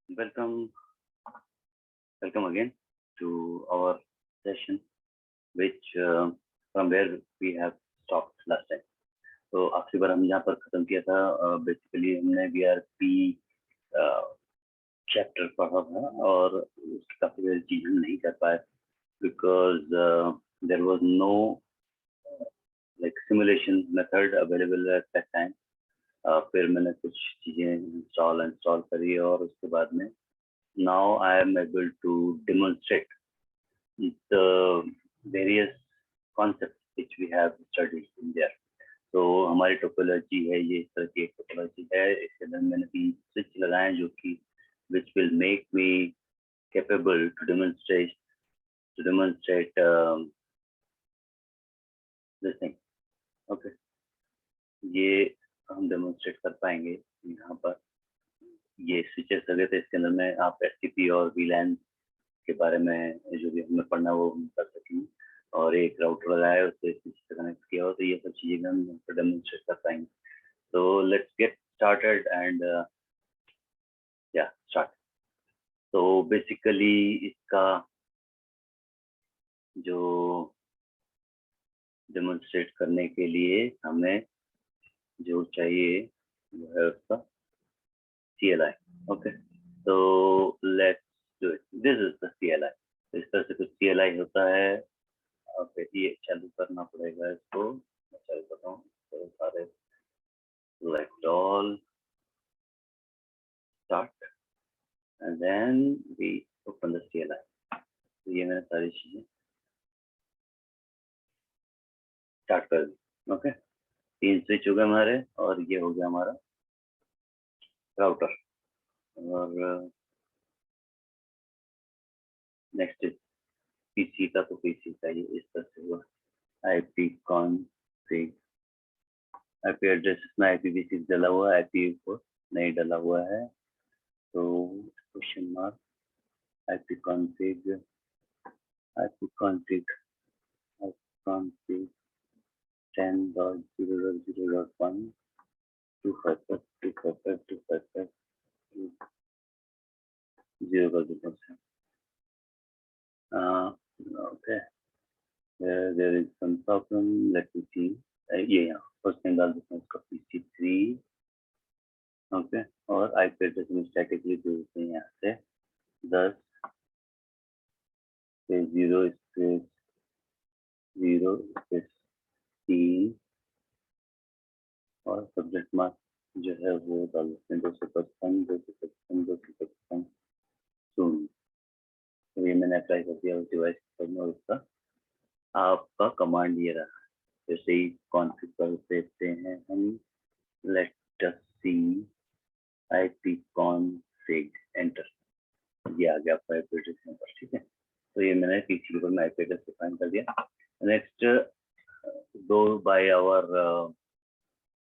Welcome, welcome again to our session, which from where we have stopped last time. तो आखिरी बार हम यहाँ पर खत्म किया था बेसिकली हमने VRP चैप्टर पढ़ा था और उसकी काफी सारी चीजें हम नहीं कर पाए because there was no like simulation method available at that time. फिर मैंने कुछ चीजें इंस्टॉल करी और उसके बाद में now I am able to demonstrate the various concepts which we have studied in there. तो हमारी टोपोलॉजी है, ये इस तरह की एक टोपोलॉजी है। इसके अंदर मैंने 3 स्विच लगाए हैं जो कि which will make me capable to demonstrate this thing. Okay, ये हम डेमोन्स्ट्रेट कर पाएंगे यहाँ पर। ये स्विचेस लगे थे, इसके अंदर में आप एसटीपी और वीलैन के बारे में जो भी हमें पढ़ना वो हम कर सकेंगे। और एक राउटर लगाया उससे स्विच से कनेक्ट किया हो, तो ये सब चीजें हम डेमोन्स्ट्रेट कर पाएंगे। तो लेट्स गेट स्टार्टेड एंड या स्टार्ट। तो बेसिकली इसका जो डेमोन्स्ट्रेट करने के लिए हमें जो चाहिए वो है उसका CLI। ओके, तो let's do it. This is the CLI। इस तरह से कुछ CLI होता है। ओके, ये चालू करना पड़ेगा इसको। मैं चालू करता हूँ तो सारे select all, start and then we open the CLI। तो ये मैंने सारी चीजें स्टार्ट कर दी। ओके, 3 स्विच हो गए हमारे और ये हो गया हमारा राउटर। और नेक्स्ट पीसी का, तो पीसी का ये इस तरह से हुआ। IP config, IP एड्रेस में IPv6 डला हुआ है, IPv4 नहीं डला हुआ है। तो question mark IP config 10.0.0.1 255.255.255.0.0%. Okay, there is some problem. Let me see. ये यहाँ फर्स्ट टाइम डाल देते हैं उसका PC3। ओके, और IP एड्रेस में स्टैटिकली दे देते हैं यहाँ से 10 स्पेस 0 स्पेस 0 स्पेस 3 और सब्जेक्ट मार्क जो है वो डाल देते हैं 255 शून्य। तो ये मैंने अप्लाई कर दिया उस डिवाइस पर और उसका आपका कमांड ये रहा। जैसे ही कॉन्फ़िग कर देते हैं हम, लेट अस सी IP config एंटर। ये आ गया आपका IP एड्रेस नंबर। ठीक है, तो ये मैंने पीसी के ऊपर में IP एड्रेस डिफाइन कर दिया। Next go by our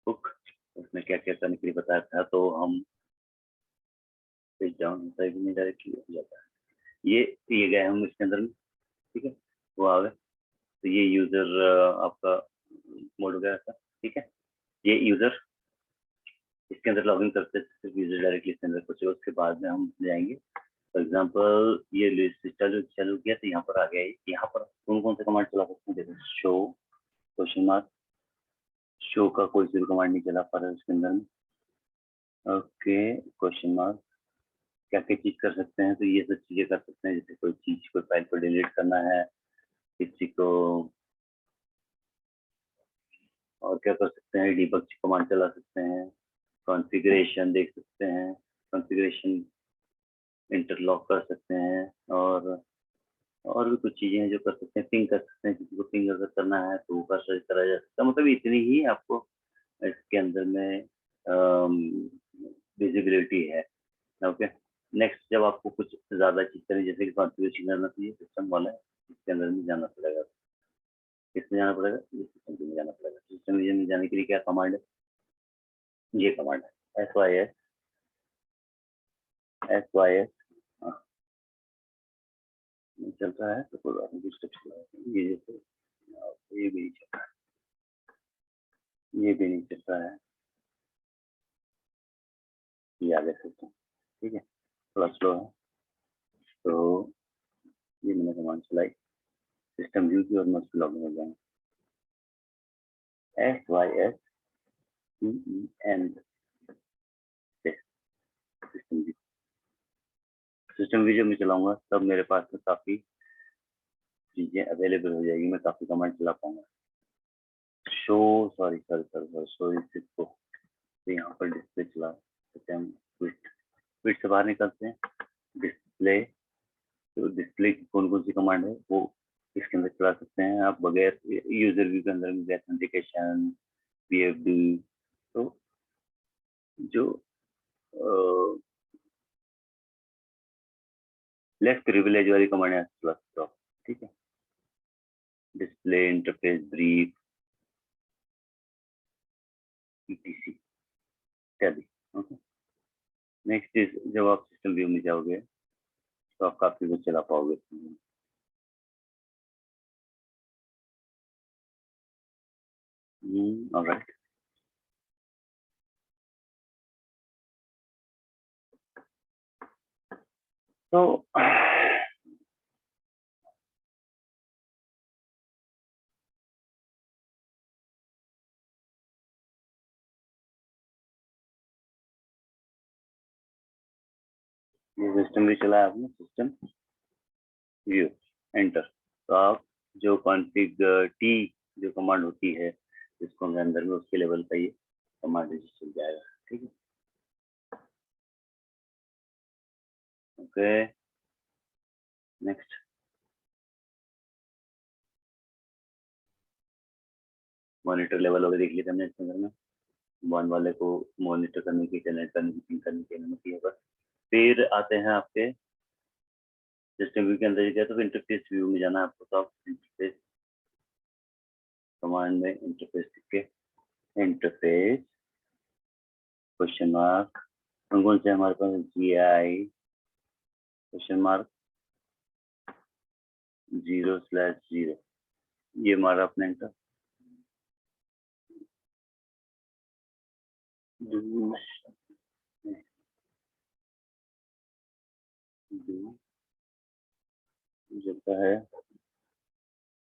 book, उसमें क्या क्या करने के लिए बताया था। तो हम पेज डाउन होता है नहीं, डायरेक्टली हो जाता है। ये गए हम इसके अंदर में। ठीक है, वो आ गए। तो ये यूजर आपका मोड हो गया था। ठीक है, ये यूजर इसके अंदर लॉगिन करते हैं, यूजर डायरेक्टली इसके अंदर कुछ। उसके बाद में हम जाएंगे, फॉर एग्जांपल ये लिस्ट चालू किया तो यहाँ पर आ गया। यहाँ पर कौन कौन से कमांड चला सकते हैं, जैसे शो क्वेश्चन मार्क। शो का कोई सी भी कमांड नहीं चला पा रहा है उसके अंदर में। ओके, क्वेश्चन मार्क क्या क्या चीज कर सकते हैं, तो ये सब चीजें कर सकते हैं। जैसे कोई चीज कोई फाइल को डिलीट करना है किसी को, और क्या कर सकते हैं, डीबग कमांड चला सकते हैं, कॉन्फ़िगरेशन देख सकते हैं, कॉन्फ़िगरेशन इंटरलॉक कर सकते हैं, और भी कुछ चीजें हैं जो कर सकते हैं। पिंग कर सकते हैं, किसी को पिंग अगर करना है तो वो करा जा सकता है। मतलब इतनी ही आपको इसके अंदर में विजिबिलिटी है। ओके, नेक्स्ट जब आपको कुछ ज्यादा चीज करनी, जैसे कि कॉन्फ़िगरेशन करना, तो ये सिस्टम वाला है, इसके अंदर में जाना पड़ेगा। किसमें जाना पड़ेगा, ये सिस्टम में जाना पड़ेगा। सिस्टम में जाने के लिए क्या कमांड है, ये कमांड है SYS। हाँ, चल रहा है तो कोई बात नहीं, ये जैसे ये भी नहीं चल रहा है, ये भी नहीं चल रहा है, ये आ गया सिस्टम। ठीक है, थोड़ा स्लो है, तो ये मैंने कमांड चलाई, सिस्टम व्यू की और मैं उसको लॉगिन हो जाऊँ। SYSTEN system view. System view जब मैं चलाऊंगा तब मेरे पास में काफी चीजें अवेलेबल हो जाएगी, मैं काफी कमांड चला पाऊंगा। शो शो इसको तो यहाँ पर डिस्प्ले चला सकते हैं, क्विट से बाहर निकलते हैं। डिस्प्ले, तो डिस्प्ले की कौन कौन सी कमांड है वो इसके अंदर चला सकते हैं आप, बगैर यूजर व्यू के अंदर भी ऑथेंटिकेशन, PFD, तो जो लेस प्रिविलेज वाली कमांड है चला सकते हो, ठीक है। डिस्प्ले, इंटरफेस, ब्रीफ, ETC इत्यादि। ओके, नेक्स्ट इज जब आप सिस्टम व्यू में जाओगे तो आप काफी कुछ चला पाओगे। ऑलराइट, तो ये सिस्टम व्यू चला आपने, सिस्टम व्यू एंटर, तो आप जो कॉन्फ़िग टी जो कमांड होती है जिसको हम अंदर में उसके लेवल का ये कमांड चल जाएगा, ठीक है। ओके, नेक्स्ट मॉनिटर लेवल वगैरह देख लिया हमने इसके अंदर में, वन वाले को मॉनिटर करने की, जनरेट करने की, पिंग करने की अनुमति है बस। फिर आते हैं आपके सिस्टम व्यू के अंदर गया तो इंटरफेस व्यू में जाना है आपको, तो आप इंटरफेस कमांड में इंटरफेस लिख के इंटरफेस क्वेश्चन मार्क, कौन से हमारे पास GI क्वेश्चन मार्क 0/0, ये हमारा अपना एंटर। जब है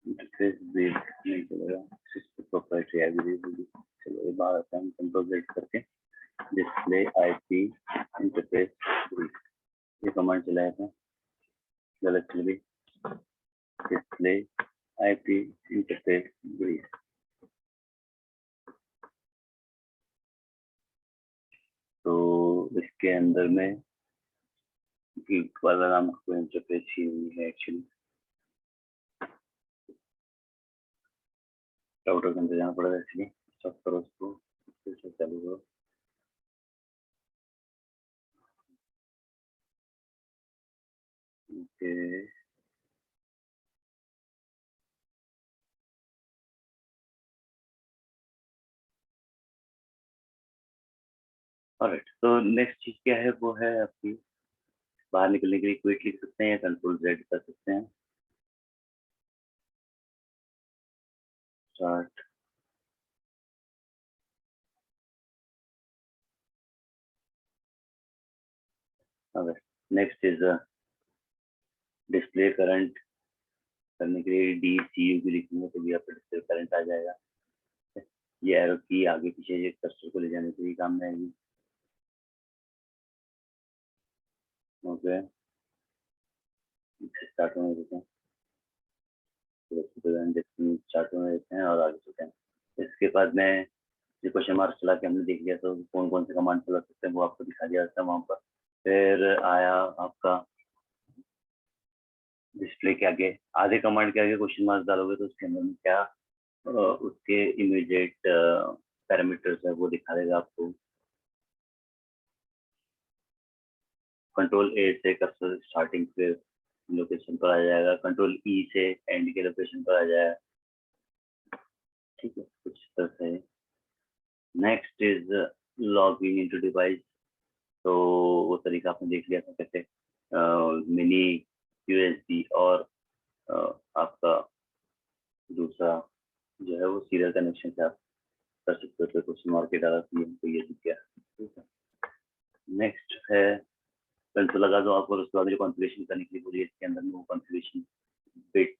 इंटरफेस बेस नहीं चलेगा, सिस्टम प्रोप्राइटरी एग्रीगेट, चलो ये बाहर आता है, कंट्रोल Z करके डिस्प्ले IP इंटरफेस ब्रीफ, ये कमांड चलाया था, गलत चल गई। डिस्प्ले IP इंटरफेस ब्रीफ, तो इसके अंदर में गीक वाला नाम को इंटरफेस ही है एक्चुअली, राउटर के अंदर जाना पड़ेगा इसलिए स्टॉप करो उसको, फिर से चालू करो। ओके, ऑलराइट, तो नेक्स्ट चीज क्या है, वो है आपकी बाहर निकलने के लिए क्विट लिख सकते हैं या कंट्रोल Z कर सकते हैं। Start, next is display current करने के लिए DCU भी लिखेंगे तो भी आपका डिस्प्ले करंट आ जाएगा। ये एरो की आगे पीछे कर्सर को ले जाने के लिए काम में आएगी। ओके, स्टार्ट होने देते हैं, स्टार्ट होने देते हैं और आगे चलते हैं। इसके बाद में जो क्वेश्चन मार्क चला के हमने देख लिया तो कौन कौन से कमांड चला सकते हैं वो आपको दिखा दिया था वहां पर। फिर आया आपका डिस्प्ले के आगे, आधे कमांड के आगे क्वेश्चन मार्क डालोगे तो उसके अंदर में क्या उसके इमीडिएट पैरामीटर्स है वो दिखा देगा आपको। कंट्रोल A से कर्सर स्टार्टिंग पे लोकेशन पर आ जाएगा, कंट्रोल E से एंड के लोकेशन पर आ जाएगा, ठीक है, कुछ तरह से। Next is logging into device, तो वो तरीका आपने देख लिया था कैसे मिनी USB और आपका दूसरा जो है वो सीरियल कनेक्शन से आप कर सकते हो, तो क्वेश्चन मार्क के डाला तो ये दिख गया, ठीक है। नेक्स्ट है कंसोल लगा दो आपको, उसके बाद जो कॉन्फ़िगरेशन करने के लिए पूरी इसके अंदर में वो कॉन्फ़िगरेशन बिट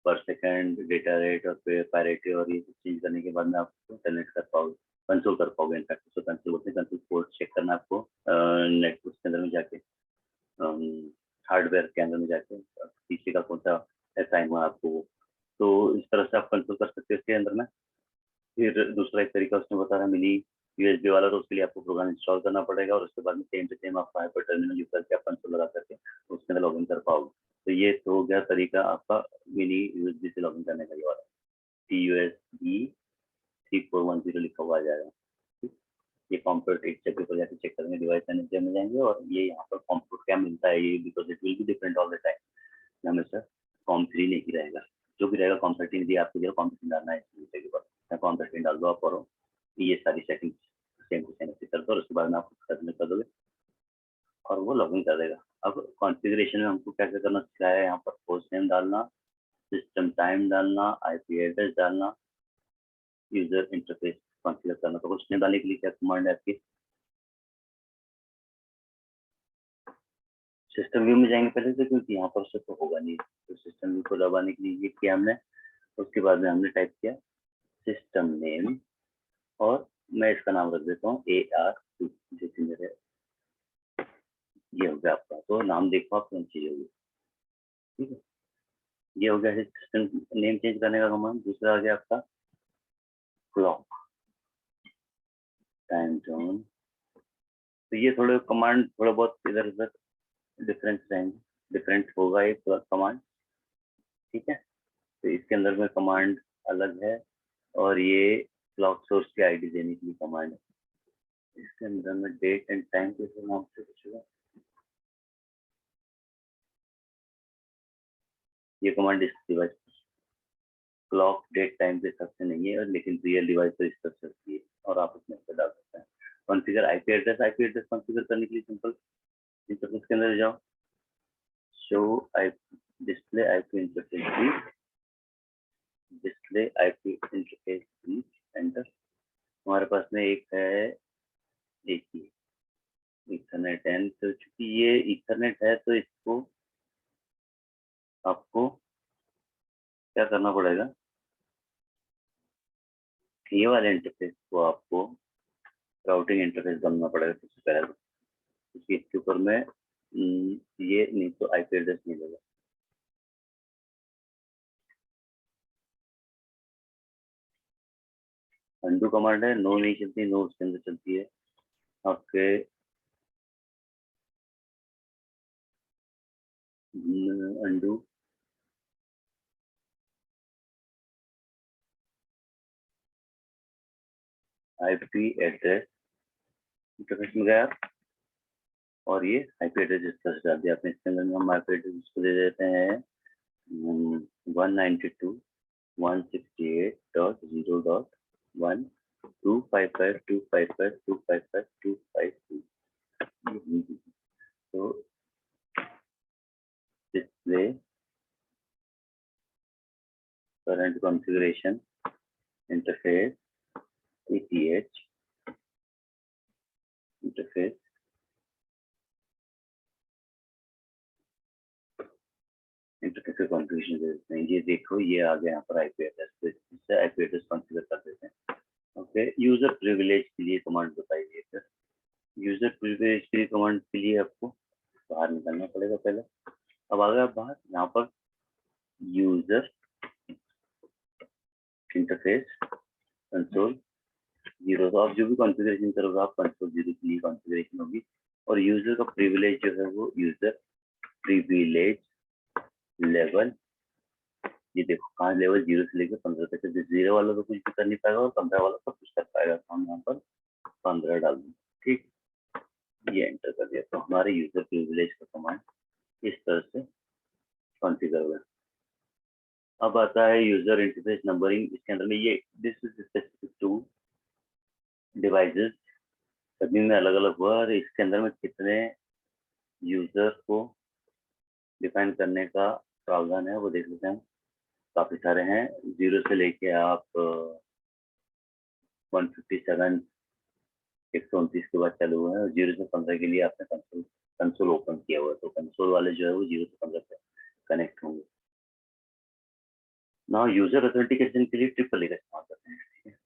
पर सेकंड, डेटा रेट और फिर पैरिटी और ये सब चेंज करने के बाद में आप इंटरनेट कर पाओगे, कंसोल कर पाओगे। इनफैक्ट उसको कंसोल बोलते हैं। कंसोल पोर्ट चेक करना आपको नेट उसके अंदर में जाके, हार्डवेयर के अंदर में जाके पीसी का कौन सा असाइन हुआ आपको वो, तो इस तरह से आप कंसोल कर सकते हो इसके अंदर में। फिर दूसरा एक तरीका उसने बताया मिनी यूएसबी वाला, तो उसके लिए आपको प्रोग्राम इंस्टॉल करना पड़ेगा और उसके बाद में सेम टू सेम आप हाइपर टर्मिनल यूज करके आप कंसोल लगा करके उसके अंदर लॉगिन कर पाओगे। तो ये तो हो गया तरीका आपका मिनी यूएसबी से लॉगिन करने का। ये वाला TUSB 3410 लिखा हुआ आ जाएगा। ये कंप्यूटर एक जगह पर जाके चेक करेंगे, डिवाइस मैनेजर में जाएंगे और ये यहाँ पर कंप्यूटर क्या मिलता है ये, because it will be different all the time. हमेशा COM3 नहीं रहेगा, जो भी रहेगा COM13 भी आपको जो COM13 डालना है इस जगह पर, COM13 डाल दो आप और ये सारी सेटिंग्स सेम टू सेम कर दो और उसके बाद में आप सबमिट कर दोगे और वो लॉगिन कर देगा। अब कॉन्फ़िगरेशन में हमको क्या क्या करना सिखाया है, यहाँ पर होस्ट नेम डालना, सिस्टम टाइम डालना, IP एड्रेस डालना, यूजर इंटरफेस कॉन्फ़िगर करना। तो होस्ट नेम डालने के लिए क्या कमांड है आपकी, सिस्टम व्यू में जाएंगे पहले से, क्योंकि यहाँ पर से तो होगा नहीं। तो सिस्टम व्यू को दबाने के लिए ये किया हमने, उसके बाद में हमने टाइप किया सिस्टम नेम और मैं इसका नाम रख देता हूँ AR2, जो कि मेरे ये हो गया आपका। तो नाम देखो आप कौन चीज होगी, ठीक है। ये हो गया सिस्टम नेम चेंज करने का कमांड। दूसरा आ गया आपका क्लॉक टाइम जोन। तो ये थोड़े कमांड थोड़ा बहुत इधर उधर डिफरेंस रहेंगे, डिफरेंट होगा ये कमांड, ठीक है। तो इसके अंदर में कमांड अलग है और ये क्लॉक सोर्स की आईडी देने के लिए कमांड है। इसके अंदर में डेट एंड टाइम के नाम से कुछ होगा। ये कमांड इस डिवाइस क्लॉक डेट टाइम के हिसाब से नहीं है, लेकिन रियल डिवाइस पर इस तरह से होती है और आप उसमें से डाल सकते हैं। कॉन्फ़िगर आईपी एड्रेस कॉन्फ़िगर करने के लिए सिंपल इंटरफेस के अंदर जाओ, show IP display IP interface, display IP interface enter. हमारे पास में एक है, एक ही इथरनेट एंड, तो चूंकि ये इथरनेट है तो इसको आपको क्या करना पड़ेगा, ये वाले इंटरफेस को आपको राउटिंग इंटरफेस बनना पड़ेगा सबसे पहले, क्योंकि इसके ऊपर में ये नहीं तो आईपी एड्रेस नहीं देगा। अंडू कमांड है, नो नहीं चलती, नो उसके अंदर चलती है आपके अंडू। आईपी एड्रेस इंटरफेस में गया और ये आईपी एड्रेस इस तरह से डाल दिया आपने। इसके अंदर हम आईपी एड्रेस इसको दे देते हैं 192.168.0.1 255.255.255.252। तो display current configuration interface ETH interface interface का कॉन्फ़िगरेशन दे देते हैं। ये देखो ये आ गया यहाँ पर आईपी एड्रेस, तो इससे आईपी एड्रेस कॉन्फ़िगर कर देते हैं। ओके, यूजर प्रिविलेज के लिए कमांड बताइए सर। यूजर प्रिविलेज के लिए कमांड के लिए आपको बाहर निकलना पड़ेगा पहले। अब आ गया आप बाहर, यहाँ पर यूजर इंटरफेस कंसोल 0, तो आप जो भी कॉन्फ़िगरेशन करोगे आप कंसोल 0 के लिए कॉन्फ़िगरेशन होगी। और यूजर का प्रिविलेज जो है वो यूजर प्रिविलेज लेवल, ये देखो कहाँ लेवल 0 से लेकर 15 तक है। 0 वाला तो कुछ भी कर नहीं पाएगा और 15 वाला सब कुछ कर पाएगा। तो हम यहाँ पर 15 डाल दें, ठीक, ये एंटर कर दिया। तो हमारे यूजर प्रिविलेज का कमांड इस तरह से कॉन्फ़िगर हुआ। अब आता है यूजर इंटरफेस नंबरिंग। इसके अंदर में ये this is specific to devices, सभी में अलग अलग हुआ और इसके अंदर में कितने यूजर को डिफाइन करने का प्रावधान है वो देख लेते हैं। काफी सारे हैं, 0 से लेके आप 157 129 के बाद चालू हुआ है और 0 से 15 के लिए आपने कंसोल ओपन किया हुआ है, तो कंसोल वाले जो है वो 0 से 15 पे कनेक्ट होंगे। नाउ यूजर ऑथेंटिकेशन के लिए ट्रिपल ए का इस्तेमाल करते हैं, ठीक है।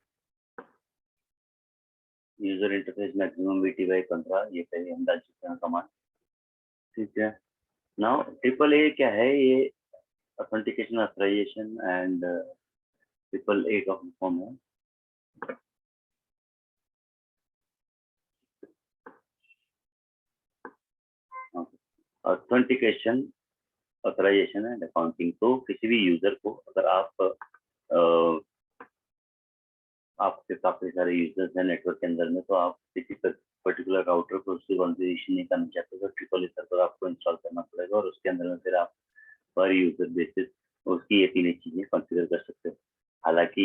User interface maximum BT by 15, ये पहले हम डाल चुके हैं कमांड, ठीक है। नाउ ट्रिपल ए क्या है, ये authentication authorization and triple A का फॉर्म है। ऑथेंटिकेशन ऑथराइजेशन एंड अकाउंटिंग, तो किसी भी यूजर को अगर आपके काफी सारे यूजर्स हैं नेटवर्क के अंदर में, तो आप किसी पर्टिकुलर राउटर को उसकी कॉन्फ़िगरेशन नहीं करना चाहते तो ट्रिपल ए सर्वर आपको इंस्टॉल करना पड़ेगा और उसके अंदर में फिर आप पर यूजर बेसिस उसकी ये तीन चीजें कॉन्फ़िगर कर सकते हो। हालांकि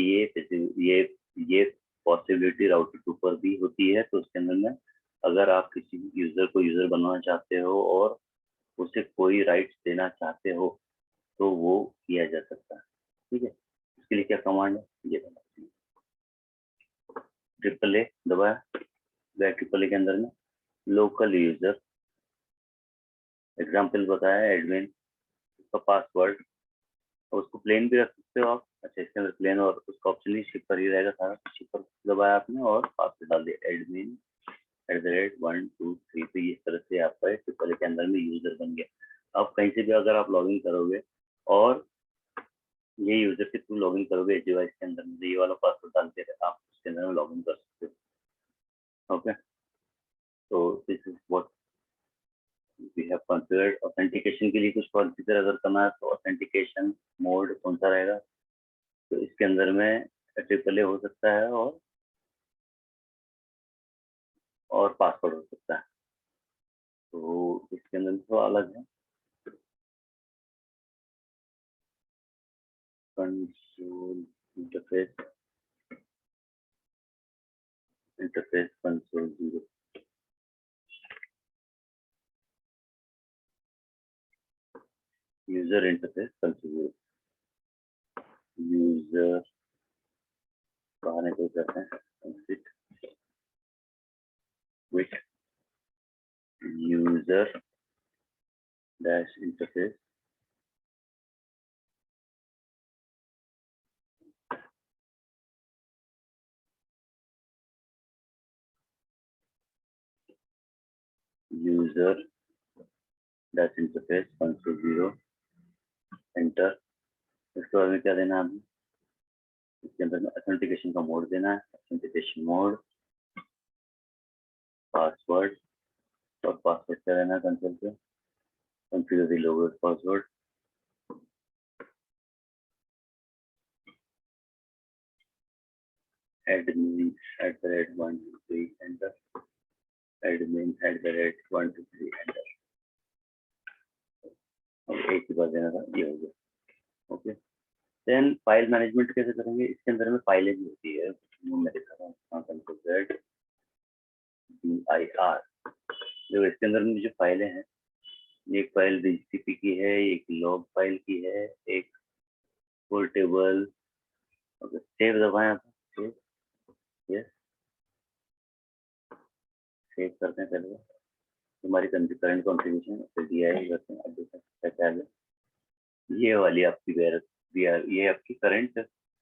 ये पॉसिबिलिटी राउटर 2 पर भी होती है, तो उसके अंदर में अगर आप किसी यूजर को यूजर बनवाना चाहते हो और उसे कोई राइट्स देना चाहते हो तो वो किया जा सकता है, ठीक है। उसके लिए क्या कमांड है ये बताते हैं। ट्रिपल ए दबाया, ट्रिपल ए के अंदर में लोकल यूजर एग्जाम्पल बताया, एडमिन, उसका पासवर्ड, और उसको प्लेन भी रख सकते हो आप। अच्छा, इसके अंदर प्लेन और उसका ऑप्शन ही शिपर ही रहेगा सारा, शिपर दबाया आपने और पासवर्ड डाल दिया एडमिन @123, तो इस तरह से आपका ट्रिपल ए के अंदर में यूजर बन गया। अब कहीं से भी अगर आप लॉगिन करोगे और ये यूजर के थ्रू लॉगिन करोगे डिवाइस के अंदर में, ये वाला पासवर्ड डाल के आप उसके अंदर में लॉगिन कर सकते हो। ओके, तो this is what we have configured. Authentication के लिए कुछ कॉन्फ़िगर अगर करना है तो ऑथेंटिकेशन मोड कौन सा रहेगा, तो इसके अंदर में ट्रिपल ए हो सकता है और पासवर्ड हो सकता है, तो इसके अंदर तो अलग है। Console interface, console 0, user interface console 0, user बाहर निकल जाते हैं with user dash interface, user dash interface console 0, enter. इसके बाद में क्या देना है आपने, इसके अंदर में ऑथेंटिकेशन का मोड देना है, ऑथेंटिकेशन मोड, पासवर्ड, और पासवर्ड क्या देना है कंसोल पे, configure the lower password, admin @123 enter, admin @123 enter. अब एक ही बार देना था, ये हो गया। ओके, देन फाइल मैनेजमेंट कैसे करेंगे, इसके अंदर में फाइलें भी होती है, वो मैं दिखा रहा हूँ, कंसोल dir, जो इसके अंदर में जो फाइलें हैं, एक फाइल DHCP की है, एक लॉग फाइल की है, एक फुल टेबल। ओके, सेव दबाएं आप, सेव, यस, सेव करते हैं पहले हमारी करंट कॉन्फ़िगरेशन, फिर DI करते हैं, अब देखते हैं क्या है। ये वाली आपकी ये आपकी करंट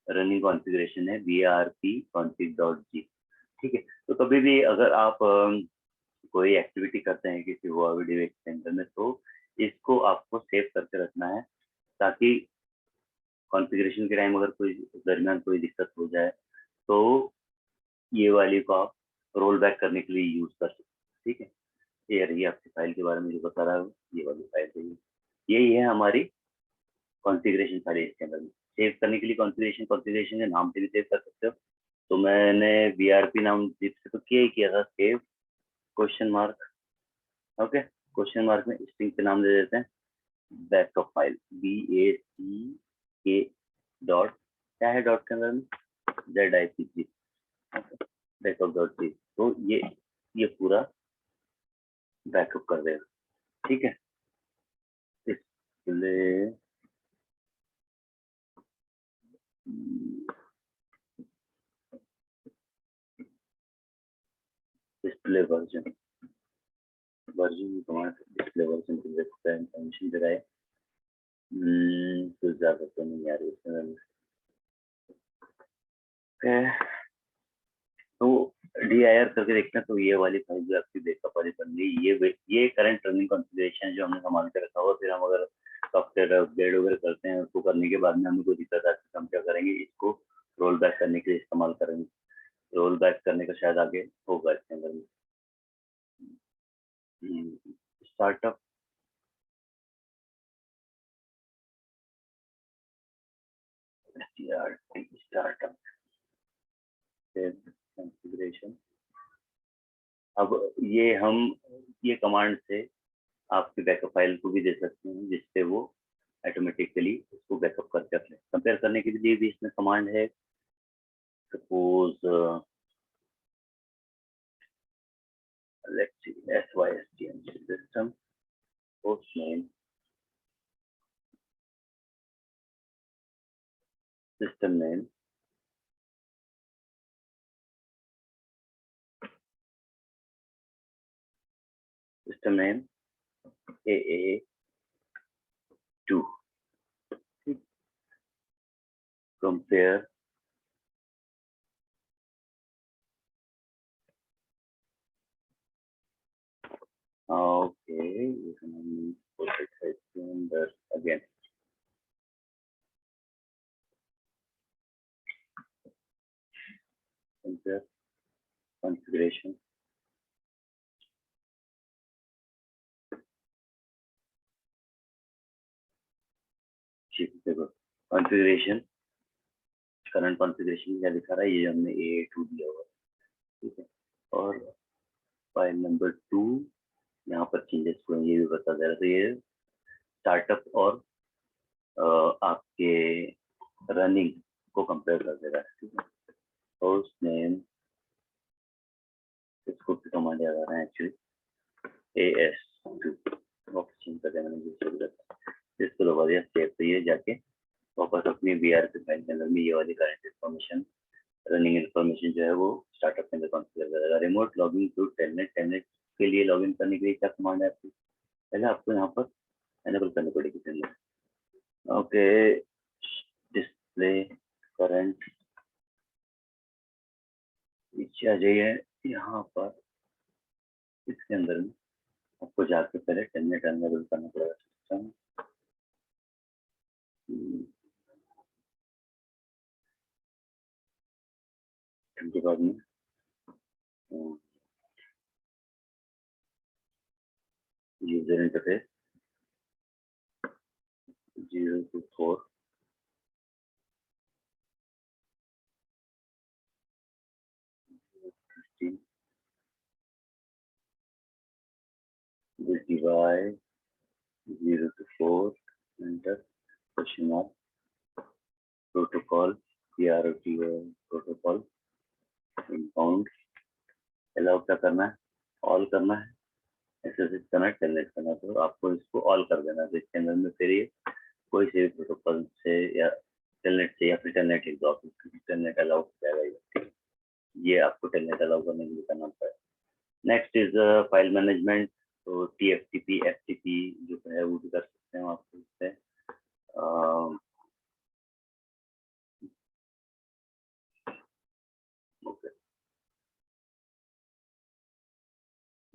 रनिंग कॉन्फ़िगरेशन है brp-config.g, ठीक है। तो कभी भी अगर आप कोई एक्टिविटी करते हैं किसी हुआवी डिवाइस के अंदर में, तो इसको आपको सेव करके रखना है, ताकि कॉन्फ़िगरेशन के टाइम अगर कोई दरमियान कोई दिक्कत हो जाए तो ये वाली को आप रोल बैक करने के लिए यूज कर सकते हैं, ठीक है। ये रही आपकी फाइल के बारे में जो बता रहा हूँ, ये वाली फाइल है, यही है हमारी कॉन्फ़िगरेशन फाइल। इसके अंदर सेव करने के लिए कॉन्फ़िगरेशन के नाम से भी सेव कर सकते हो, तो मैंने brp नाम से तो किया ही किया था save question mark. Okay, question mark में स्ट्रिंग पे नाम दे देते हैं बैकअप फाइल, BACK डॉट, क्या है डॉट के अंदर में ZIPG, बैकअप डॉट सी, तो ये पूरा बैकअप कर देगा, ठीक है। इसलिए display version command display version की इंफॉर्मेशन दे रहा है। कुछ ज्यादा तो नहीं आ रही इसमें। तो DIR करके देखना, तो ये वाली फाइल जो आपकी बैकअप वाली बन गई, ये करंट रनिंग कॉन्फ़िगरेशन जो हमने संभाल के रखा हुआ। फिर हम अगर सॉफ्टवेयर अपग्रेड वगैरह करते हैं, उसको करने के बाद में हमें कोई दिक्कत आती है, हम क्या करेंगे, इसको रोल बैक करने के लिए इस्तेमाल करेंगे। रोल बैक करने का शायद आगे होगा इसके अंदर में। Startup startup configuration. अब ये कमांड से आपके बैकअप फाइल को भी दे सकते हैं, जिससे वो ऑटोमेटिकली उसको बैकअप करके रख ले। कंपेयर करने के लिए भी इसमें कमांड है। Suppose let's see, SYSTM system host name system name AA2 compare okay, you can put it again. Compare configuration configuration current configuration क्या दिखा रहा है, ये हमने AA2 दिया हुआ है, ठीक है। और फाइल नंबर 2 यहाँ पर चेंजेस को ये भी बता दे रहा है। तो ये स्टार्टअप और आपके रनिंग को कंपेयर कर दे रहा है, ठीक है। होस्ट नेम इसको भी कमांड याद आ रहा है एक्चुअली, AS2 वापस चेंज कर देना इसको दबा दिया सेव। तो ये जाके वापस अपनी BRP फाइल के अंदर में ये वाली करंट इन्फॉर्मेशन, रनिंग इन्फॉर्मेशन जो है वो स्टार्टअप के अंदर कॉन्फ़िगर करेगा। रिमोट लॉगिंग टू टेलनेट के लिए लॉगिन करने के लिए क्या कमांड है आपकी, पहले आपको यहाँ पर एनेबल करनी पड़ेगी टेलनेट। ओके, डिस्प्ले करंट नीचे आ जाइए। यहाँ पर इसके अंदर में आपको जाके पहले टेलनेट एनेबल करना पड़ेगा सिस्टम। के बाद में user interface 024 15 this device 0 to 4 enter question mark protocol protocol inbound allow क्या करना है, ऑल करना है, एक्सेस करना है, टेलनेट करना है। तो आपको इसको ऑल कर देना है। तो इसके अंदर में फिर ये कोई से भी प्रोटोकॉल से या टेलनेट से या फिर टेलनेट टेलनेट अलाउ जाएगा। ये आपको टेलनेट अलाउ करने के लिए करना पड़ेगा। Next is file management. तो TFTP FTP जो है वो भी कर सकते हैं आपको इससे। ओके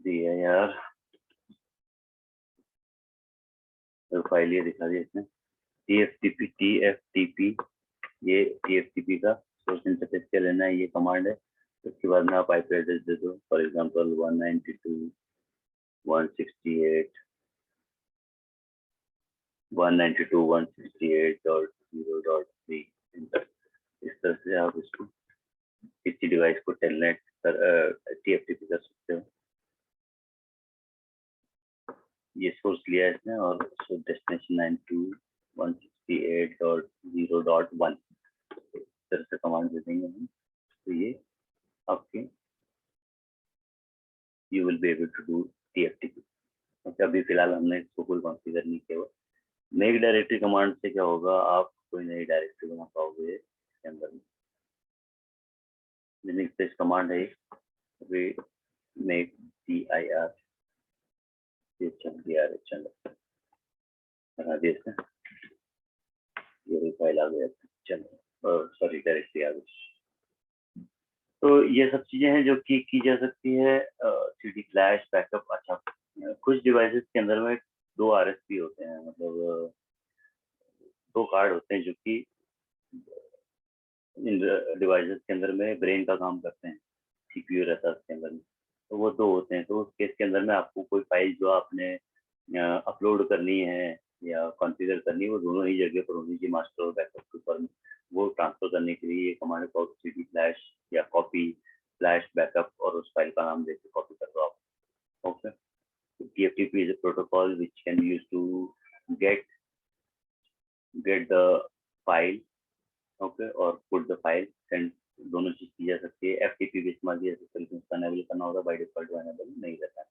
दिया यार, तो फाइल ये दिखा दी इसने TFTP ये TFTP का सोर्स इंटरफेस क्या लेना है, ये कमांड है। उसके बाद में आप IP एड्रेस दे दो, फॉर एग्जांपल 192.168.0.3। इस तरह से आप इसको किसी डिवाइस को टेलनेट कर TFTP कर सकते हो। ये सोर्स लिया है इसने और डेस्टिनेशन 92.168.0.1 इस तरह से कमांड दे देंगे हम। तो ये आपके you will be able to do TFTP। तो अभी फिलहाल हमने इसको कोई कॉन्फ़िगर नहीं किया हुआ। मेक डायरेक्टरी कमांड से क्या होगा, आप कोई नई डायरेक्टरी बना पाओगे इसके अंदर में। लिनक्स बेस्ड कमांड है, अभी मेक dir बना दिया इसने, ये भी फाइल आ गया। चलो सॉरी डायरेक्टली आ गई। तो ये सब चीजें हैं जो कि की जा सकती है। CD flash backup. अच्छा, कुछ डिवाइसेस के अंदर में 2 RSP होते हैं, मतलब 2 कार्ड होते हैं जो कि इन डिवाइसेस के अंदर में ब्रेन का काम करते हैं। CPU रहता है उसके अंदर में, तो वो 2 होते हैं। तो उस केस के अंदर में आपको कोई फाइल जो आपने अपलोड करनी है या कॉन्फ़िगर करनी है, वो दोनों ही जगह पर होनी चाहिए, मास्टर और बैकअप के ऊपर में। वो ट्रांसफर करने के लिए ये कमांड को CD फ्लैश या कॉपी फ्लैश बैकअप और उस फाइल का नाम देके कॉपी कर दो आप। Okay, TFTP is a protocol which can be used to get the file, okay, और put the file, send, दोनों चीज की जा सकती है। FTP भी इस्तेमाल किया जा सकता है, लेकिन उसका एनेबल करना होगा, बाय डिफॉल्ट एनेबल नहीं रहता है।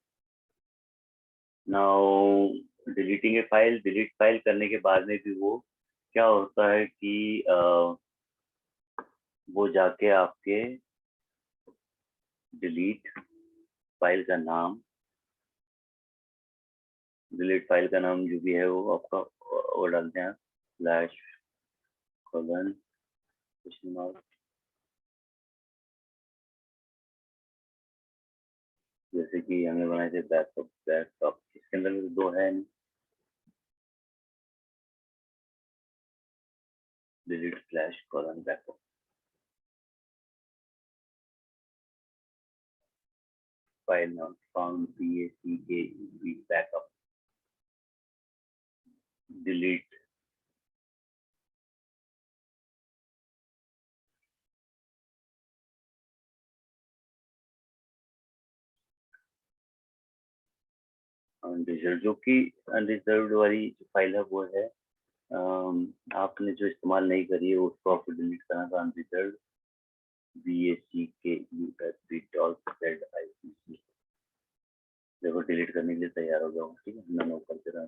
नाउ डिलीटिंग ए फाइल, डिलीट फाइल करने के बाद में भी वो क्या होता है कि वो जाके आपके डिलीट फाइल का नाम, डिलीट फाइल का नाम जो भी है वो आपका वो डालते हैं स्लैश कोलन क्वेश्चन मार्क, जैसे कि हमने बनाए थे बैकअप। बैकअप इसके अंदर में 2 है, delete slash colon backup. File नाम found BACAP backup, delete unreserve, जो कि अनरिजर्व वाली जो फाइल है वो है आपने जो इस्तेमाल नहीं करी है उसको आपको डिलीट करना था। अनरिजर्व BACKUP.ZICC, देखो डिलीट करने के लिए तैयार हो जाओ। ठीक है, मैंने ऊपर से रहा।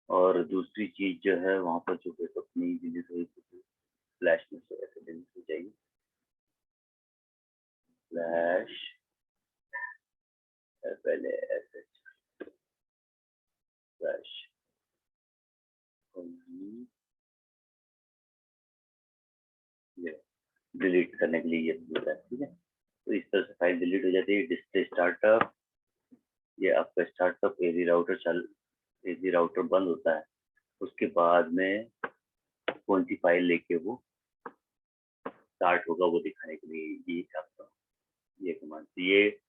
और दूसरी चीज जो है वहाँ पर जो बैकअप नहीं डिलीट हुई फ्लैश में से ऐसे डिलीट हो जाएगी। फ्लैश पहले ऐसे फ्लैश डिलीट करने के लिए ये होता है। ठीक है, तो इस तरह से फाइल डिलीट हो जाती है। डिस्प्ले स्टार्टअप, ये आपका स्टार्टअप एजी राउटर बंद होता है, उसके बाद में कौन सी फाइल लेके वो स्टार्ट होगा वो दिखाने के लिए ये आपका ये कमांड। ये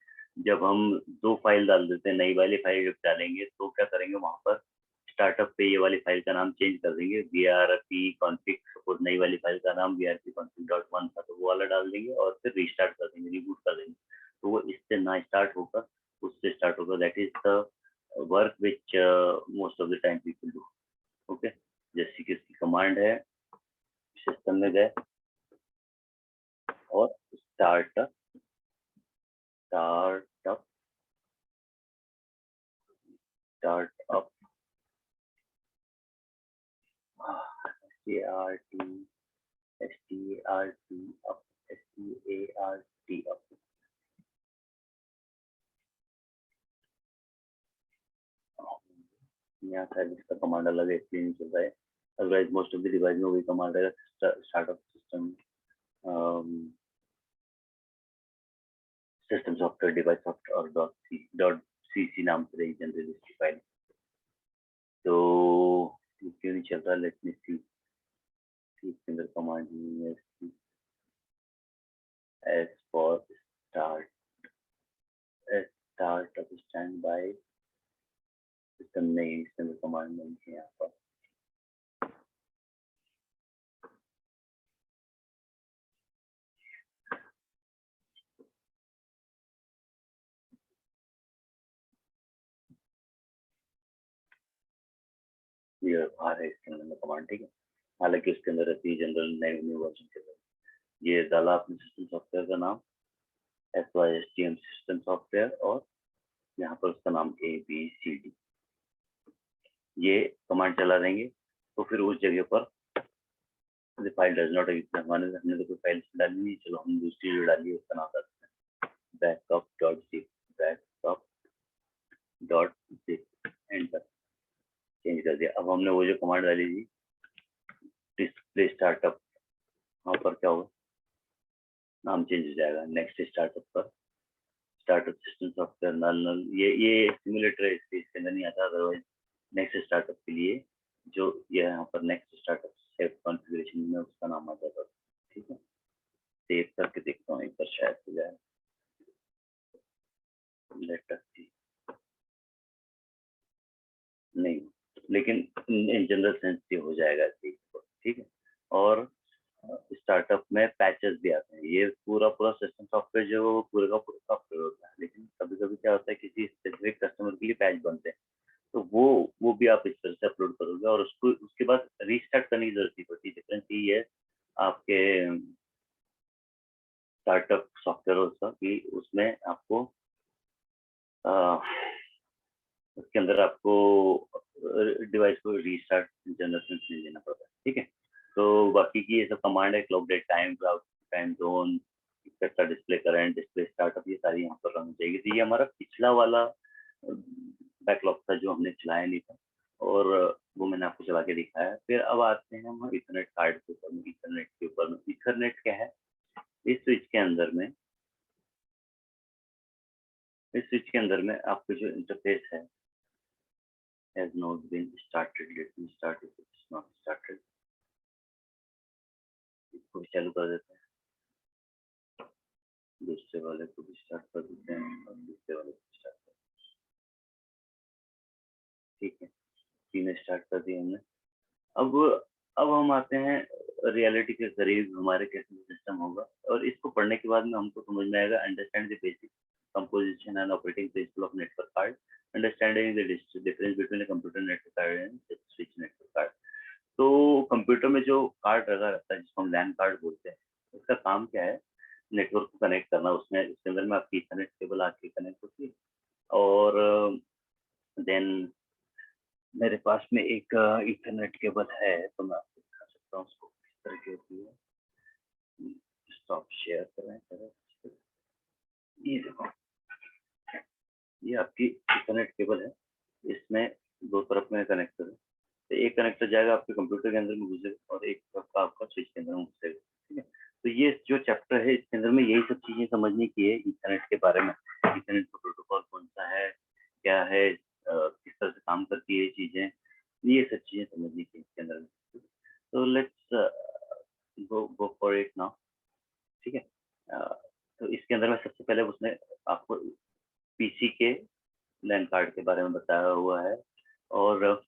जब हम 2 फाइल डाल देते हैं, नई वाली फाइल जब डालेंगे तो क्या करेंगे, वहां पर स्टार्टअप पे ये वाली फाइल का नाम चेंज कर देंगे, VRP config। सपोज नई वाली फाइल का नाम VRP config.1 था, तो वो वाला डाल देंगे और फिर रीस्टार्ट कर देंगे, रिबूट कर देंगे। तो वो इससे ना स्टार्ट होगा, उससे स्टार्ट होगा। That is the work which most of the time people do. Okay, जैसे कि इसकी कमांड है, सिस्टम में गए और startup startup startup START up। यहाँ शायद इसका कमांड अलग है इसलिए नहीं चल रहा है, otherwise most of the device में वही कमांड रहेगा। Startup system software device software dot CC नाम से रही जनरली इसकी फाइल। तो क्यों नहीं चल रहा, लेट मी सी। इसके अंदर कमांड नहीं है इसकी। S for startup stand by system नहीं, इसके अंदर कमांड नहीं है यहाँ पर। ये आ रहा है इसके अंदर कमांड। ठीक है, हालांकि उसके अंदर रहती है जनरल न्यू वर्जन के अंदर। ये डाला आपने सिस्टम सॉफ्टवेयर का नाम SYSTM सिस्टम सॉफ्टवेयर, और यहाँ पर उसका नाम ABCD, ये कमांड चला देंगे। तो फिर उस जगह पर फाइल डज नॉट एग्जिस्ट, हमने तो कोई फाइल डाली नहीं, चलो हम दूसरी जो डाली है उसका नाम डालते हैं बैकअप.zip अब हमने वो जो कमांड डाली थी डिस्प्ले स्टार्टअप, वहाँ पर क्या होगा, नाम चेंज हो जाएगा नेक्स्ट स्टार्टअप पर, स्टार्टअप सिस्टम सॉफ्टवेयर नल नल, ये सिमुलेटर है इसलिए इसके अंदर नहीं आता, अदरवाइज नेक्स्ट स्टार्टअप के लिए जो ये यहाँ पर नेक्स्ट स्टार्टअप सेव कॉन्फ़िगरेशन में उसका नाम आ जाता है। ठीक है, सेव करके देखता हूँ एक बार, शायद हो जाए। लेट अस सी, नहीं, लेकिन इन जनरल सेंस ये हो जाएगा। ठीक है, और स्टार्टअप में पैचेस भी आते हैं, ये पूरा पूरा सिस्टम सॉफ्टवेयर जो पूरे का पूरा सॉफ्टवेयर होता है, लेकिन कभी कभी क्या होता है किसी स्पेसिफिक कस्टमर के लिए पैच बनते हैं, तो वो भी आप इस तरह से अपलोड करोगे और उसको उसके बाद रीस्टार्ट करने की जरूरत नहीं पड़ती। डिफरेंस ये है आपके स्टार्टअप सॉफ्टवेयर का कि उसमें आपको उसके अंदर आपको डिवाइस को रीस्टार्ट जनरेशन नहीं देना पड़ता है। ठीक है, तो बाकी की ये सब कमांड है, clock date time, cloud time zone, etcetera, display current, display startup, ये सारी यहाँ पर रन जाएगी। तो ये हमारा पिछला वाला बैकलॉग था जो हमने चलाया नहीं था, और वो मैंने आपको चला के दिखाया। फिर अब आते हैं हम इथरनेट कार्ड के ऊपर में। इथरनेट के ऊपर में, इथरनेट क्या है, इस स्विच के अंदर में, इस स्विच के अंदर में आपको जो इंटरफेस है, has not been started, let me start if it's not started, इसको भी चालू कर देते हैं, दूसरे वाले को भी स्टार्ट कर देते हैं और दूसरे वाले को स्टार्ट कर देते हैं। ठीक है, तीन स्टार्ट कर दिए हमने। अब हम आते हैं रियलिटी के करीब हमारे कैसे सिस्टम होगा, और इसको पढ़ने के बाद में हमको समझ में आएगा understand the basic composition and operating principle of network card, understanding the difference between a computer network card and switch network card। तो कंप्यूटर में जो कार्ड लगा रहता है जिसको हम लैन कार्ड बोलते हैं, उसका काम क्या है, नेटवर्क को कनेक्ट करना। उसमें उसके अंदर में आपकी इथरनेट केबल आके कनेक्ट होती है, और देन मेरे पास में एक इथरनेट केबल है, तो मैं आपको दिखा सकता हूँ उसको किस तरह की होती है। स्टॉप शेयर करें, ये देखो, ये आपकी इथरनेट केबल है, इसमें दो तरफ में कनेक्टर है, तो एक कनेक्टर जाएगा आपके कंप्यूटर के अंदर में घुसेगा और एक तरफ आपका स्विच के अंदर में घुसेगा। ठीक है, तो ये जो चैप्टर है इसके अंदर में यही सब चीजें समझने की है इथरनेट के बारे में। इथरनेट का प्रोटोकॉल कौन सा है, क्या है, किस तरह से काम करती है ये चीजें, ये सब चीजें समझने की इसके अंदर में। तो let's go for it now. ठीक है, तो इसके अंदर में सबसे पहले उसने आपको पीसी के लैन कार्ड के बारे में बताया हुआ है, और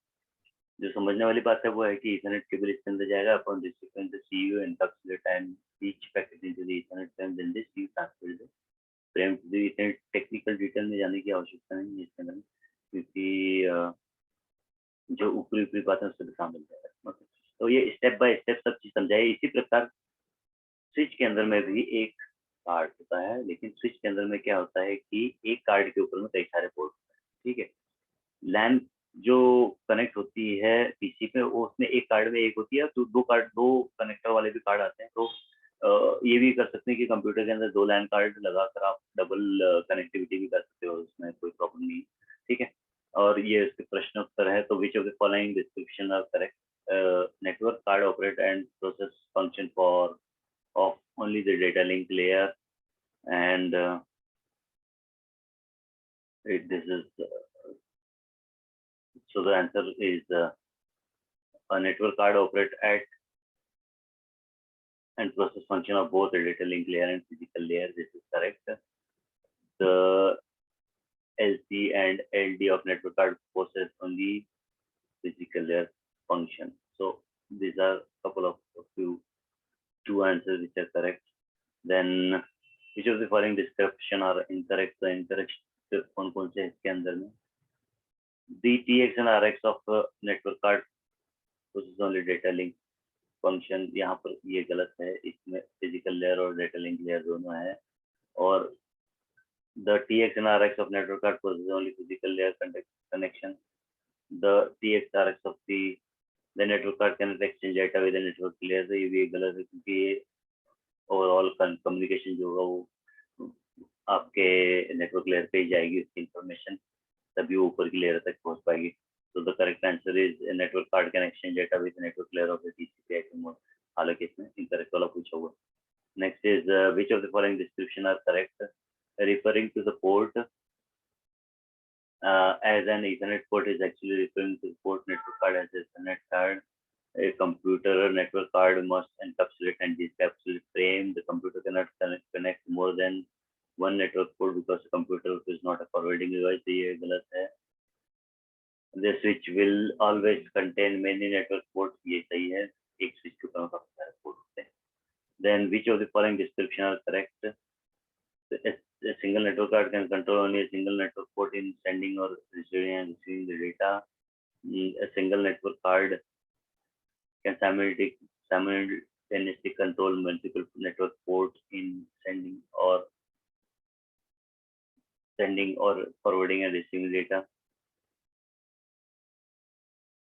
जो समझने वाली बात है वो है कि इथरनेट केबल इसके अंदर जाएगा, upon receiving the CU encapsulate and each packet into the Ethernet frame, then this CU transfer the frame to the Ethernet. Technical detail में जाने की आवश्यकता नहीं है इसके अंदर, क्योंकि जो ऊपरी ऊपरी बातें उससे भी शामिल है। तो ये स्टेप बाय स्टेप सब चीज समझाई। इसी प्रकार स्विच के अंदर में भी एक कार्ड होता है, लेकिन स्विच के अंदर में क्या होता है कि एक कार्ड के ऊपर में कई सारे पोर्ट होते हैं। ठीक है, लैन जो कनेक्ट होती है पीसी पे, वो उसमें एक कार्ड में एक होती है, तो दो कनेक्टर वाले भी कार्ड आते हैं। तो ये भी कर सकते हैं कि कंप्यूटर के अंदर दो लैन कार्ड लगाकर आप डबल कनेक्टिविटी भी कर सकते हो, उसमें कोई प्रॉब्लम नहीं। ठीक है, और ये उसके प्रश्न उत्तर है। तो which of the following description are correct, network card operate and process function for of only the data link layer, and this is so the answer is a network card operate at and process function of both the data link layer and physical layer. This is correct. The LC and LD of network card process only physical layer function. So these are couple of two answers which are correct. Then which of the following description are incorrect? The incorrect कौन से इसके अंदर में, the TX and RX of network card process only data link function, यहाँ पर ये गलत है, इसमें फिजिकल लेयर और डेटा लिंक लेयर दोनों है। और the TX and RX of network card process only physical layer connection, the TX RX of the network card cannot exchange data with the network layer। तो ये भी गलत है, क्योंकि ओवरऑल कम्युनिकेशन जो होगा वो आपके नेटवर्क लेयर पे ही जाएगी, उसकी इंफॉर्मेशन तभी ऊपर की लेयर तक पहुंच पाएगी। तो the correct answer answer is network card can exchange data with network layer of the TCP IP mode. हालांकि इसमें इनकरेक्ट वाला पूछा हुआ। Next is which of the following description are correct? Referring to the port as an Ethernet port is actually referring to the port network card as a Ethernet card. A computer network card must encapsulate and decapsulate frame. The computer cannot connect more than one network port because the computer is not a forwarding device. ये गलत है। The switch will always contain many network ports. ये सही है। एक switch के ऊपर काफी सारे पोर्ट होते हैं। Then which of the following description are correct? A single network card can control only a single network port in sending or receiving and receiving the data. A single network card can simultaneously control multiple network ports in sending or forwarding and receiving data.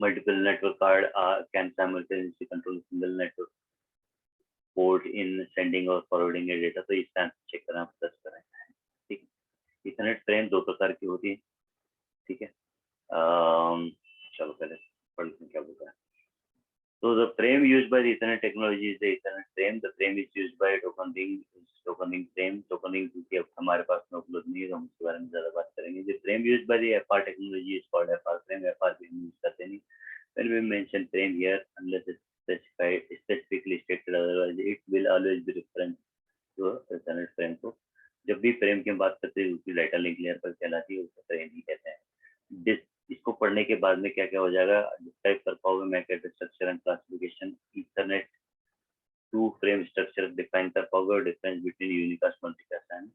Multiple network card can simultaneously control single network port in sending or forwarding a data. तो इसका answer check करना plus करें। ठीक है। Ethernet frame दो प्रकार की होती है। ठीक है। चलो पहले पढ़ लेते हैं क्या बोलता है। So the frame used by the Ethernet technology is the Ethernet frame. The frame is used by token ring frame. Token ring क्योंकि अब हमारे पास में उपलब्ध नहीं है तो हम इसके बारे में ज़्यादा बात करेंगे। The frame used by the FR technology is called FR frame. FR frame use करते नहीं। When we mention frame here, unless it's specifically stated otherwise, it will always be reference to Ethernet frame. तो जब भी frame की हम बात करते हैं उसकी डाटा लिंक लेयर पर कहलाती है, उसको फ्रेम ही कहते हैं। इसको पढ़ने के बाद में क्या क्या हो जाएगा, डिस्क्राइब कर पाओगे MAC address structure and classification, Ethernet two frame structure define कर पाओगे, और difference between unicast, multicast and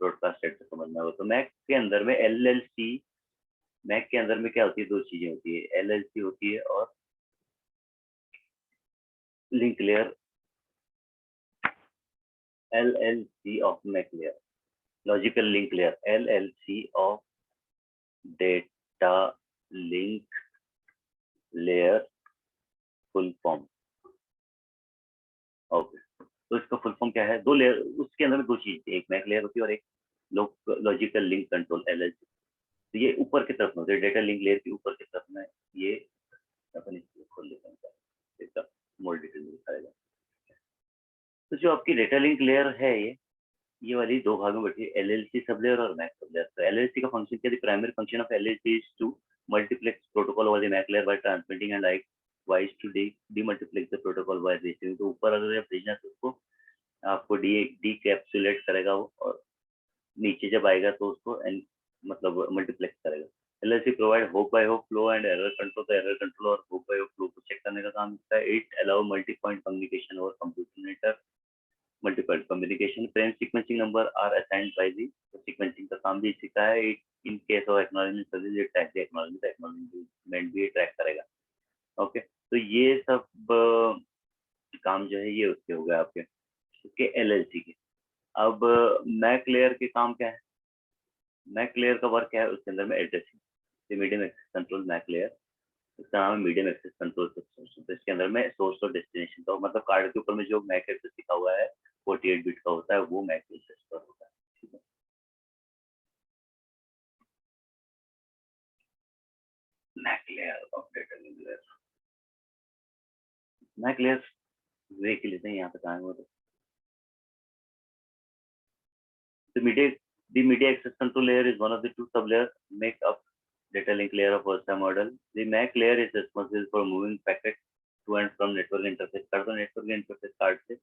broadcast set से समझना होगा। तो मैक के अंदर में एलएलसी, मैक के अंदर में क्या होती है, दो चीजें होती है, एलएलसी होती है और link layer. LLC of MAC layer, logical link layer, LLC of data link layer full form. Okay, तो इसका फुल फॉर्म क्या है? दो लेयर, उसके अंदर में दो चीज, एक मैक लेयर होती है और एक लॉजिकल लिंक कंट्रोल एलएलसी। तो ये ऊपर की तरफ में, डेटा लिंक लेयर के ऊपर की तरफ में, ये अपन इसको खोल लेते हैं, इसका मोर डिटेल में दिखाएगा। तो जो आपकी डेटा लिंक लेयर है, ये वाली दो भागों में बैठी है, एलएलसी सब लेयर और मैक सब लेयर। तो एलएलसी का फंक्शन क्या है? Primary function of LLC is to multiplex protocol over the MAC layer by transmitting and likewise to demultiplex the protocol by receiving। तो ऊपर अगर आप भेजना तो उसको आपको डीकैप्सुलेट करेगा वो, और नीचे जब आएगा तो उसको मतलब मल्टीप्लेक्स करेगा। LLC provide hop by hop flow and error control. तो एरर कंट्रोल और होप बाय होप फ्लो को चेक करने का काम करता है। It allow multi point communication और computer multiple communication. Frame sequencing number are assigned by the. तो सीक्वेंसिंग का काम भी इसी का है। In case of acknowledgement service it track the acknowledgement भी ट्रैक करेगा। ओके, तो ये सब काम जो है ये उसके हो गए आपके, उसके एलएलसी के। अब मैक लेयर के काम क्या है? मैक लेयर का वर्क क्या है? उसके अंदर में addressing, medium access control MAC layer, इसका नाम है मीडियम एक्सेस कंट्रोल सिस्टम। तो इसके अंदर में सोर्स और डेस्टिनेशन का, मतलब कार्ड के ऊपर में जो मैक एड्रेस लिखा हुआ है 48 बिट का होता है, वो मैक एड्रेस पर होता है। ठीक है, MAC layer of data link layer. MAC layer वे के लिए यहाँ पे कहा हुआ। The media access control layer is one of the two sublayers make up data link layer of Versa model. The MAC layer is responsible for moving packets to and from network interface card। तो network interface card से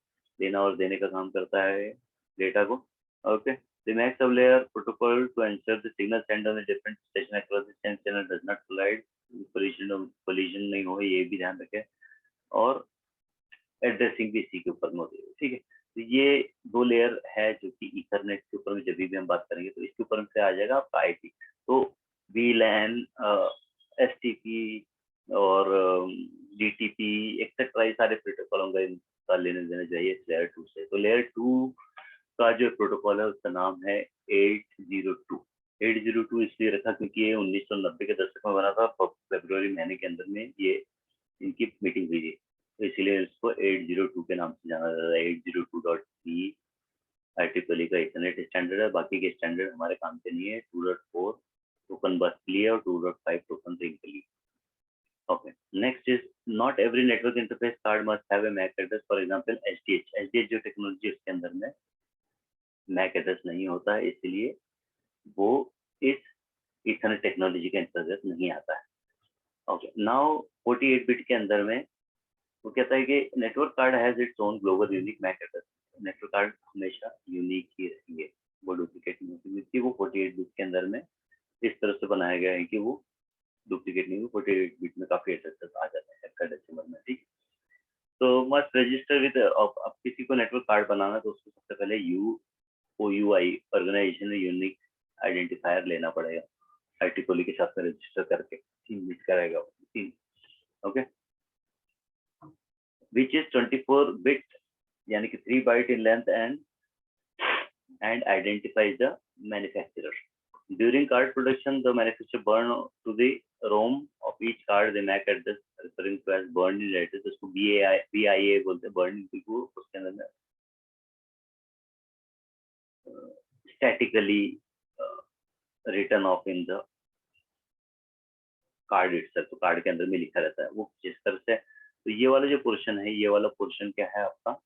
लेना और देने का काम करता है data को। Okay, the MAC sublayer protocol to ensure the signal sent on the different station across the same channel does not collide, collision नहीं हो, ये भी ध्यान रखें, और एड्रेसिंग भी इसी के ऊपर में होती है। ठीक है, तो ये दो लेयर है जो कि ईथरनेट के ऊपर में जब भी हम बात करेंगे तो इसके ऊपर से आ जाएगा आपका आईपी। तो वीलैन, एसटीपी और डीटीपी एक्सेट्रा, ये सारे प्रोटोकॉलों का लेने देना चाहिए लेयर 2 से। तो लेयर 2 का जो प्रोटोकॉल है उसका नाम है 802। 802 इसलिए रखा क्योंकि ये 1990 के दशक में बना था, फरवरी महीने के अंदर में ये इनकी मीटिंग हुई थी, तो इसीलिए इसको 802 के नाम से जाना जाता है। 802.3 IEEE का इथरनेट स्टैंडर्ड है। बाकी के स्टैंडर्ड हमारे काम के नहीं है। 2.4 टोकन बस के लिए और 2.5 टोकन रिंग के लिए। Next is not every network interface card must have a MAC address. For example HDH जो टेक्नोलॉजी उसके अंदर में मैक एड्रेस नहीं होता है, इसलिए वो इस ईथरनेट टेक्नोलॉजी के अंतर्गत नहीं आता है. ओके, नाउ 48 बिट के अंदर में वो कहता है कि network card has its own global unique MAC address. Network card हमेशा यूनिक ही रहेंगे, वो डुप्लीकेट नहीं होती, क्योंकि वो 48 बिट के अंदर में इस तरह से बनाया गया है कि वो डुप्लीकेट नहीं, 48 बिट में काफी एड्रेसेस आ जाते हैं हेक्साडेसिमल में. ठीक, तो मस्ट रजिस्टर विद. अब किसी को नेटवर्क कार्ड बनाना है तो उसको सबसे पहले OUI ऑर्गेनाइजेशन यूनिक आइडेंटिफायर लेना पड़ेगा, IEEE के साथ में रजिस्टर करके 3 बिट करेगा. ओके, विच इज 24 बिट, यानी कि 3 byte in length and identifies the manufacturer. During card production, the manufacturer burn to the ROM of each card the MAC address referring to as burned in address. उसको BIA बोलते हैं, burned को उसके अंदर में statically written off in the card itself. तो card के अंदर में लिखा रहता है वो जिस तरह से. तो ये वाला जो पोर्शन है, ये वाला पोर्शन क्या है आपका,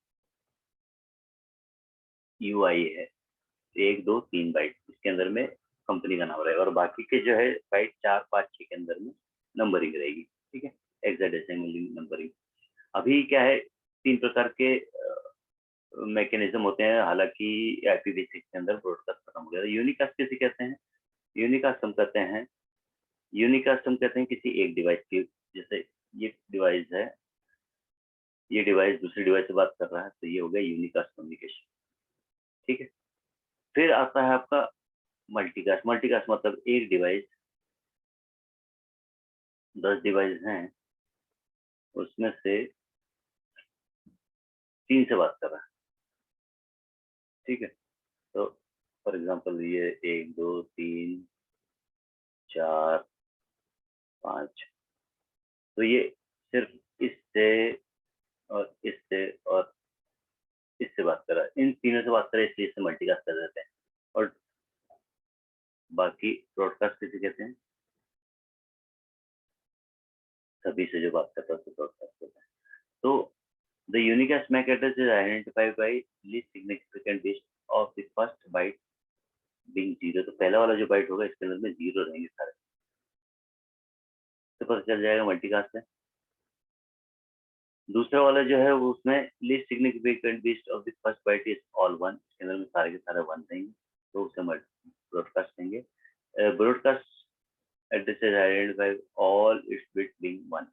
UI है, 1 2 3 बाइट इसके अंदर में कंपनी का नाम रहेगा, और बाकी के जो है बाइट 4 5 6 के अंदर में नंबरिंग रहेगी. ठीक है, हेक्साडेसिमल नंबरिंग. अभी क्या है, 3 प्रकार के मैकेनिज्म होते हैं, हालांकि IPv6 के अंदर ब्रॉडकास्ट खत्म हो गया. यूनिकास्ट किसे कहते हैं? यूनिकास्ट हम कहते हैं किसी एक डिवाइस की, जैसे ये डिवाइस है, ये डिवाइस दूसरी डिवाइस से बात कर रहा है, तो ये हो गया यूनिकास्ट कम्युनिकेशन. ठीक है, फिर आता है आपका मल्टीकास्ट. मल्टीकास्ट मतलब एक डिवाइस 10 डिवाइस हैं, उसमें से 3 से बात कर रहा है. ठीक है, तो फॉर एग्जांपल ये 1 2 3 4 5, तो ये सिर्फ इससे और इससे और इससे बात कर रहा है, इन तीनों से बात कर रहा है, इसलिए इसे मल्टीकास्ट कर देते हैं. और बाकी ब्रॉडकास्ट किसे कहते हैं? सभी से जो बात करता है उसे ब्रॉडकास्ट कहते हैं. तो the unicast MAC address is identified by least significant bit of the first byte being 0. तो पहला वाला जो बाइट होगा इसके अंदर में 0 रहेंगे सारे, तो पता चल जाएगा मल्टीकास्ट है. दूसरा वाला जो है वो उसमें least significant bit of the first byte is all 1, इसके अंदर में सारे के सारे 1 रहेंगे, तो उसे ब्रॉडकास्ट देंगे. Broadcast address is identified all it's bit being 1.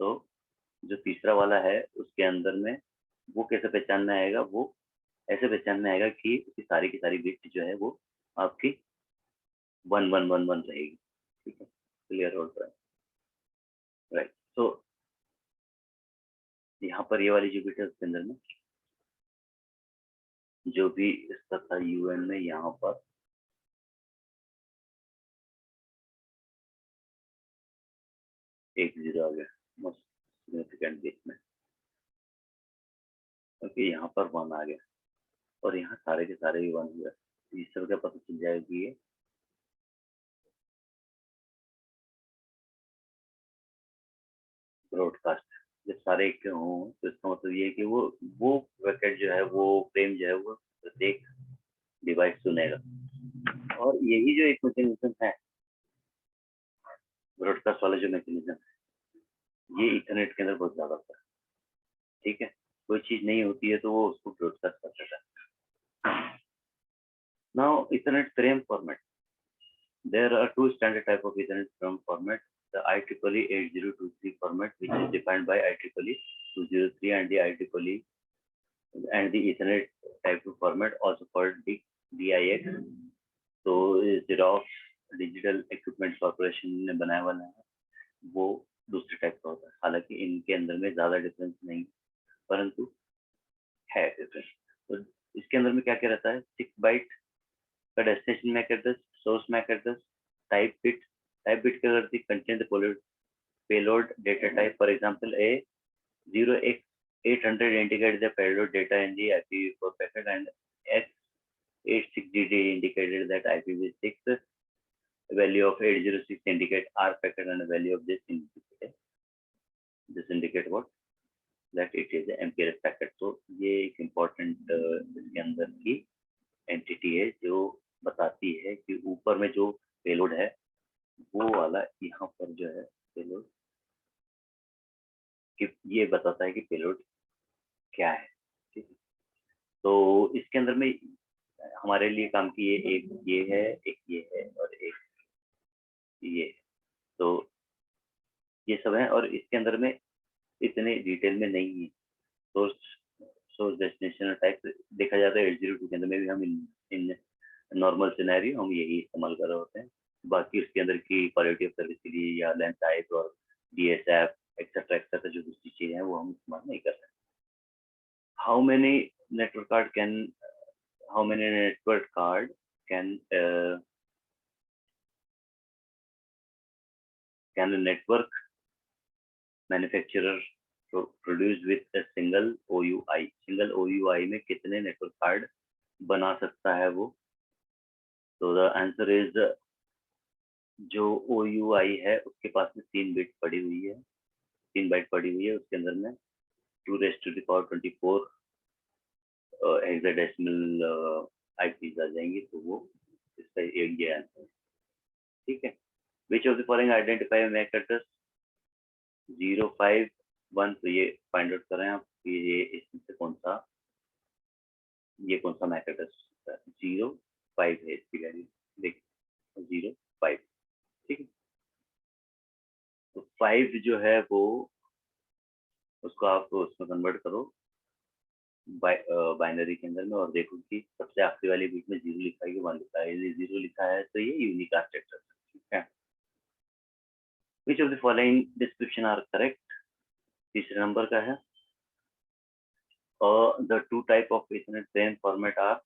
तो जो तीसरा वाला है उसके अंदर में वो कैसे पहचानना आएगा, वो ऐसे पहचानना आएगा कि उसकी सारी की सारी बिट जो है वो आपकी 1 1 1 1 रहेगी. ठीक है, क्लियर हो रहा है? राइट. तो यहाँ पर ये वाली जो बिट है उसके अंदर में जो भी इसका था UN में, यहाँ पर एक 0 आ गया मोस्ट सिग्निफिकेंट बिट में. ओके, यहाँ पर 1 आ गया, और यहाँ सारे के सारे भी 1 हो गए. इस तरह का पता चल जाएगा कि ये ब्रॉडकास्ट. जब सारे एक के हों तो इसका मतलब ये है कि वो पैकेट जो है, वो फ्रेम जो है वो प्रत्येक डिवाइस सुनेगा. और यही जो एक मैकेनिज्म है, ब्रॉडकास्ट वाला जो मैकेनिज्म है, ये इथरनेट के अंदर बहुत ज्यादा होता है. ठीक है, कोई चीज नहीं होती है तो वो उसको ब्रॉडकास्ट कर देता है. Now Ethernet frame format. There are 2 standard type of Ethernet frame format. The IEEE 8023 format, which is defined by IEEE 203, and the IEEE and the Ethernet type of format, also called DIX. तो Xerox digital equipment corporation ने बनाया वाला है, वो दूसरे type का होता है. हालांकि इनके अंदर में ज्यादा डिफरेंस नहीं, परंतु है डिफरेंस. तो इसके अंदर में क्या क्या रहता है? 6 बाइट का destination MAC address, source MAC address, type bit. Type bit क्या करती है? Contain the payload data type. For example A0X800 indicate the payload data in the IPv4 packet, and X86DD indicated that IPv6 value of 806 indicate R packet, and the value of this indicate this indicate what that it is MPRS packet. तो ये एक important इसके अंदर की entity है जो बताती है कि ऊपर में जो पेलोड है वो वाला यहाँ पर जो है पेलोड, कि ये बताता है कि पेलोड क्या है। ठीक है, तो इसके अंदर में हमारे लिए काम की एक ये है, एक ये है और एक ये है। तो ये सब है और इसके अंदर में इतने डिटेल में नहीं है। सोर्स डेस्टिनेशन और टाइप देखा जाता है 802 के अंदर में भी हम इन नॉर्मल सिनेरियो हम यही इस्तेमाल कर रहे होते हैं। बाकी उसके अंदर की क्वालिटी ऑफ सर्विस के लिए या लेंथ टाइप और डीएसएफ एक्सेट्रा जो दूसरी चीजें हैं वो हम इस्तेमाल नहीं कर रहे। How many network card can how many network card can a network manufacturer produce with a single OUI? single OUI में कितने नेटवर्क कार्ड बना सकता है वो? तो द आंसर इज जो OUI है उसके पास में 3 बिट पड़ी हुई है, 3 बाइट पड़ी हुई है, उसके अंदर में 2⁴ हेक्साडेसिमल आईपीज आ जाएंगी, तो वो इसका एक ये आंसर है। ठीक है, which of the following identify MAC address 051? तो ये फाइंड आउट करें आप ये इसमें से कौन सा मैक एड्रेस 05 है इसकी वैल्यू, देखिए 05। ठीक है, तो 5 जो है वो उसको आप उसमें कन्वर्ट करो बाइनरी के अंदर में और देखो कि सबसे आखिरी वाली बीट में 0 लिखा है कि 1 लिखा है। यदि 0 लिखा है तो ये यूनिकास्ट एड्रेस है। ठीक है, which of the following description are correct? तीसरे नंबर का है the two type of Ethernet frame format are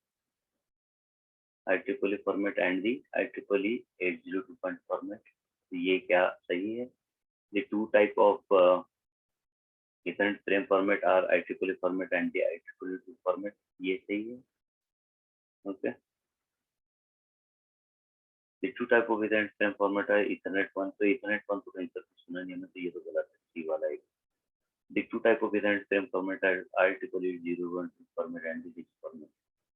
IEEE format and the IEEE 802 format. तो ये क्या सही है? The two type of Ethernet frame format are IEEE format and the IEEE 2 format. ये सही है। Okay. The two type of Ethernet frame format are Ethernet 1. तो Ethernet 1 तो कहीं तक सुना नहीं है, तो ये तो गलत है, सी वाला है। The two type of Ethernet frame format are IEEE 012 format and the 6 format.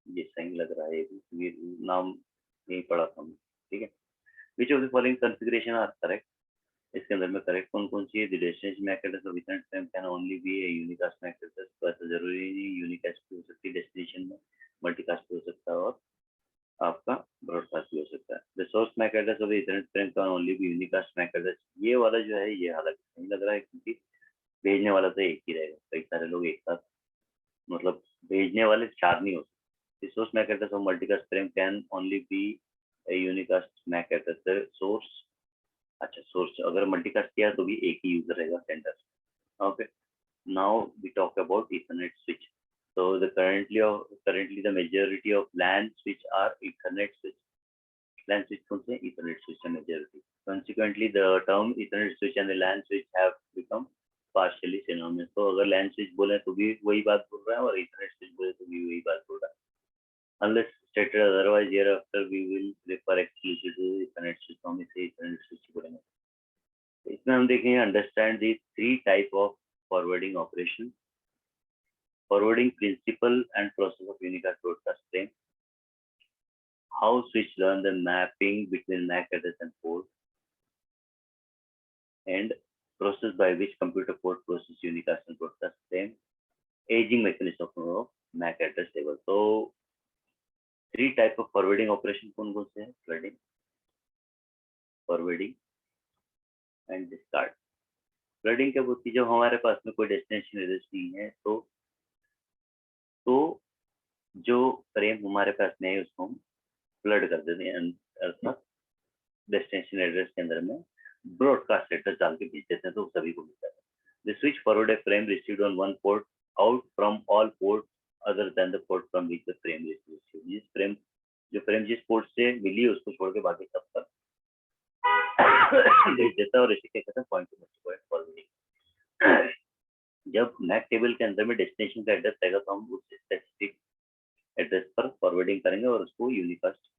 ये सही लग रहा है, ये नाम नहीं पढ़ा था। ठीक है, which of the following configuration are correct? इसके अंदर में करेक्ट कौन कौन सी है? The destination MAC address of Ethernet frame can only be a unicast MAC address. तो ऐसा जरूरी नहीं यूनिकास्ट भी हो सकती है, डेस्टिनेशन में मल्टीकास्ट भी हो सकता है और आपका ब्रॉडकास्ट भी हो सकता है। The source MAC address of Ethernet frame can only be unicast MAC address. ये वाला जो है ये हालांकि नहीं लग रहा है, क्योंकि भेजने वाला तो एक ही रहेगा, कई सारे लोग एक साथ, मतलब भेजने वाले 4 नहीं हो सकते। The source MAC address of multicast frame can only be a unicast MAC address. The source, अच्छा source अगर multicast किया तो भी एक ही यूजर रहेगा sender. Okay. Now we talk about Ethernet switch. So currently the majority of LAN switch are Ethernet switch. LAN switch कौन से? Ethernet switch है majority. Consequently, the term Ethernet switch and the LAN switch have become partially synonymous. तो अगर LAN switch बोले तो भी वही बात बोल रहा है और Ethernet switch बोले तो भी वही बात बोल रहा है। Unless stated otherwise, hereafter we will refer exclusively to Ethernet switch। हम इसे Ethernet switch बोलेंगे। इसमें हम देखेंगे understand the 3 type of forwarding operation, forwarding principle and process of unicast broadcast frame, how switch learn the mapping between MAC address and port, and process by which computer port process unicast and broadcast frame, aging mechanism of MAC address table। तो 3 type of forwarding operation कौन कौन से हैं? flooding, forwarding and discard. Flooding क्या होती है? जब हमारे पास में कोई डेस्टिनेशन एड्रेस नहीं है तो जो फ्रेम हमारे पास में है उसको हम फ्लड कर देते हैं, अर्थात डेस्टिनेशन एड्रेस के अंदर में ब्रॉडकास्ट एड्रेस डाल के भेज देते हैं, तो सभी को मिलता है। The switch forward a frame received on one port out from all port other than the port from which the frame received. जो फ्रेम जिस पोर्ट से मिली है उसको छोड़ के बाकी सब पर भेज देता है और इसे क्या कहते हैं? Point two point forwarding. जब मैक टेबल के अंदर में डेस्टिनेशन का एड्रेस रहेगा तो हम उस स्पेसिफिक एड्रेस पर फॉरवर्डिंग करेंगे और उसको unicast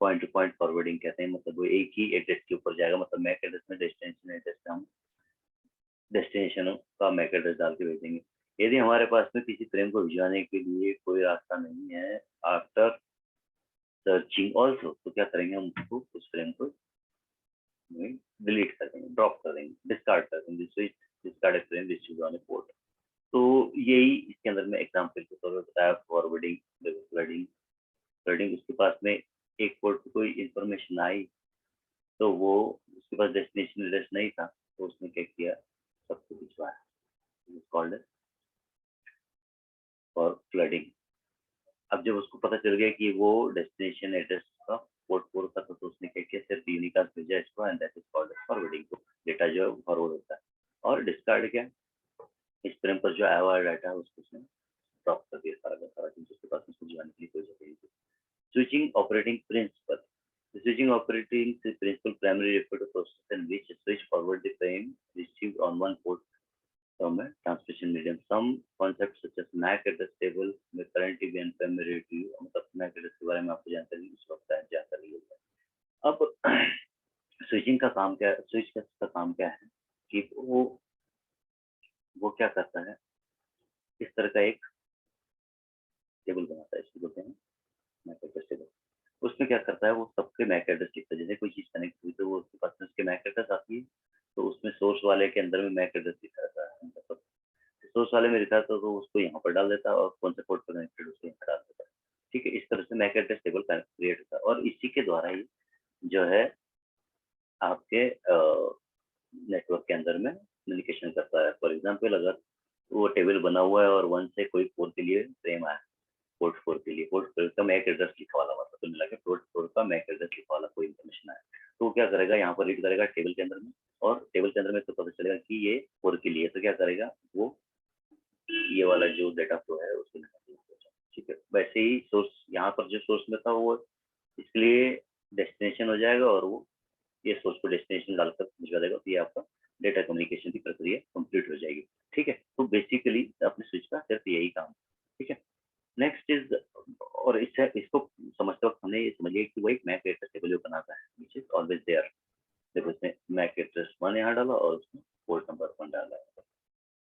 point two point forwarding कहते हैं। मतलब वो एक ही एड्रेस के ऊपर जाएगा, मतलब मैक एड्रेस में डेस्टिनेशन एड्रेस हम डेस्टिनेशन का मैक एड्रेस डाल के भेजेंगे। यदि हमारे पास में किसी फ्रेम को भिजवाने के लिए कोई रास्ता नहीं है आफ्टर सर्चिंग ऑल्सो, तो क्या करेंगे, हम उसको उस फ्रेम को डिलीट कर देंगे, ड्रॉप कर देंगे, डिस्कार्ड कर देंगे, switch discard frame this is on A port. तो यही इसके अंदर में एग्जाम्पल के तौर पर बताया। फॉरवर्डिंग, फ्लडिंग, फ्लडिंग उसके पास में एक पोर्ट पे कोई इंफॉर्मेशन आई तो वो उसके पास डेस्टिनेशन एड्रेस नहीं था, तो उसने क्या किया, सबको भिजवाया, कॉल्ड फॉर फ्लडिंग। अब जब उसको पता चल गया कि वो डेस्टिनेशन एड्रेस का पोर्ट 4 का था, तो उसने क्या किया, सिर्फ यूनिकास्ट भेजा इसको, and that is called forwarding. को डेटा जो है फॉरवर्ड होता है। और डिस्कार्ड क्या, इस फ्रेम पर जो आया हुआ डाटा है उसको उसने ड्रॉप कर दिया सारा का सारा, क्योंकि उसके पास उसको भिजवाने के लिए कोई जगह नहीं थी। Switching operating principle. The switching operating principle primarily refer to process in which a switch forward the frame received on one port from a transmission medium. Some concepts such as MAC address table may currently be unfamiliar to you. मतलब MAC address के बारे में आपको जानकारी इस वक्त जानकारी होगा। अब स्विचिंग का काम क्या है, स्विच का काम क्या है कि वो क्या करता है, इस तरह का एक टेबल बनाता है, इसको बोलते हैं मैक एड्रेस टेबल। उसमें क्या करता है, वो सबके मैक एड्रेस लिखता है। जैसे कोई चीज कनेक्ट हुई तो वो उसके पास में उसके मैक एड्रेस आती है, तो उसमें सोर्स वाले के अंदर में मैक एड्रेस लिखा रहता है, मतलब सोर्स वाले में लिखा था तो उसको यहाँ पर डाल देता है, और कौन से पोर्ट पर कनेक्टेड उसको यहाँ पर डाल देता है। ठीक है, इस तरह से मैक एड्रेस टेबल क्रिएट होता है, और इसी के द्वारा ही जो है आपके नेटवर्क के अंदर में कम्युनिकेशन करता है। फॉर एग्जाम्पल, अगर वो टेबल बना हुआ है और 1 से कोई 4 के लिए फ्रेम आया, पोर्ट 4 के लिए, पोर्ट 4 का मैक एड्रेस लिखा वाला, मतलब तो मिला के पोर्ट 4 का मैक एड्रेस लिखा वाला कोई इन्फॉर्मेशन आया, तो क्या करेगा, यहाँ पर रीड करेगा टेबल के अंदर में, और टेबल के अंदर में तो पता चलेगा कि ये 4 के लिए, तो क्या करेगा वो, ये वाला जो डेटा फ्लो है उसको निकाल देगा। ठीक है, वैसे ही सोर्स, यहाँ पर जो सोर्स में था वो इसके लिए डेस्टिनेशन हो जाएगा, और वो ये सोर्स को डेस्टिनेशन डालकर भिजवा देगा, तो ये आपका डेटा कम्युनिकेशन की प्रक्रिया कंप्लीट हो जाएगी। ठीक है, तो बेसिकली अपने स्विच का सिर्फ यही काम है। ठीक है, नेक्स्ट इज, और इससे इसको समझते वक्त हमने ये समझिए कि वो एक मैक एड्रेस टेबल बनाता है, विच इज ऑलवेज देयर। देखो इसने मैक एड्रेस 1 यहाँ डाला और उसमें पोर्ट नंबर 1 डाला है,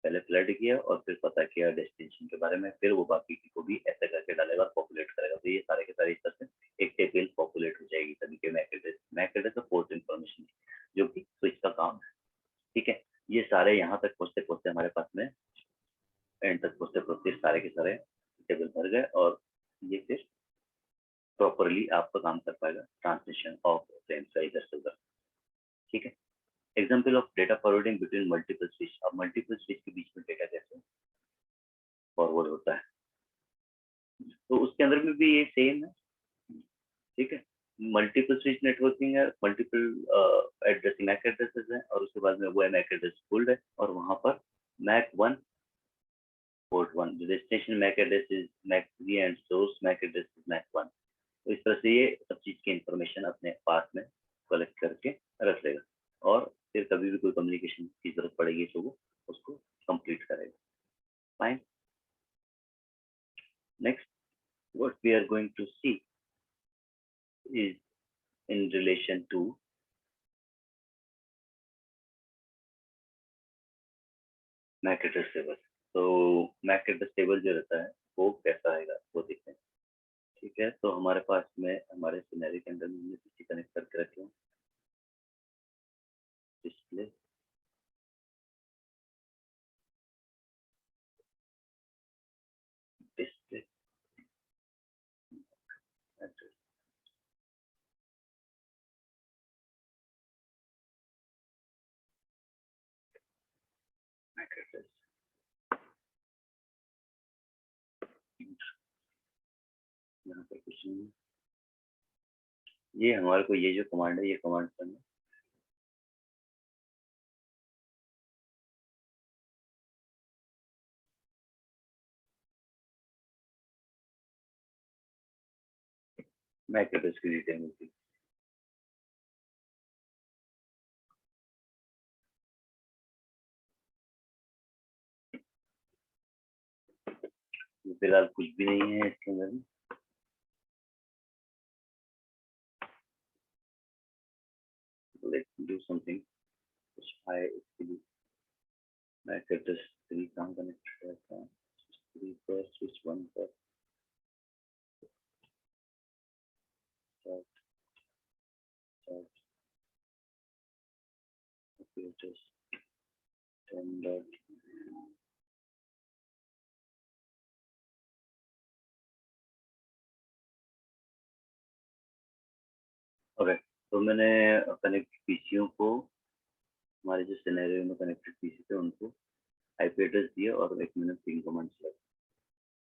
पहले फ्लड किया और फिर पता किया डेस्टिनेशन के बारे में, फिर वो बाकी को भी ऐसे करके डालेगा और पॉपुलेट करेगा, तो ये सारे के सारे इस तरह से एक टेबल पॉपुलेट हो जाएगी सभी के मैक एड्रेस और पोर्ट इन्फॉर्मेशन, जो कि स्विच का काम है। ठीक है, ये सारे यहाँ तक पहुँचते पहुँचते हमारे पास में एंड तक पहुँचते पहुँचते सारे के सारे टेबल भर गए, और ये फिर प्रॉपरली आपका काम कर पाएगा ट्रांसमिशन ऑफ फ्रेम्स का इधर से उधर। ठीक है, example of data forwarding between multiple switch. अब मल्टीपल स्विच के बीच में डेटा कैसे फॉरवर्ड होता है, तो उसके अंदर में भी ये सेम है। ठीक है, मल्टीपल स्विच नेटवर्किंग है, मल्टीपल एड्रेसिंग मैक एड्रेसेस है, और उसके बाद में वो है मैक एड्रेस पूल्ड है, और वहां पर मैक 1 पोर्ट 1, जो destination MAC address is MAC 3 and source MAC address is MAC 1। तो इस तरह से ये सब चीज की इंफॉर्मेशन अपने पास में कलेक्ट करके रख लेगा, और फिर कभी भी कोई कम्युनिकेशन की जरूरत पड़ेगी तो वो उसको कंप्लीट करेगा। Fine, next what we are going to see is in relation to MAC address table. तो मैक एड्रेस टेबल जो रहता है वो कैसा आएगा वो देखते हैं। ठीक है, तो हमारे पास में हमारे सिनेरियो के अंदर हमने पीसी कनेक्ट करके रखे हैं, display, display address, MAC address, यहाँ पर कुछ नहीं है। ये हमारे को ये जो कमांड है, ये कमांड करना, मैक एड्रेस की डिटेल मिलती है। फिलहाल कुछ भी नहीं है इसके अंदर। लेट्स डू समथिंग, कुछ आए इसके लिए। मैक एड्रेस 3 कहाँ कनेक्टेड रहता है? 3 पर स्विच 1 पर start start address 10 dot okay. तो मैंने कनेक्ट पीसीओ को, हमारे जो सिनेरियो में कनेक्टेड पीसी थे उनको आईपी एड्रेस दिया और एक मैंने पिंग कमांड चलाई।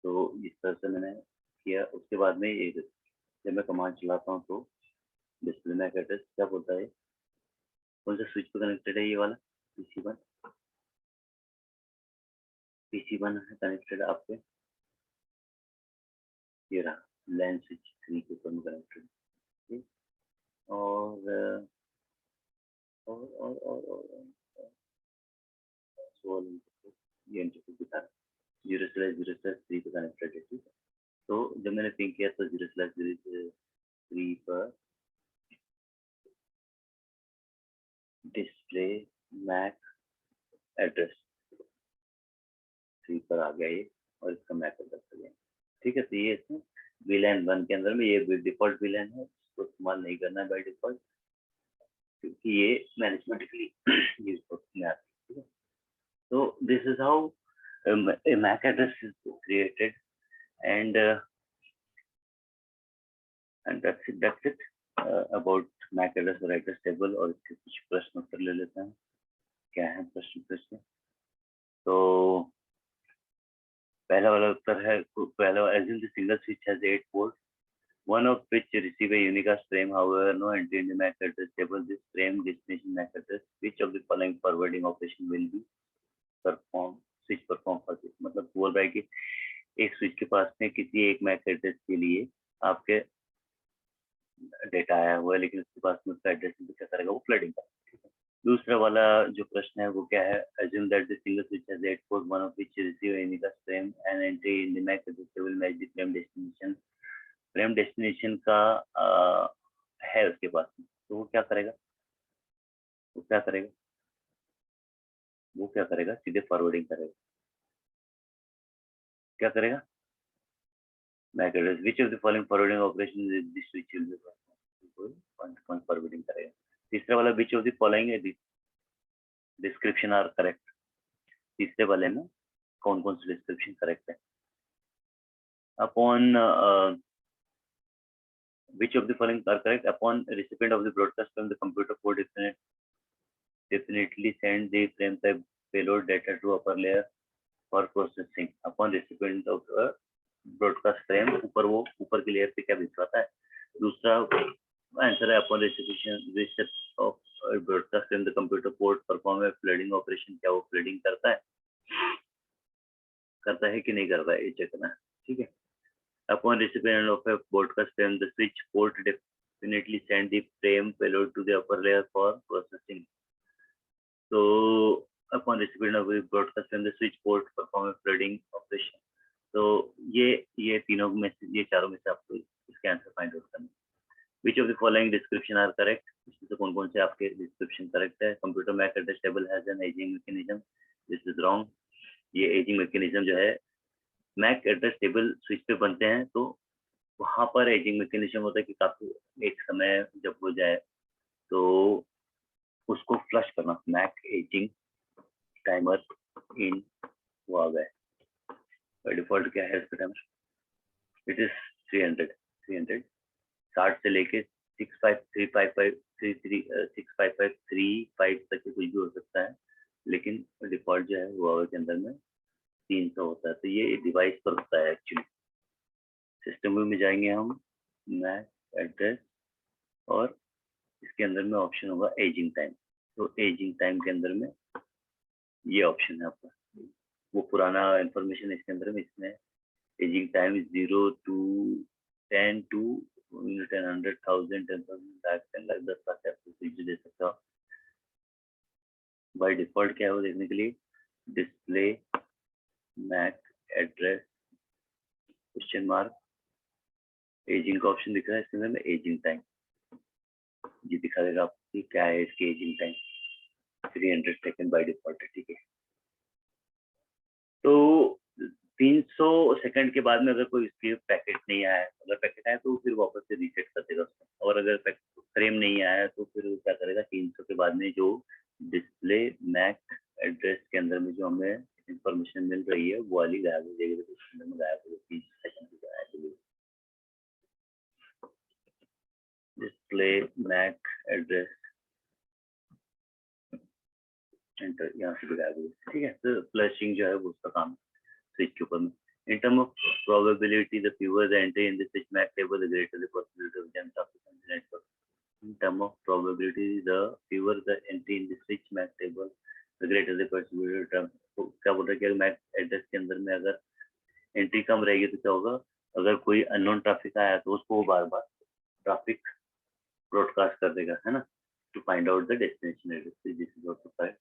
तो इस तरह से मैंने किया। उसके बाद में ये जब मैं कमांड चलाता हूँ तो डिस्प्ले मैक एड्रेस क्या बोलता है, कौन सा स्विच पे कनेक्टेड है, ये वाला पीसी1 है कनेक्टेड आपके, ये रहा लैन स्विच 3 के ऊपर में कनेक्टेड। ठीक, और और और और और ये इंटरफेस दिखा रहा है 0/0/3 पे कनेक्टेड है। ठीक है, तो जब मैंने पिंग किया तो 0/0/3 पर डिस्प्ले मैक एड्रेस 3 पर आ गया ये, और इसका मैक एड्रेस आ गया। ठीक है, तो ये इसमें VLAN 1 के अंदर में ये डिफॉल्ट VLAN है, इसको इस्तेमाल नहीं करना है बाय डिफॉल्ट, क्योंकि ये मैनेजमेंट के लिए यूज होती है। ठीक है, so this is how a MAC address is created, and that's it about MAC address और address table। और इसके कुछ प्रश्न उत्तर ले लेते हैं, क्या है प्रश्न। तो पहला वाला उत्तर है, पहला assume the single switch has 8 ports, one of which receive a unicast frame, however no entry in the MAC address table, this frame destination MAC address, which of the following forwarding operation will be perform switch perform for this। मतलब बोल रहा है कि एक switch के पास में किसी एक मैक एड्रेस के लिए आपके डेटा आया हुआ है, लेकिन उसके पास में उसका एड्रेस नहीं, क्या करेगा, वो फ्लडिंग करेगा। दूसरा वाला जो प्रश्न है वो क्या है, assume that the single switch has 8 ports, one of which receive a unicast frame and entry in the MAC address table match the frame destination। Frame destination का है उसके पास में, तो वो क्या करेगा, सीधे फॉरवर्डिंग करेगा। क्या करेगा, MAC address which of the following forwarding operation this switch will be perform, forwarding करेगा। तीसरा वाला which of the following description are correct, तीसरे वाले में कौन कौन से डिस्क्रिप्शन करेक्ट है। Upon which of the following are correct, upon recipient of the broadcast from the computer code definitely send the frame type payload data to upper layer for processing। upon recipient of broadcast frame, ऊपर की layer पे क्या भिजवाता है। दूसरा answer है upon receipt of broadcast from the computer port perform a flooding operation, क्या वो flooding करता है कि नहीं करता है, ये चेक करना है। ठीक है, upon recipient of a broadcast frame, the switch port definitely send the frame payload to the upper layer for processing। so upon recipient of a broadcast frame, the switch port perform a flooding operation। तो ये तीनों में से, ये चारों में से आपको इसके आंसर फाइंड आउट करना है। Which of the following description are correct, इसमें से कौन कौन से आपके डिस्क्रिप्शन करेक्ट है। Computer MAC address table has an aging mechanism, this is wrong. ये एजिंग मैकेनिज्म जो है, मैक एड्रेस टेबल स्विच पे बनते हैं तो वहां पर एजिंग मैकेनिज्म होता है कि काफी एक समय जब हो जाए तो उसको फ्लश करना, मैक एजिंग टाइमर इन वो आ गए। बाय डिफॉल्ट क्या है इसका टाइमर, इट इज 300 60 से लेके 65355 तक कुछ भी हो सकता है, लेकिन डिफॉल्ट जो है हुआवे के अंदर में 300 होता है। तो ये डिवाइस पर होता है एक्चुअली। सिस्टम व्यू में जाएंगे हम, मैक एड्रेस, और इसके अंदर में ऑप्शन होगा एजिंग टाइम। तो एजिंग टाइम के अंदर में ये ऑप्शन है आपका, वो पुराना इंफॉर्मेशन इसके अंदर में, इसमें ageing time 0 to 10 to 10, 100, 1000, 10,000, 10 lakh 10 lakh आप कुछ दे सकते हो। बाय डिफॉल्ट क्या है वो देखने के लिए, display MAC address question mark aging का ऑप्शन दिख रहा है, इसके अंदर में एजिंग टाइम ये दिखा देगा आपको क्या है इसकी ageing time, 300 second by default है। ठीक है, तो 300 सेकंड के बाद में अगर कोई इसके पैकेट नहीं आया, अगर पैकेट आया तो फिर वापस से रीसेट कर देगा उसको, और अगर फ्रेम नहीं आया तो फिर वो क्या करेगा, 300 के बाद में जो डिस्प्ले मैक एड्रेस के अंदर में जो हमें इंफॉर्मेशन मिल रही है वो वाली गायब हो जाएगी, तो उसके अंदर में गायब हो जाएगी 30 सेकंड की गायब। डिस्प्ले मैक एड्रेस एंटर, यहाँ से भी गायब हो जाएगी। ठीक है, तो फ्लशिंग जो है वो उसका काम स्विच के ऊपर में। In terms of probability, the fewer the entry in the switch MAC table, the greater the possibility of jump traffic on the network. In terms of probability, the fewer the entry in the switch MAC table, the greater the possibility of jump. तो क्या बोल रहा है कि MAC address के अंदर में अगर एंट्री कम रहेगी तो क्या होगा, अगर कोई अननोन ट्रैफिक आया तो उसको वो बार बार ट्रैफिक ब्रॉडकास्ट कर देगा, है ना, to find out the destination address. This is also correct.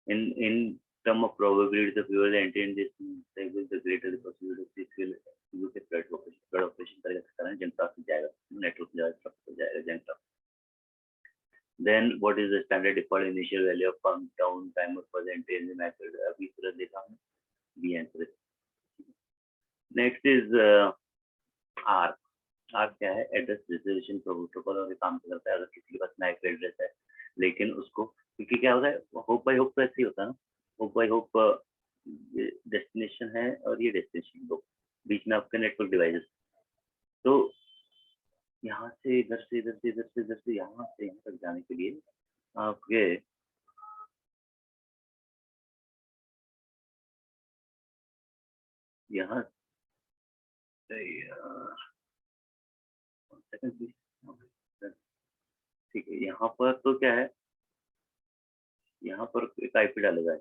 in term of probability, the fewer the entry in this table, the greater the possibility this will use a flood operation करेगा, इस कारण junk traffic जाएगा, network जाएगा junk traffic. Then what is the standard default initial value of countdown timer for the entry in the MAC? अभी पूरा देखा हमने, B answer। Next is R। R क्या है, एड्रेस रिजर्वेशन प्रोटोकॉल, और ये काम करता है अगर किसी के पास मैक एड्रेस है लेकिन उसको, क्योंकि क्या होता है, होप बाई होप तो ऐसे ही होता है ना, होप बाई होप डेस्टिनेशन है और ये डेस्टिनेशन दो, बीच में आपके नेटवर्क डिवाइसेस, तो यहाँ से इधर से इधर से इधर से इधर से यहाँ से यहाँ तक जाने के लिए आपके यहाँ ठीक है, यहाँ पर तो क्या है, यहाँ पर एक आईपी डालेगा,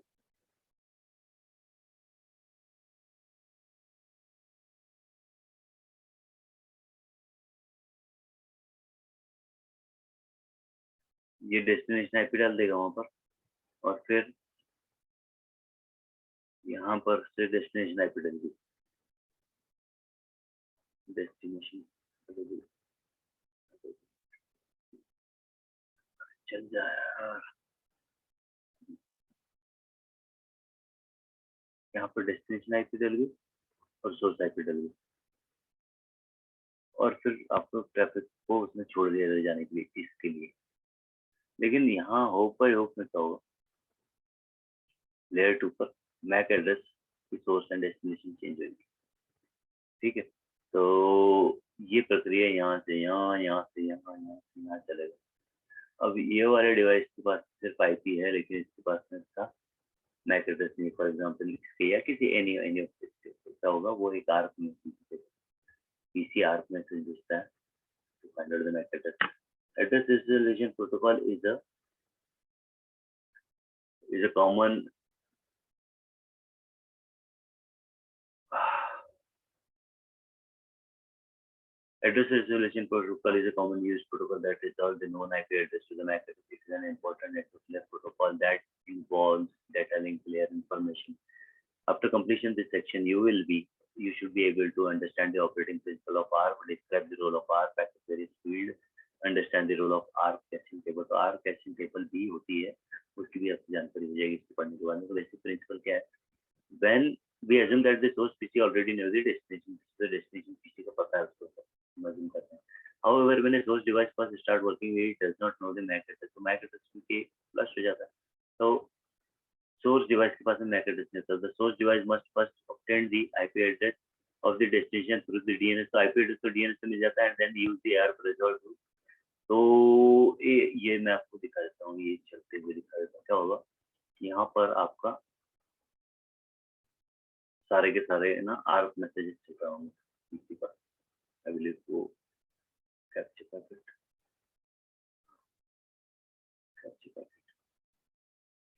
ये डेस्टिनेशन आईपी डाल देगा वहां पर, और फिर यहाँ पर से डेस्टिनेशन आईपी डालेगी, डेस्टिनेशन चल जाए, यहाँ पर डेस्टिनेशन आईपी डालेगी और सोर्स आईपी डालेगी, और फिर आपको ट्रैफिक को उसमें छोड़ दिया जाने के लिए इसके लिए। लेकिन यहाँ होप बाई होप में क्या होगा, लेयर 2 पर मैक एड्रेस की सोर्स एंड डेस्टिनेशन चेंज होगी। ठीक है, तो ये प्रक्रिया यहाँ से यहाँ, यहाँ से यहाँ, यहाँ से यहाँ चलेगा। अब ये वाले डिवाइस के पास सिर्फ आईपी है, लेकिन इसके पास में इसका मैक एड्रेस नहीं, फॉर एग्जाम्पल इसके या किसी एनी ऑफ क्या होगा, वो एक आर्क में पीसी आर्क मैसेज भेजता है to find out the MAC address. Address resolution protocol is a common address resolution protocol is a common used protocol that resolves the known IP address to the MAC address. It is an important network layer protocol that involves data link layer information. After completion of this section, you should be able to understand the operating principle of ARP, describe the role of ARP, packet various field, understand the role of ARP caching table. तो ARP caching table भी होती है, उसकी भी आपको जानकारी हो जाएगी इसको पढ़ने के बाद में। तो बेसिक प्रिंसिपल क्या है, when we assume that the source PC already knows the destination PC का पता है उसको, assume करते हैं। However, when a source device first start working, it does not know the MAC address, तो MAC address के फ्लश हो जाता है। तो source device के पास में MAC address नहीं होता, the source device must first obtain the IP address of the destination through the DNS, तो IP address तो DNS से मिल जाता है, and then use the ARP result to, तो ये मैं आपको दिखा देता हूँ, ये चलते हुए दिखा देता हूँ क्या होगा। यहाँ पर आपका सारे के सारे ना आर्क मैसेजेस चल रहा हूँ किसी पर, आई बिलीव वो कैप्चर पैकेट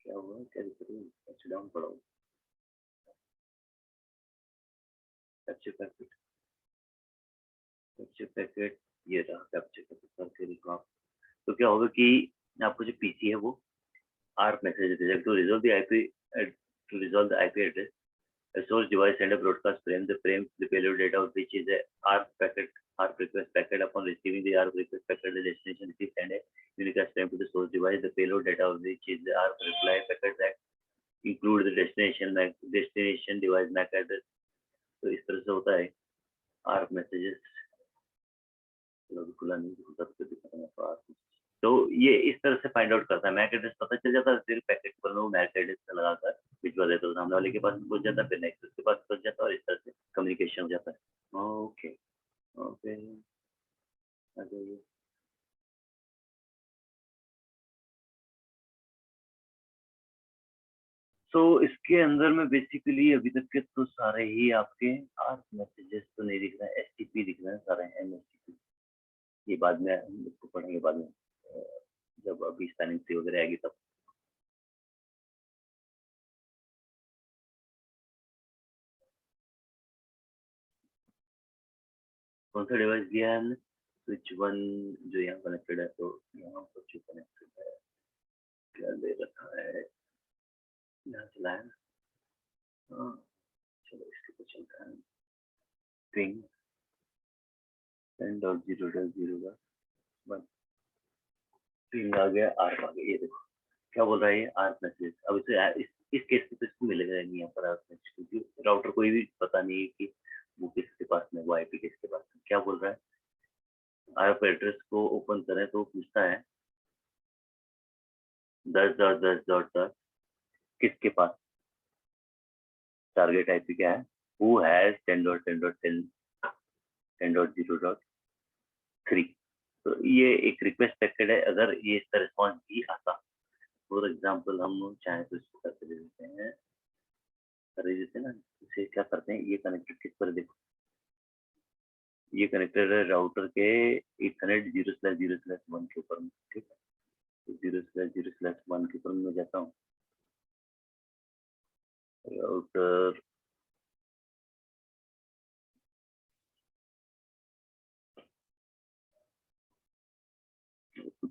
क्या हुआ, क्या दिक्कत हुई, कैप्चर डाउन पड़ा हुआ, कैप्चर पैकेट ये रहा, कैप्चर पैकेट करके लिखो आप। तो क्या होगा कि आपको जो पीसी है वो ARP message reject to resolve the IP, to resolve the IP address, a source device send a broadcast frame, the payload data of which is a ARP packet, ARP request packet. Upon receiving the ARP request packet, the destination receives send a unicast frame to the source device, the payload data of which is the ARP reply packet that include the destination device MAC address. तो इस तरह से होता है ARP messages. खुला नहीं होता तो ये इस तरह से फाइंड आउट करता है। मैक एड्रेस पता चल जाता है, फिर पैकेट पर वो मैक एड्रेस से लगाकर भिजवा देता है, सामने वाले के पास पहुंच जाता है, फिर नेक्स्ट उसके पास पहुंच जाता है, और इस तरह से कम्युनिकेशन हो जाता है। ओके ओके तो इसके अंदर में बेसिकली अभी तक के तो सारे ही आपके आर्प मैसेजेस तो नहीं दिख रहे हैं, एसटीपी दिख रहे हैं सारे, एमएसटीपी। ये बाद में हम इसको पढ़ेंगे बाद में, जब अभी स्पैनिंग ट्री वगैरह आएगी तब। कौन सा डिवाइस दिया है हमने? स्विच 1 जो यहाँ कनेक्टेड है, तो यहाँ पर जो कनेक्टेड है क्या दे रखा है, यहाँ चला है। हाँ चलो इसके तो चलता है। पिंग 10.0.0.1 पिंग आ गया, आर्प आ गया। ये देखो क्या बोल रहा है ये, आर्प मैसेज। अब इस केस में तो इसको मिलेगा नहीं यहाँ पर आर्प मैसेज, क्योंकि राउटर कोई भी पता नहीं है कि वो किसके पास में, वो आईपी किसके पास में। क्या बोल रहा है, आर्प एड्रेस को ओपन करें तो पूछता है 10.10.10 किसके पास, टारगेट आईपी क्या है, हु हैज 10.10.10 10.0.3। तो ये एक रिक्वेस्ट पैकेट है। अगर ये इसका रिस्पॉन्स भी आता, फॉर एग्जाम्पल हम चाहे तो इसको करके दे देते हैं, कर देते हैं ना, इसे क्या करते हैं, ये कनेक्टेड किस पर, देखो ये कनेक्टेड है राउटर के इथरनेट 0/0/1 के ऊपर में, ठीक है। तो 0/0/1 के ऊपर मैं जाता हूँ, राउटर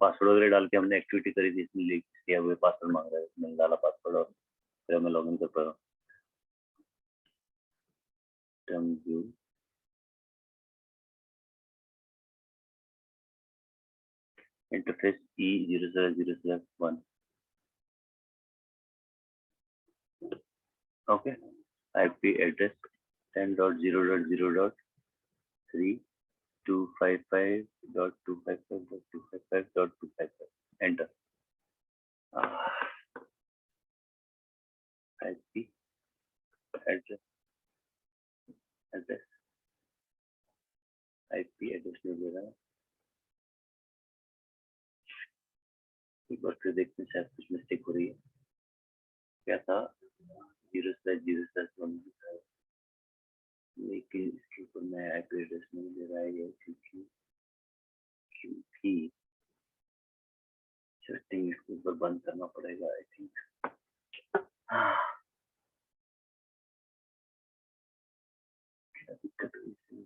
पासवर्ड वगैरह डाल के हमने एक्टिविटी करी थी, इसमें लिख किया हुआ पासवर्ड मांग रहा है, मैंने डाला पासवर्ड और फिर मैं लॉगिन कर पा रहा हूँ। Interface E0/0/1, okay. IP address 10.0.0.3 255.255.255.255 enter. IP address address IP address नहीं दे रहा है, एक बार फिर देखते हैं, शायद कुछ मिस्टेक हो रही है। क्या था, 0/0/1, लेकिन इसके ऊपर मैं आईपी एड्रेस नहीं दे रहा है ये, क्योंकि सेटिंग इसके ऊपर बंद करना पड़ेगा आई थिंक। क्या दिक्कत हुई इसमें?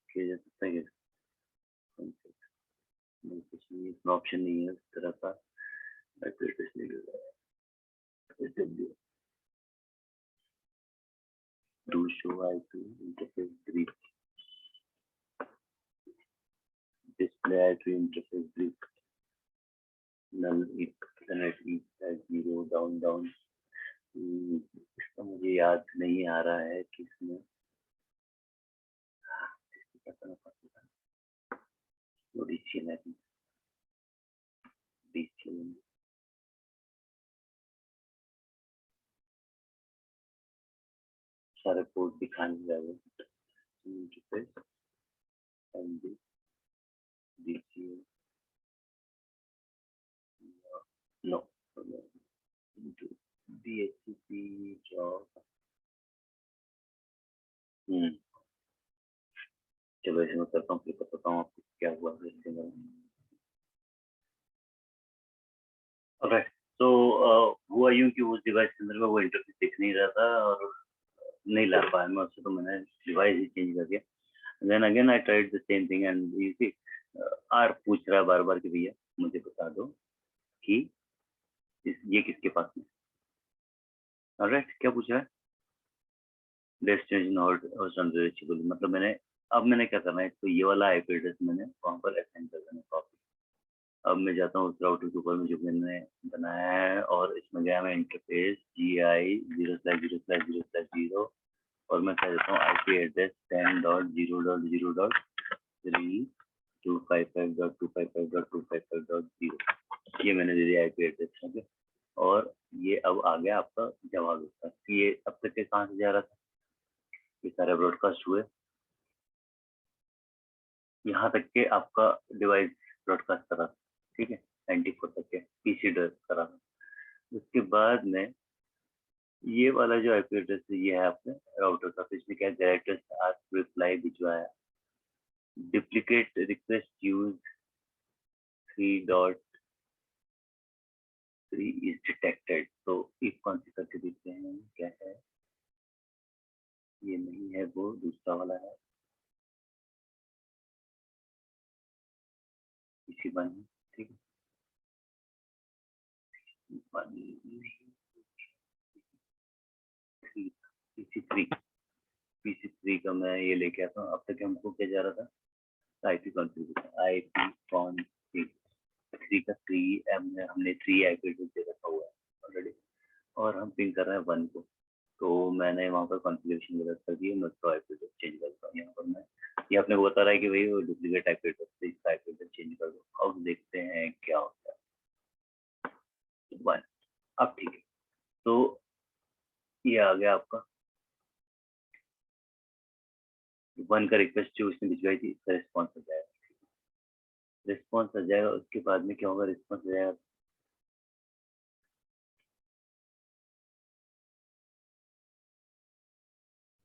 किया जा सकता है कुछ नहीं, इसमें ऑप्शन नहीं है उस तरह का, आईपी एड्रेस नहीं दे रहा है। Do show IP interface brief, display IP interface brief, null ethernet E/0 down। इसका मुझे याद नहीं आ रहा है कि इसमें क्या करना पड़ता है। सारे पोर्ट दिखाने जाएगा, interface MD DCL no DHCP job. चलो इसमें करता हूँ, फिर बताता हूँ आपको क्या हुआ है इसके अंदर। ऑलराइट, तो हुआ यूं कि उस डिवाइस के अंदर में वो इंटरफेस दिख नहीं रहा था और नहीं ला पाया मैं उससे, तो मैंने डिवाइस ही चेंज कर दिया। Then again I tried the same thing and you see are पूछ रहा है बार बार कि भैया मुझे बता दो कि ये किसके पास में। ऑलराइट, क्या पूछ रहा है, डेस्टिनेशन और अनरीचेबल, मतलब मैंने अब मैंने क्या करना है, इसको ये वाला आईपी एड्रेस मैंने वहाँ पर असाइन कर देना कॉपी। अब मैं जाता हूँ उस राउटर के ऊपर में जो मैंने बनाया है, और इसमें गया मैं इंटरफेस GI 0/0/0/0 और मैं कह देता हूँ आईपी एड्रेस 10.0.0.3.255.255.255.0 ये मैंने दे दिया आईपी एड्रेस। ओके, और ये अब आ गया आपका जवाब इसका। ये अब तक के कहाँ से जा रहा था, ये सारे ब्रॉडकास्ट हुए, यहाँ तक के आपका डिवाइस ब्रॉडकास्ट करा, ठीक है, 94 तक के पीसी करा। उसके बाद में ये वाला जो आईपी एड्रेस है ये है आपने राउटर का, इसमें क्या डायरेक्टर्स आस्क रिप्लाई भिजवाया, duplicate request use 3.3 is detected. तो इफ कौन सी करके देखते हैं क्या है, ये नहीं है, वो दूसरा वाला है, इसी वन, ठीक है, PC3 का मैं ये लेके आता हूँ। अब तक हमको क्या जा रहा था, आईपी कॉन्फ़िगरेशन, आईपी कॉन्फ़िग 3 का 3 हमने 3 आईपी एड्रेस दे रखा हुआ है ऑलरेडी, और हम पिंग कर रहे हैं 1 को। तो मैंने वहाँ पर कॉन्फ़िगरेशन गलत कर दी है, मैं उसको आईपी एड्रेस चेंज करता हूँ। यहाँ पर मैं ये अपने को बता रहा है कि भाई वो डुप्लीकेट आईपी एड्रेस से इसका आईपी एड्रेस चेंज कर दो। अब देखते हैं क्या होता है। 1, अब ठीक है, तो ये आ गया आपका 1 का रिक्वेस्ट जो उसने भिजवाई थी, इसका रिस्पॉन्स आ जाएगा, रिस्पॉन्स आ जाएगा। उसके बाद में क्या होगा, रिस्पॉन्स आ जाएगा।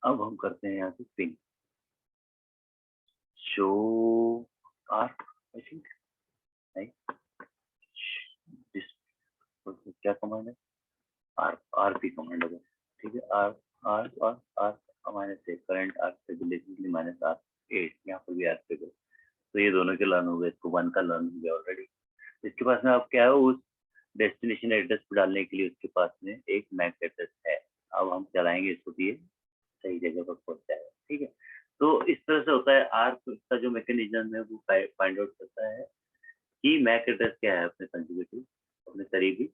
अब हम करते हैं यहाँ से ping show arc, I think नहीं, क्या कमांड है, आरपी कमांड होगा, ठीक है, आर आर और आर माइनस से current arc stability minus R8, यहाँ पर भी आर स्टेबल। तो ये दोनों के लर्न हो गए, इसको 1 का लर्न हो गया ऑलरेडी। इसके पास में अब क्या है, उस डेस्टिनेशन एड्रेस को डालने के लिए उसके पास में एक मैक एड्रेस है। अब हम चलाएंगे इसको, दिए सही जगह पर पहुंच जाएगा, ठीक है। तो इस तरह से होता है, आर्क का जो मैकेनिज्म है वो फाइंड आउट करता है कि मैक एड्रेस क्या है अपने कंज्यूगेटिव, अपने करीबी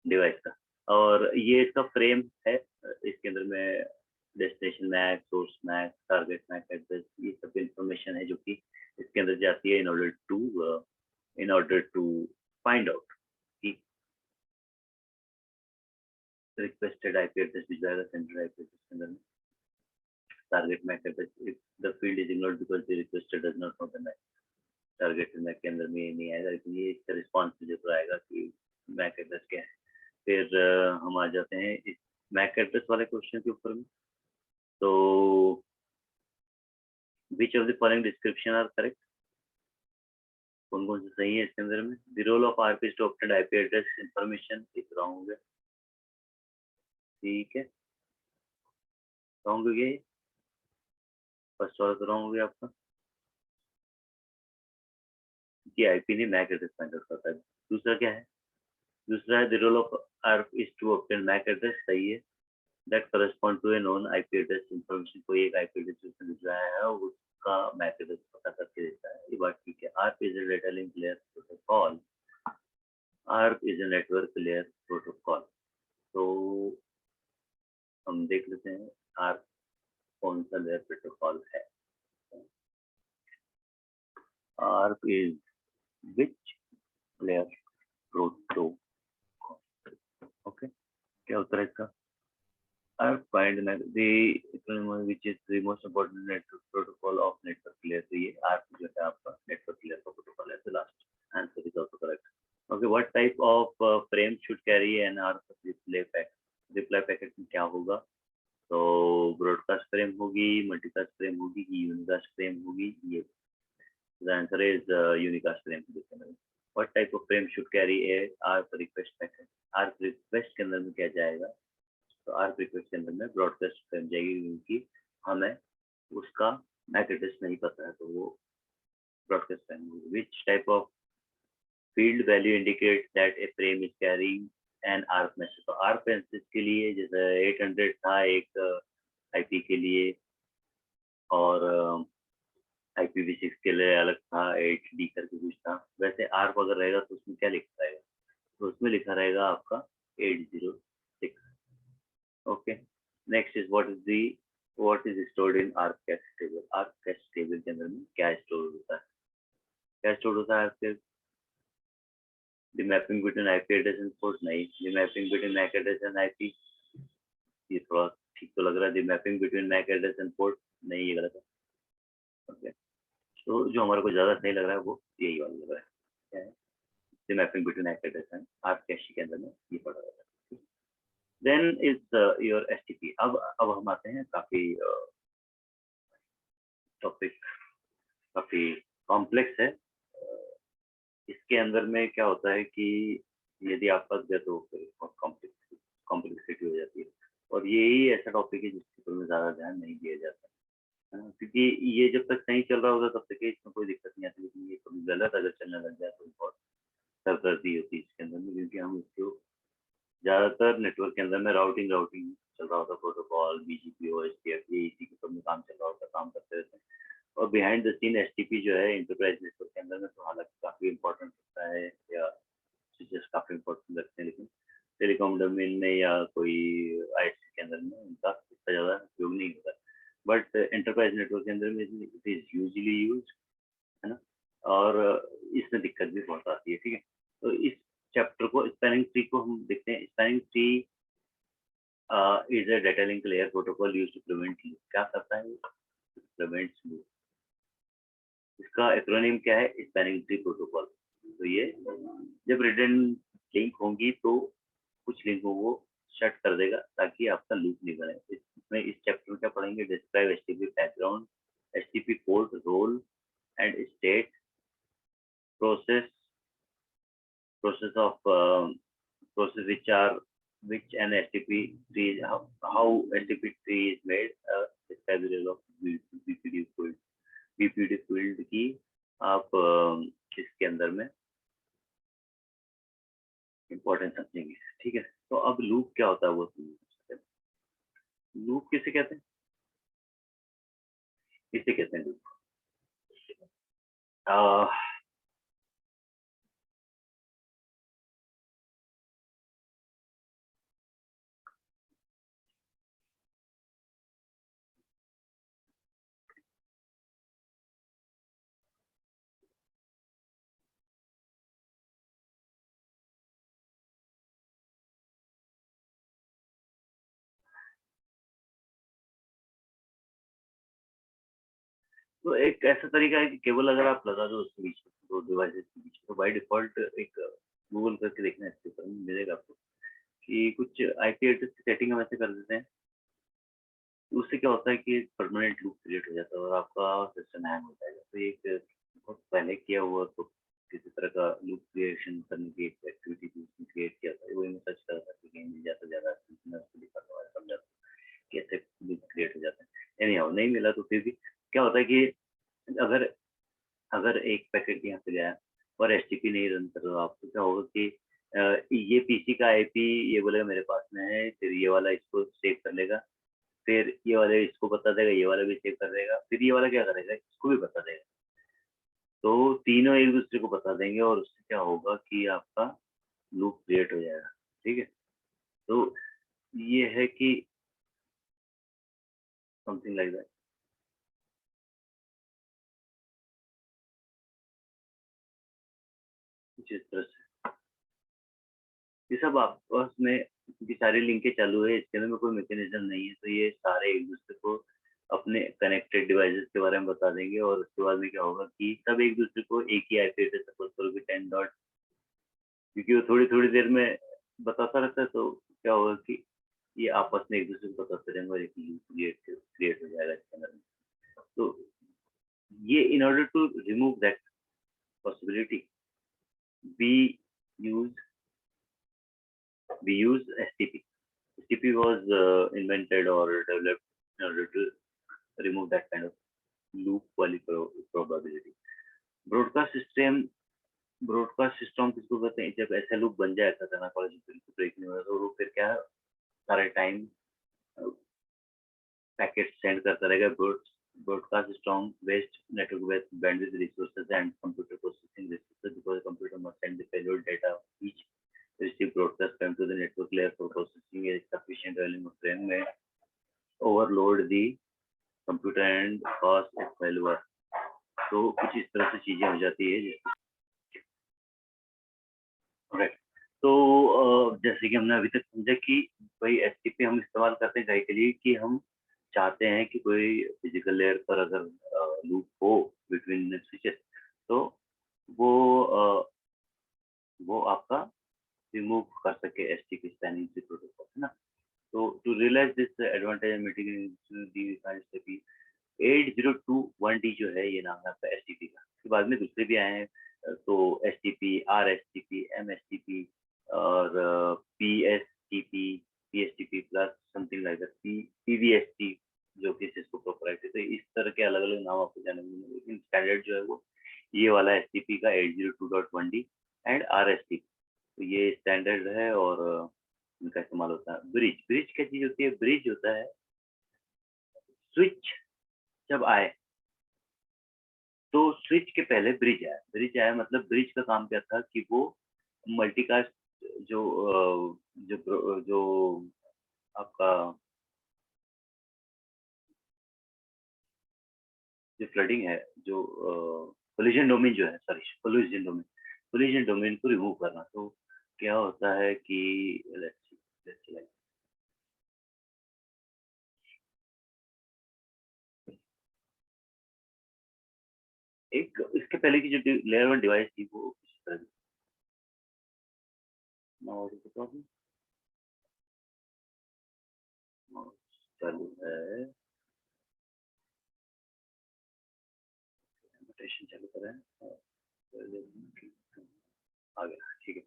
डिवाइस का, और ये इसका फ्रेम है। इसके अंदर में destination MAC, source MAC, target MAC address, ये सब इंफॉर्मेशन है जो कि इसके अंदर जाती है in order to find out कि रिक्वेस्टेड आईपी एड्रेस भिजवाएगा सेंटर आईपी एड्रेस के अंदर में। Target MAC address, if the field is ignored because the requested does not know the MAC, target MAC के अंदर में ये नहीं आएगा, लेकिन ये इसका रिस्पॉन्स मुझे आएगा कि मैक एड्रेस क्या है। फिर हम आ जाते हैं इस मैक एड्रेस वाले क्वेश्चन के ऊपर में। तो which of the following description are correct, कौन कौन से सही है इसके अंदर में। The role of ARP is to obtain IP address information, is wrong है, ठीक है, रॉन्ग हो गया ये, फर्स्ट वाला तो रॉन्ग हो गया आपका, कि आईपी ने मैक एड्रेस फाइंड आउट करता है। दूसरा क्या है, दूसरा है the role of ARP is to obtain MAC address, सही है, that correspond to a known IP address information, कोई एक आईपी एड्रेस जिसने भिजवाया है उसका मैक एड्रेस पता करके देता है, ये बात ठीक है। ARP is a data link layer protocol, ARP is a network layer protocol. तो हम देख लेते हैं आरप कौन सा लेयर प्रोटोकॉल है। ARP is which layer protocol, okay, क्या उत्तर है इसका, are find the which is the most important network protocol of network layer, तो ये ARP जो है आपका network layer का protocol है। The last answer is also correct. Okay, what type of frame should carry an ARP reply packet? Reply packet में क्या होगा, तो broadcast frame होगी, multicast frame होगी, unicast frame होगी, ये the answer is unicast frame। What type of frame should carry a ARP request packet? ARP request के अंदर में क्या जाएगा, तो आर्क रिक्वेस्ट के अंदर में ब्रॉडकास्ट फ्रेम जाएगी, क्योंकि हमें उसका मैक एड्रेस नहीं पता है, तो वो ब्रॉडकास्ट फ्रेम होगी। Which type of field value indicate that a frame is carrying an arc message, तो आर्क मैसेज के लिए जैसे 800 था एक आईपी के लिए, और IPv6 के लिए अलग था, 8D करके कुछ था। वैसे ARP अगर रहेगा तो उसमें क्या लिखा रहेगा? तो उसमें लिखा रहेगा आपका 806। Okay, next is what is stored in ARP cash table. ARP cash table के अंदर में क्या स्टोर होता है? क्या स्टोर होता है आपके? The mapping between IP address and port नहीं, the mapping between MAC address and IP, ये थोड़ा ठीक तो लग रहा है। The mapping between MAC address and port नहीं, ये गलत है। ओके, तो जो हमारे को ज्यादा सही लग रहा है वो यही वाला लग रहा है। क्या है? The mapping between MAC address and ARP cache के अंदर में ये पड़ा हुआ है। Then is your STP। अब हम आते हैं काफी टॉपिक काफी कॉम्प्लेक्स है। इसके अंदर में क्या होता है कि यदि आप फंस गए तो फिर बहुत कॉम्प्लेक्सिटी हो जाती है, और यही ऐसा टॉपिक है जिसके ऊपर में ज्यादा ध्यान नहीं दिया जाता है ना, क्योंकि ये जब तक सही चल रहा होगा तब तक इसमें कोई दिक्कत नहीं आती, लेकिन ये कभी गलत अगर चलने लग जाए तो बहुत सरदर्दी होती है इसके अंदर में, क्योंकि हम इसको ज्यादातर नेटवर्क के अंदर में राउटिंग चल रहा होता है, प्रोटोकॉल BGP OSPF ये इसी के ऊपर में काम चल रहा होता है, काम करते रहते हैं। और बिहाइंड द सीन STP जो है इंटरप्राइज नेटवर्क के अंदर में तो हालांकि काफी इंपॉर्टेंट होता है, या स्विचेस काफी इंपॉर्टेंट लगते हैं, लेकिन टेलीकॉम डोमेन में या कोई ISP के अंदर में उनका इतना ज्यादा उपयोग नहीं होता। बट एंटरप्राइज नेटवर्क के अंदर में इट इज यूजली यूज, है ना, और इसमें दिक्कत भी बहुत आती है। ठीक है, तो इस चैप्टर को, स्पैनिंग ट्री को हम देखते हैं। Spanning tree is a data link layer protocol use to prevent loop. क्या करता है? Prevents loop. इसका एक्रोनिम क्या है? Spanning tree protocol. तो ये जब रिडंडेंट लिंक होंगी तो कुछ लिंकों को शट कर देगा ताकि आपका लूप नहीं बने। इसमें इस चैप्टर में क्या पढ़ेंगे? Describe STP background, STP port, role and state, process of process which an STP tree is, how STP tree is made, describe the role of BPD field। BPD field की आप इसके अंदर में इम्पोर्टेंस समझेंगे। ठीक है, तो अब लूप क्या होता है वो समझते हैं। लूप किसे कहते हैं? किसे कहते हैं लूप? तो एक ऐसा तरीका है कि केबल अगर आप लगा दो उसके बीच में, दो डिवाइसेस के बीच में, तो बाय डिफॉल्ट एक गूगल करके देखना, इसके ऊपर मिलेगा आपको कि कुछ IP एड्रेस की सेटिंग हम ऐसे कर देते हैं, उससे क्या होता है कि परमानेंट लूप क्रिएट हो जाता है और आपका सिस्टम हैंग हो जाएगा। तो ये एक बहुत पहले किया हुआ तो किसी तरह का लूप क्रिएशन करने की एक एक्टिविटी क्रिएट किया था, वही मैं सर्च कर रहा था कि कहीं मिल जाता ज़्यादा समझा कैसे लूप क्रिएट हो जाता है। एनी हाउ नहीं मिला तो फिर भी क्या होता है कि अगर अगर एक पैकेट यहाँ से गया और STP नहीं रन कर रहा आप, तो क्या होगा कि ये PC का IP ये बोलेगा मेरे पास में है, फिर ये वाला इसको सेव कर लेगा, फिर ये वाले इसको बता देगा, ये वाला भी सेव कर देगा, फिर ये वाला क्या करेगा? इसको भी बता देगा। तो तीनों एक दूसरे को बता देंगे और उससे क्या होगा कि आपका लूप क्रिएट हो जाएगा। ठीक है, तो ये है कि समथिंग लाइक दैट, कुछ इस तरह से। ये सब आपस में क्योंकि सारी लिंकें चालू है, इसके अंदर में कोई मैकेनिज्म नहीं है, तो ये सारे एक दूसरे को अपने कनेक्टेड डिवाइसेस के बारे में बता देंगे, और उसके बाद में क्या होगा कि सब एक दूसरे को एक ही IP एड्रेस सपोज करो कि 10 डॉट, क्योंकि वो थोड़ी थोड़ी देर में बताता रहता है, तो क्या होगा कि ये आपस में एक दूसरे को बताते रहेंगे और एक लूप क्रिएट हो जाएगा इसके अंदर में। तो ये in order to remove that possibility we use we use STP. STP was invented or developed in order to remove that kind of loop वाली probability. ब्रॉडकास्ट सिस्टम किसको कहते हैं? जब ऐसा लूप बन जाए, ऐसा करना कॉलेज ब्रेक नहीं होगा तो वो फिर क्या है, सारे टाइम पैकेट सेंड करता रहेगा broadcast strong based network with bandwidth resources and computer processing resources, because the computer must send the payload data each received broadcast frame to the network layer for processing a sufficient volume of frame may overload the computer and cause a failure. तो कुछ इस तरह से चीजें हो जाती है। तो जैसे कि हमने अभी तक समझा कि भाई एसटीपी हम इस्तेमाल करते हैं के लिए कि हम चाहते हैं कि कोई फिजिकल लेयर पर अगर लूप हो बिटवीन स्विचेस तो वो आपका रिमूव कर सके एसटीपी स्पैनिंग ट्री प्रोटोकॉल, है ना। तो to realize this advantage meeting 8021D जो है ये नाम है आपका एसटीपी का। उसके बाद में दूसरे भी आए हैं, तो एसटीपी, आरएसटीपी, एमएसटीपी और PSTP plus something like that, PVST जो कि सिस्को प्रोप्राइटरी। तो इस तरह के अलग अलग नाम आपको जाने मिलेंगे, लेकिन स्टैंडर्ड जो है वो ये वाला एसटीपी का 802.1D एंड आरएसटीपी, तो ये स्टैंडर्ड है और इनका इस्तेमाल होता है। ब्रिज क्या चीज होती है? ब्रिज होता है स्विच जब आए तो स्विच के पहले ब्रिज आया मतलब ब्रिज का काम क्या था कि वो मल्टीकास्ट जो आपका जो फ्लडिंग है, जो कोलिजन डोमेन जो है, कोलिजन डोमेन को रिमूव करना। तो क्या होता है कि एक इसके पहले की जो लेयर 1 डिवाइस थी वो इस तरह चालू है, चालू करें आ गया, ठीक है।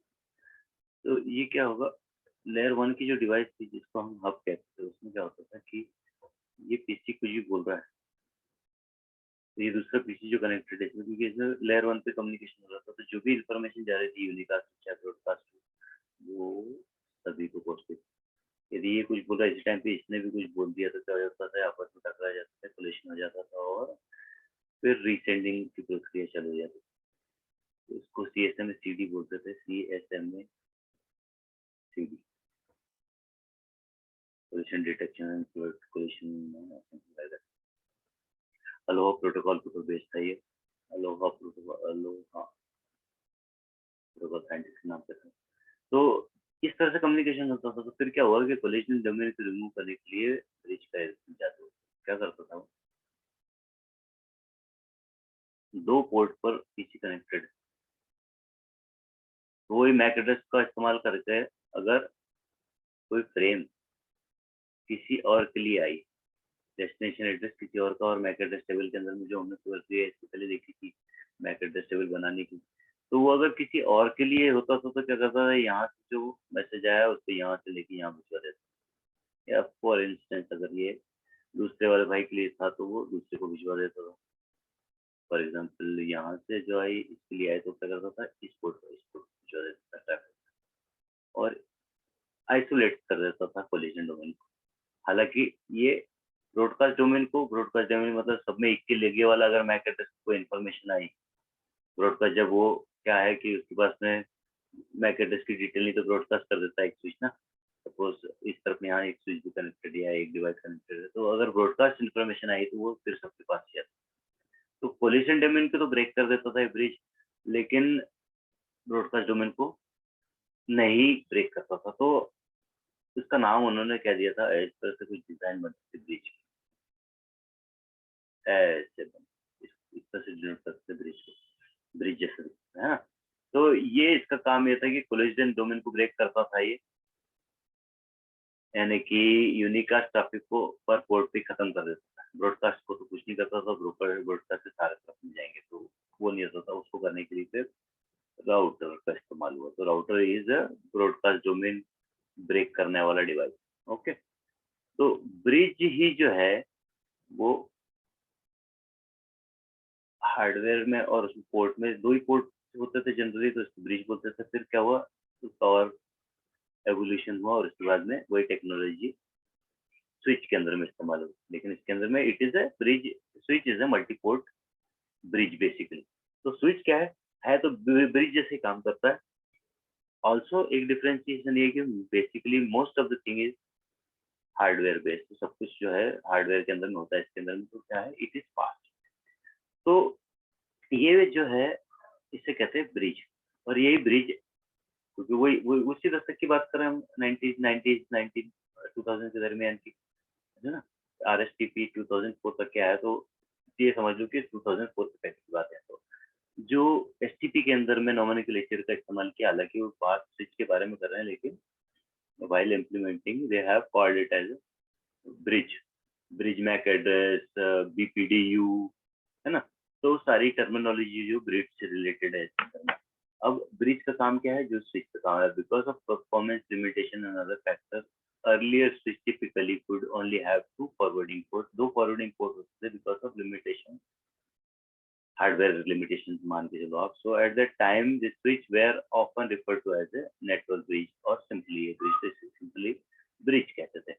तो ये क्या होगा, लेयर 1 की जो डिवाइस थी जिसको हम हब कहते थे, उसमें क्या होता था कि ये पीसी कुछ भी बोल रहा है तो ये दूसरा पीसी जो कनेक्टेड है, क्योंकि इसमें लेयर 1 पे कम्युनिकेशन हो रहा था, तो जो भी इंफॉर्मेशन जा रही थी यूनिकास्ट चाहे ब्रॉडकास्ट वो सभी को पहुंचती। यदि ये कुछ बोल रहा है इस टाइम पे इसने भी कुछ बोल दिया तो क्या हो जाता था, आपस में टकरा जाता था, कोलिशन हो जाता था और फिर रीसेंडिंग की प्रक्रिया चालू हो जाती। तो इसको सीएसएम सीडी बोलते थे, सीएसएम में CD, collision detection and collision aloha protocol के ऊपर बेस्ड था ये। अलोहा प्रोटोकॉल साइंटिस्ट नाम पे था। तो इस तरह से कम्युनिकेशन होता था। तो फिर क्या हुआ कि कोलिजन डोमेन को रिमूव करने के लिए ब्रिज का जादू क्या करता था, दो पोर्ट पर पीसी कनेक्टेड, तो वही मैक एड्रेस का इस्तेमाल करके अगर कोई फ्रेम किसी और के लिए आई, डेस्टिनेशन एड्रेस किसी और का और मैक एड्रेस टेबल के अंदर में जो हमने प्रक्रिया इससे पहले देखी थी मैक एड्रेस टेबल बनाने की, तो वो अगर किसी और के लिए होता था तो क्या करता था, यहाँ से जो मैसेज आया उसको यहाँ से लेके यहाँ भिजवा देता। या फॉर इंस्टेंस अगर ये दूसरे वाले भाई के लिए था तो वो दूसरे को भिजवा देता था। फॉर एग्जाम्पल यहाँ से जो आई इसके लिए आए तो क्या करता था, इस पोर्ट पर भिजवा देता था ट्रैफिक और आइसोलेट कर देता था कोलिजन डोमेन को। हालांकि ये ब्रॉडकास्ट डोमेन मतलब सब में एक के लेगे वाला अगर मैक एड्रेस को इन्फॉर्मेशन आई, ब्रॉडकास्ट जब वो क्या है कि उसके पास में मैक एड्रेस की डिटेल नहीं तो ब्रॉडकास्ट कर देता है एक स्विच ना, सपोज इस तरफ यहाँ एक स्विच भी कनेक्टेड है, एक डिवाइस कनेक्टेड है, तो अगर ब्रॉडकास्ट इन्फॉर्मेशन आई तो वो फिर सबके पास जाता। तो कोलिजन डोमेन को तो ब्रेक कर देता था ब्रिज, लेकिन ब्रॉडकास्ट डोमेन को नहीं ब्रेक करता था। तो इसका नाम उन्होंने क्या दिया था, इस तरह से कुछ डिजाइन बनती थी ब्रिज, ऐसे इस तरह से डिनोट करते ब्रिज को, ब्रिज जैसे है ना। तो ये इसका काम ये था कि कोलिजन डोमेन को ब्रेक करता था ये, यानी कि यूनिकास्ट ट्रैफिक को पर पोर्ट पे खत्म कर देता था। ब्रॉडकास्ट को तो कुछ नहीं करता था, ब्रॉडकास्ट से सारे तरफ मिल जाएंगे तो वो नहीं होता था। उसको करने के लिए फिर राउटर का इस्तेमाल हुआ। तो router is a broadcast domain break करने वाला डिवाइस। ओके, तो ब्रिज ही जो है वो हार्डवेयर में और उसमें पोर्ट में दो ही पोर्ट होते थे जनरली, तो इसको ब्रिज बोलते थे। फिर क्या हुआ, उसका और एवोल्यूशन हुआ और उसके बाद में वही टेक्नोलॉजी स्विच के अंदर में इस्तेमाल होता है, लेकिन इसके अंदर में it is a bridge, switch is a multiport bridge basically. तो स्विच क्या है तो ब्रिज जैसे काम करता है। ऑल्सो एक डिफरेंशिएशन ये है कि basically most of the thing is hardware based, तो सब कुछ जो है हार्डवेयर के अंदर में होता है, इसके अंदर में तो क्या है, इट इज फास्ट। तो ये जो है इसे कहते हैं ब्रिज। और यही ब्रिज, क्योंकि वही उसी दशक की बात करें हम, 90s 2000 के दरमियान की, है ना। RSTP 2004 तक के आया, तो ये समझ लो कि 2004 से पहले की बात है। तो जो STP के अंदर में नोमेनक्लेचर का इस्तेमाल किया, हालांकि वो बात स्विच के बारे में कर रहे हैं, लेकिन while implementing they have called it as bridge, bridge MAC address, BPDU, है ना। तो सारी टर्मिनोलॉजी जो ब्रिज से रिलेटेड है इसके अंदर में। अब ब्रिज का काम क्या है, जो स्विच का काम है, because of performance limitation and other factor earlier switch typically could only have दो फॉरवर्डिंग पोर्ट होते थे because of limitation, hardware limitation मान के चलो आप। So at that time the switch were often referred to as a network bridge और simply bridge कहते थे।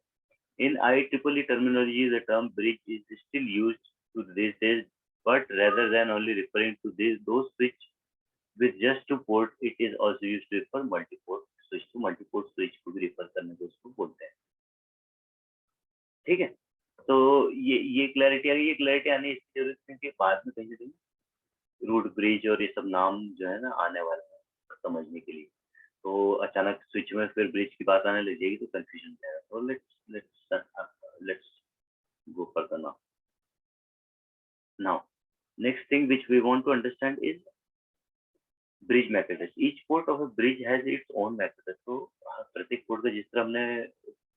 In IEEE terminology, the term bridge is still used to these days, but rather than only referring to those switch with just two port, it is also used to refer multi-port switch to multi-port switch को भी refer करने को उसको बोलते हैं। ठीक है, तो ये क्लैरिटी आ गई। ये क्लैरिटी आने की जरूरत है कि बाद में कहीं कहीं रूट ब्रिज और ये सब नाम जो है ना आने वाले हैं समझने के लिए। तो अचानक स्विच में फिर ब्रिज की बात आने लग जाएगी तो कंफ्यूजन हो जाएगा। तो let's go further now. Now, next thing which we want to understand is bridge MAC address. Each port of a bridge has its own MAC address. तो प्रत्येक पोर्ट का, जिस तरह हमने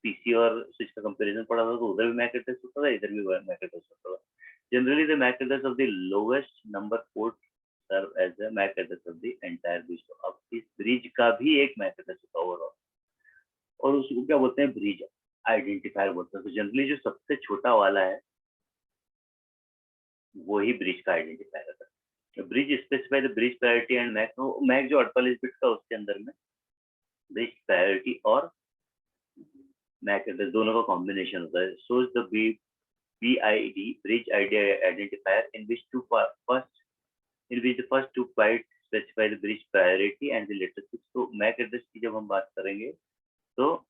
PC और स्विच का कंपैरिजन पढ़ा था, तो उधर भी MAC address होता था, इधर भी MAC address होता था। Generally, the MAC address of the lowest number port serve as the MAC address of the entire bridge. तो अब इस ब्रिज का भी एक MAC address होता है ओवरऑल, और उसको क्या बोलते हैं, ब्रिज आइडेंटिफायर बोलते हैं। तो जनरली जो सबसे छोटा वाला है वही ब्रिज का आइडेंटिफायर है। Bridge specify the bridge priority and MAC. MAC जो 48 बिट का, उसके अंदर में ब्रिज प्रायोरिटी और मैक एड्रेस दोनों का कॉम्बिनेशन होता है। So the BID bridge ID identifier in which the first two byte specify the bridge priority and the latest bit. तो मैक एड्रेस की जब हम बात करेंगे, तो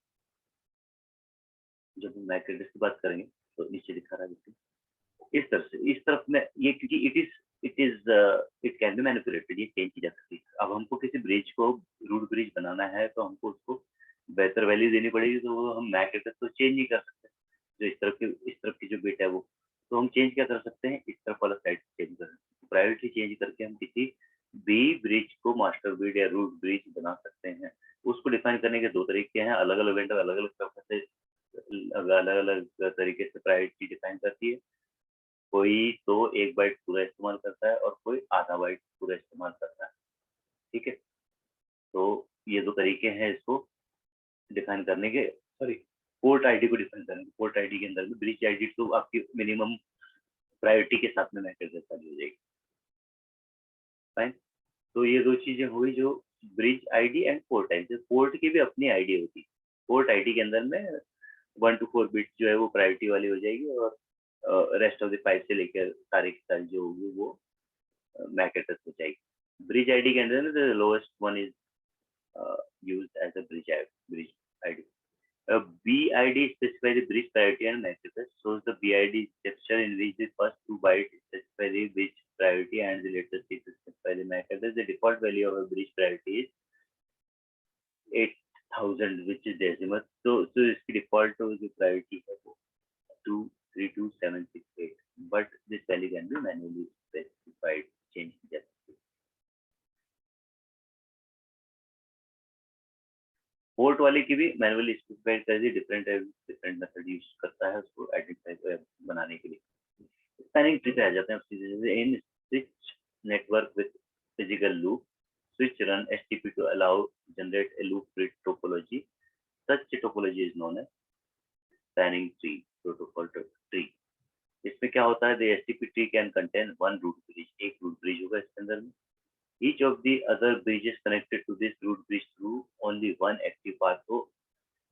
जब हम मैक एड्रेस की बात करेंगे तो नीचे दिखा रहा है इस तरफ से, इस तरफ में ये, क्योंकि इट कैन बी मैनिपुलेटेड, ये चेंज की जा सकती है। अब हमको किसी ब्रिज को रूट ब्रिज बनाना है तो हमको उसको बेहतर वैल्यू देनी पड़ेगी, तो वो हम मैक एड्रेस तो चेंज नहीं कर सकते। जो इस तरफ की जो बिट है वो, तो हम चेंज क्या कर सकते हैं, इस तरफ वाला साइड चेंज कर सकते हैं। प्रायोरिटी चेंज करके हम किसी भी ब्रिज को मास्टर ब्रिज या रूट ब्रिज बना सकते हैं। उसको डिफाइन करने के दो तरीके हैं, अलग अलग वेंडर अलग अलग तरीके से प्रायोरिटी डिफाइन करती है। कोई तो 1 बाइट पूरा इस्तेमाल करता है और कोई आधा बाइट पूरा इस्तेमाल करता है। ठीक है, तो ये दो तरीके हैं इसको डिफाइन करने के, सॉरी पोर्ट आईडी को डिफाइन करने के। पोर्ट आईडी के अंदर में ब्रिज आईडी तो आपकी मिनिमम प्रायोरिटी के साथ में मैटर हो जाएगी। फाइन, तो ये दो चीजें हुई, जो bridge ID and port ID. Port की भी अपनी आईडी होती है। पोर्ट आईडी के अंदर में 1 to 4 बिट जो है वो प्रायोरिटी वाली हो जाएगी, और रेस्ट ऑफ द 5 से लेकर सारे की सारी जो होगी वो मैक एड्रेस हो जाएगी। ब्रिज आईडी के अंदर में the lowest one is used as a bridge ID. BID specify the bridge priority and MAC address. Shows the BID structure in which the first 2 bytes specify the bridge priority and the latest 6 specify the MAC address. The default value of a bridge priority is 8000, which is decimal. So इसकी default जो priority है वो 232768, but this value can be manually specified, change की जा सकती है। Port वाले की भी मैनुअली स्पेसिफाई कर दी, डिफरेंट मेथड यूज करता है उसको आइडेंटिफाई बनाने के लिए। स्पैनिंग ट्री पे आ जाते हैं सीधे। In switch network with physical loop, switch run STP to allow generate a loop free topology. Such topology is known as spanning tree, protocol tree. इसमें क्या होता है, the STP tree can contain one root bridge, एक root bridge होगा इसके अंदर में। Each of the other bridges connected to this root bridge through only one active path। तो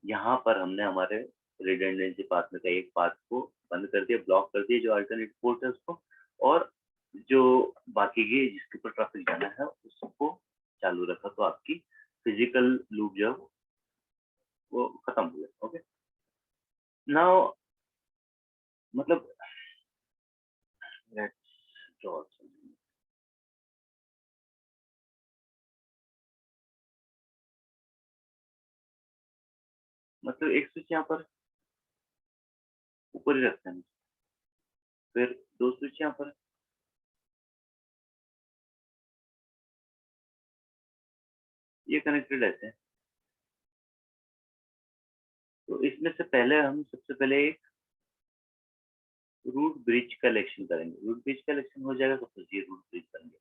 यहाँ पर हमने हमारे रिडंडेंसी पाथ में का एक पाथ को बंद कर दिया, ब्लॉक कर दिया जो अल्टरनेट पोर्ट है उसको, और जो बाकी के जिसके ऊपर ट्रैफिक जाना है उसको चालू रखा, तो आपकी फिजिकल लूप जो है वो खत्म हो गया। ओके, नाउ मतलब लेट्स ड्रॉ, मतलब एक स्विच यहाँ पर ऊपर ही रखते हैं, फिर दो स्विच यहाँ पर, ये कनेक्टेड रहते हैं। तो इसमें से पहले हम सबसे पहले एक रूट ब्रिज का इलेक्शन करेंगे। रूट ब्रिज का इलेक्शन हो जाएगा तो फिर ये रूट ब्रिज बन गया।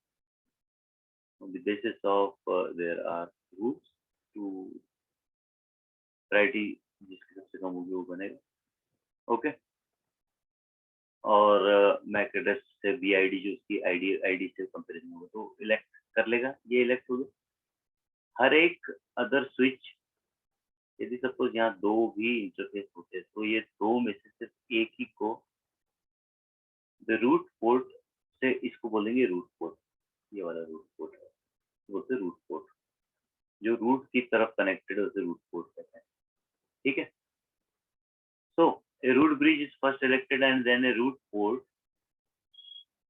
On the basis of there are roots to variety जिसकी सबसे कम होगी वो बनेगा। ओके, और मैक एड्रेस से बी आई डी जो उसकी आईडी से कंपेरिजन होगा तो इलेक्ट कर लेगा, ये इलेक्ट होगा। हर एक अदर स्विच, यदि सपोज यहाँ दो भी इंटरफेस होते हैं तो ये दो में से सिर्फ एक ही को रूट पोर्ट से इसको बोलेंगे रूट पोर्ट, ये वाला रूट पोर्ट है, बोलते रूट पोर्ट, जो रूट की तरफ कनेक्टेड है उसे रूट पोर्ट कहते हैं। ठीक है, सो a root bridge is first elected and then a root port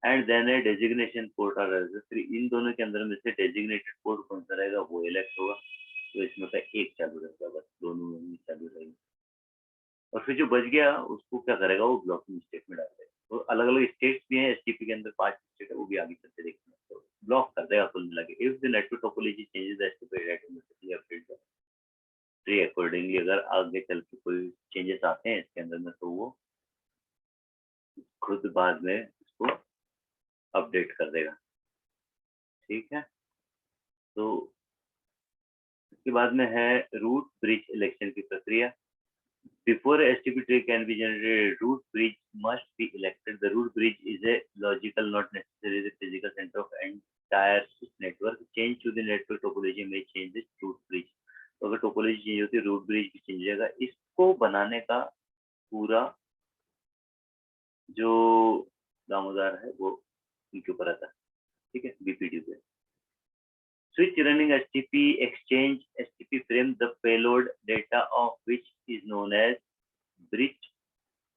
and then a designation port or फिर इन दोनों के अंदर में से डेजिग्नेटेड पोर्ट कौन सा रहेगा वो इलेक्ट होगा, तो इसमें से एक चालू रहेगा, बस दोनों में चालू रहेगी। और फिर जो बच गया उसको क्या करेगा, वो ब्लॉकिंग स्टेट में डाल देगा। तो अलग अलग स्टेट्स भी हैं एसटीपी के अंदर, 5 स्टेट है, वो भी आगे चलते देखते हैं, तो ब्लॉक कर देगा कुल मिला के। If the network topology changes the STP automatically update the tree accordingly. अगर आगे चल के कोई चेंजेस आते हैं इसके अंदर में तो वो खुद बाद में इसको अपडेट कर देगा। ठीक है, तो इसके बाद में है रूट ब्रिज इलेक्शन की प्रक्रिया। Before a STP tree can be generated, a root bridge must be elected. The root bridge is a logical, not necessarily the physical center of entire network. Change to the network topology may change the root bridge. तो अगर topology change होती है root bridge भी change हो जाएगा। इसको बनाने का पूरा जो दामोदार है वो इनके ऊपर आता है। ठीक है, बीपीडी पे switch running STP exchange STP frame, the payload data of which is known as bridge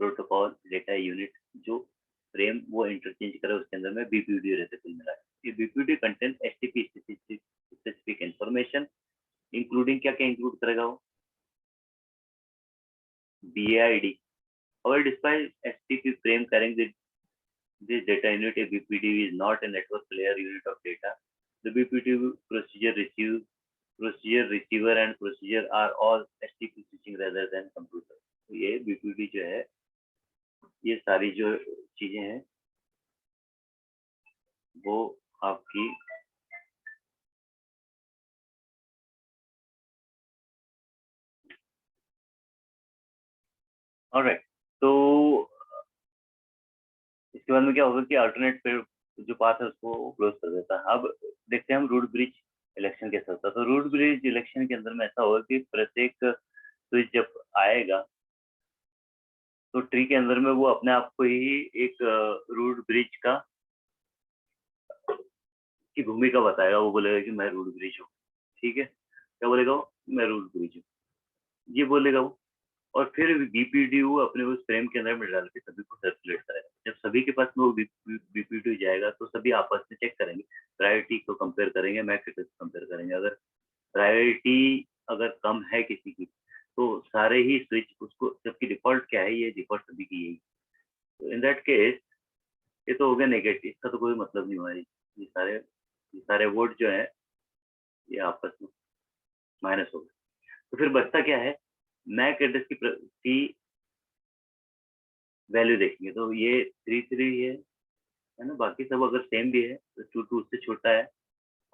protocol data unit। जो फ्रेम वो इंटरचेंज करे उसके अंदर में बीपीडी रहते कुल मिला के। ये BPD contain STP specific information, including क्या क्या इंक्लूड करेगा वो, BAID। However, despite STP frame carrying this data unit, a BPD is not a network layer unit of data. The BPD procedure receiver and procedure are all STP switching rather than computer। तो ये BPD जो है, ये सारी जो चीजें हैं वो आपकी ऑलराइट। तो इसके बाद में क्या होगा कि अल्टरनेट पे जो पाथ है उसको क्लोज कर देता है। अब देखते हैं हम रूट ब्रिज इलेक्शन कैसा होता है। तो रूट ब्रिज इलेक्शन के अंदर में ऐसा होगा कि प्रत्येक स्विच जब आएगा तो ट्री के अंदर में वो अपने आप को ही एक रूट ब्रिज का की भूमिका बताएगा। वो बोलेगा कि मैं रूट ब्रिज हूँ। ठीक है, क्या बोलेगा वो, मैं रूट ब्रिज हूँ, ये बोलेगा वो। और फिर बीपीडीयू अपने उस फ्रेम के अंदर में डाल के सभी को सर्कुलेट करेगा। जब सभी के पास में वो बीपीडीयू जाएगा तो सभी आपस में चेक करेंगे, प्रायोरिटी को कंपेयर करेंगे, मैक एड्रेस कंपेयर करेंगे। अगर प्रायोरिटी अगर कम है किसी की तो सारे ही स्विच उसको, जबकि डिफॉल्ट क्या है, ये डिफॉल्ट सभी की यही। तो इन दैट केस ये तो हो गया नेगेटिव, इसका तो कोई मतलब नहीं हुआ। ये सारे वोट जो है ये आपस में माइनस हो गए। तो फिर बचता क्या है, मैक एड्रेस की वैल्यू देखेंगे तो ये 3 है ना, बाकी सब अगर सेम भी है तो 2 उससे छोटा है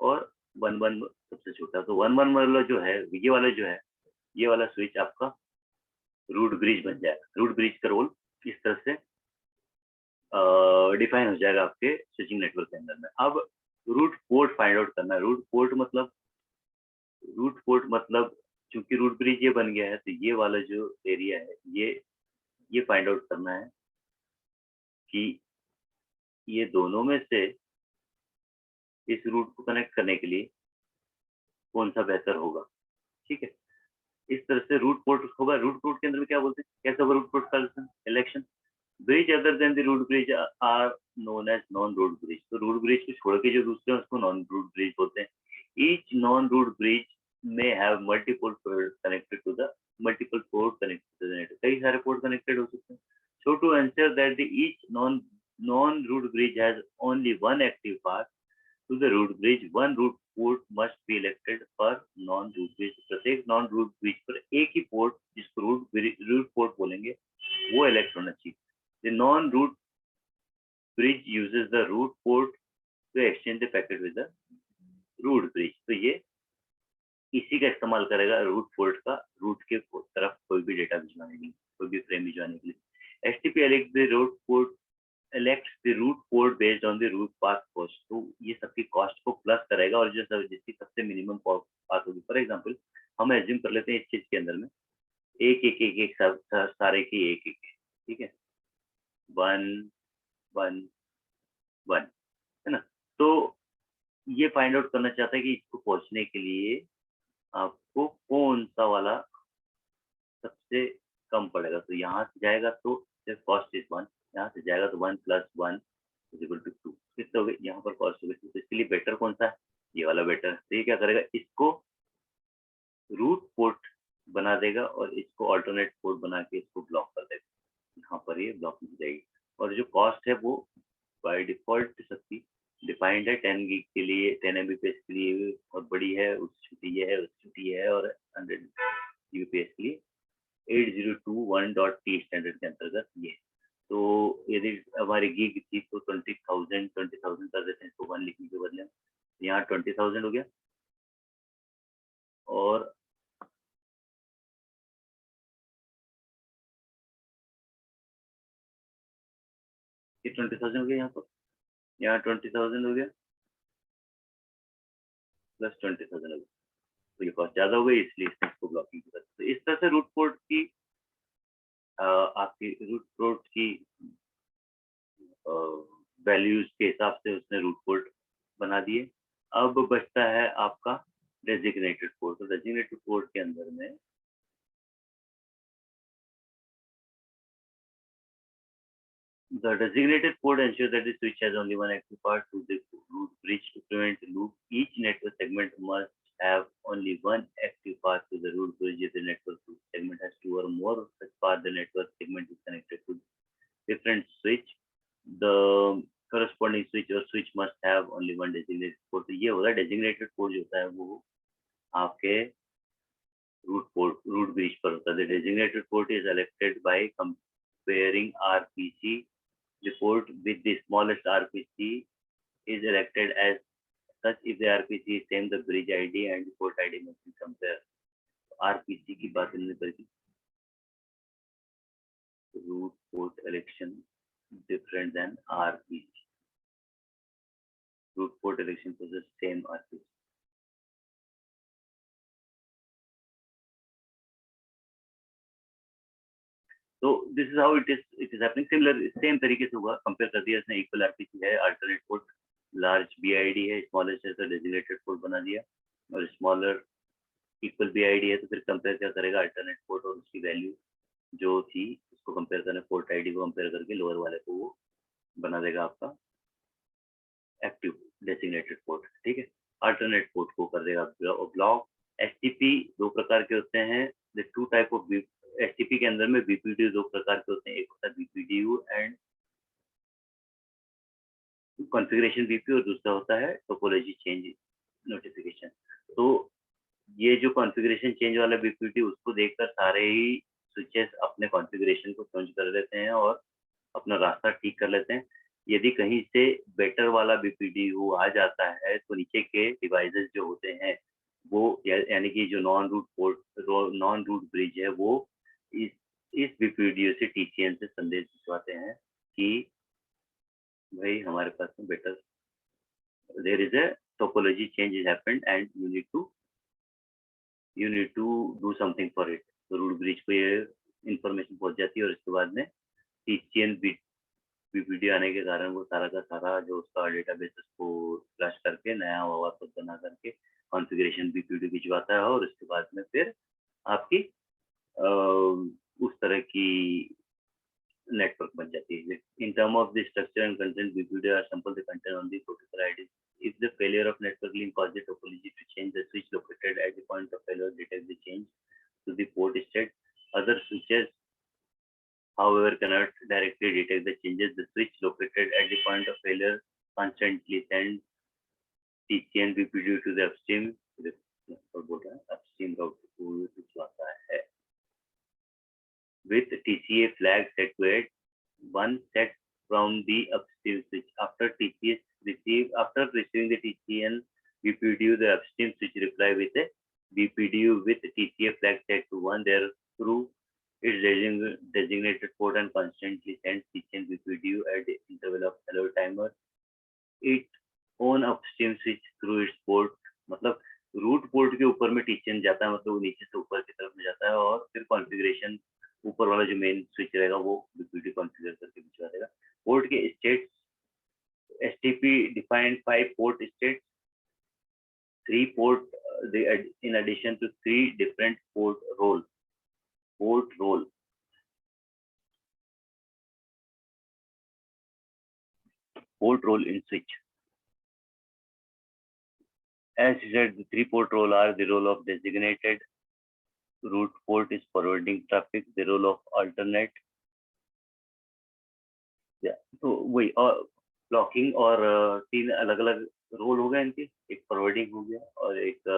और 1 सबसे छोटा। तो 1 वाला जो है, ये वाला जो है, ये वाला स्विच आपका रूट ब्रिज बन जाएगा। रूट ब्रिज का रोल इस तरह से डिफाइन हो जाएगा आपके स्विचिंग नेटवर्क के अंदर में। अब रूट पोर्ट फाइंड आउट करना है। रूट पोर्ट मतलब चूंकि रूट ब्रिज ब्रिज ये बन गया है, तो ये वाला जो एरिया है ये फाइंड आउट करना है कि ये दोनों में से इस रूट को कनेक्ट करने के लिए कौन सा बेहतर होगा। ठीक है, इस तरह से रूट पोर्ट होगा। रूट पोर्ट के अंदर में क्या बोलते हैं, कैसा होगा रूट पोर्ट का election. Bridge other than the root bridge are known as non root bridge. तो रूट ब्रिज को छोड़ के जो दूसरे हैं उसको नॉन रूट ब्रिज बोलते हैं। Each non root bridge may have multiple port connected to the network. कई सारे पोर्ट कनेक्टेड हो सकते हैं। So to answer that the each non root bridge has only one active path to the root bridge, one root port must be elected per non-root bridge। प्रत्येक non root bridge पर एक ही port, जिसको root port बोलेंगे, वो elect होना चाहिए। The non-root bridge uses the root port to exchange the packet with the root bridge। तो ये इसी का इस्तेमाल करेगा रूट पोर्ट का, रूट के तरफ कोई भी डेटा भिजवाने के लिए, कोई भी फ्रेम भिजवाने के लिए। HTTP elect the root port elects the root port based on the root path cost। तो ये सबकी कॉस्ट को प्लस करेगा और जो जिसकी सबसे मिनिमम पाथ होगी। फॉर एग्जांपल हम एज्यूम कर लेते हैं इस चीज के अंदर में एक सारे की एक, ठीक है, 1 1 1, है ना। तो ये फाइंड आउट करना चाहता है कि इसको पहुंचने के लिए आपको कौन सा वाला सबसे कम पड़ेगा। तो यहाँ से जाएगा तो कॉस्ट इज 1, यहाँ से जाएगा तो 1 + 1 = 2। कितने हो गए, यहाँ पर कॉस्ट हो गई। तो इसके लिए बेटर कौन सा है, ये वाला बेटर है। तो ये क्या करेगा, इसको रूट पोर्ट बना देगा और इसको अल्टरनेट पोर्ट बना के इसको ब्लॉक कर देगा। यहाँ पर ये ब्लॉक हो जाएगी। और जो कॉस्ट है वो बाय डिफॉल्ट सबकी डिफाइंड है 10 गीग के लिए, 10 Mbps के लिए और बड़ी है, उससे छोटी ये है, उससे छोटी ये है, और 100 Mbps के लिए 8021.t स्टैंडर्ड के अंतर्गत ये। तो यदि हमारी गीग थी तो 20,000 कर देते हैं इसको 1 लिखने के बदले। यहाँ 20,000 हो गया और ये 20,000 हो गया, यहाँ 20,000 हो गया प्लस 20,000 हो गया। तो ये कॉस्ट ज्यादा हो गई, इसलिए इसको ब्लॉकिंग कर। तो इस तरह से रूट पोर्ट की आपकी रूट पोर्ट की वैल्यूज के हिसाब से उसने रूट पोर्ट बना दिए। अब बचता है आपका डेजिग्नेटेड पोर्ट। तो डेजिग्नेटेड पोर्ट के अंदर में the designated port ensures that the switch has only one active part to the root bridge to prevent loop. Each network segment must have only one active path to the root bridge. If the network segment has two or more such paths, the network segment is connected to different switch. The corresponding switch or switch must have only one designated port। तो ये होगा designated port जो होता है वो आपके root bridge पर होता है। The designated port is elected by comparing RPC। The port with the smallest RPC is elected as such। If the RPC is same, the bridge ID and the port ID must be compared। RPC की बात हमने करी, root port election different than RPC। root port election possess same RPC। तो this is how it is happening. Similar same तरीके से होगा, compare कर दिया इसने। इक्वल आरपीसी है, अल्टरनेट पोर्ट लार्ज बीआईडी है, स्मॉलेस्ट है तो डेजिग्नेटेड पोर्ट बना दिया, और स्मॉलर इक्वल बीआईडी है तो फिर कंपेयर क्या करेगा, अल्टरनेट पोर्ट और उसकी वैल्यू जो थी उसको कंपेयर करना, पोर्ट आईडी को कंपेयर करके लोअर वाले को वो बना देगा आपका एक्टिव डेजिग्नेटेड पोर्ट। ठीक है, अल्टरनेट पोर्ट को कर देगा ब्लॉक। एसटीपी दो प्रकार के होते हैं, the two type of STP के अंदर में बीपीडीयू दो प्रकार के होते हैं। एक होता है बीपीडीयू एंड कॉन्फ़िगरेशन बीपी, और दूसरा होता है टोपोलॉजी चेंज नोटिफिकेशन। तो ये जो कॉन्फ़िगरेशन चेंज वाला बीपीडी, उसको देखकर सारे ही स्विचेस अपने कॉन्फ़िगरेशन को चेंज कर लेते हैं और अपना रास्ता ठीक कर लेते हैं। यदि कहीं से बेटर वाला बीपीडीयू आ जाता है तो नीचे के डिवाइसेस जो होते हैं वो यानी कि जो नॉन रूट ब्रिज है वो इस बीपीडीयू से टीसीएन से संदेश भिजवाते हैं कि भाई हमारे पास में better there is a topology change is happened and you need to you need to do something for it. तो रूट ब्रिज को ये इंफॉर्मेशन पहुंच जाती है और इसके बाद में टीसीएन बीपीडी आने के कारण वो सारा का सारा जो उसका डेटाबेस उसको फ्लश करके नया वापस बना करके कॉन्फ़िगरेशन बीपीडी भिजवाता है और उसके बाद में फिर आपकी उस तरह की network बन जाती है। In terms of the structure and content, BPD are sample the content on the protocol IDs. If the failure of network link causes the topology to change, the switch located at the point of failure detects the change to the port state. Other switches, however, cannot directly detect the changes. The switch located at the point of failure constantly sends TCN BPD to the upstream route भिजवाता है with TCA flag set to it. One set from the upstream switch. After receiving the TCN BPDU, the upstream switch reply with a BPDU with TCA flag set to 1. There through its designated port and constantly sends TCN BPDU at the interval of hello timer. Its own upstream switch through its port. मतलब root port के ऊपर में TCN जाता है, मतलब वो नीचे से ऊपर की तरफ में जाता है और फिर कॉन्फ़िगरेशन ऊपर वाला जो मेन स्विच रहेगा वो बीपीडी कॉन्फ़िगर करके भिजवा देगा। पोर्ट के states STP defined 5 port states, 3 port in addition to 3 different port role in switch. As said, the 3 port role are the role of designated root port is forwarding traffic, the role of alternate, तो वही और blocking और 3 अलग अलग role हो गए इनके, एक फॉरवर्डिंग हो गया और एक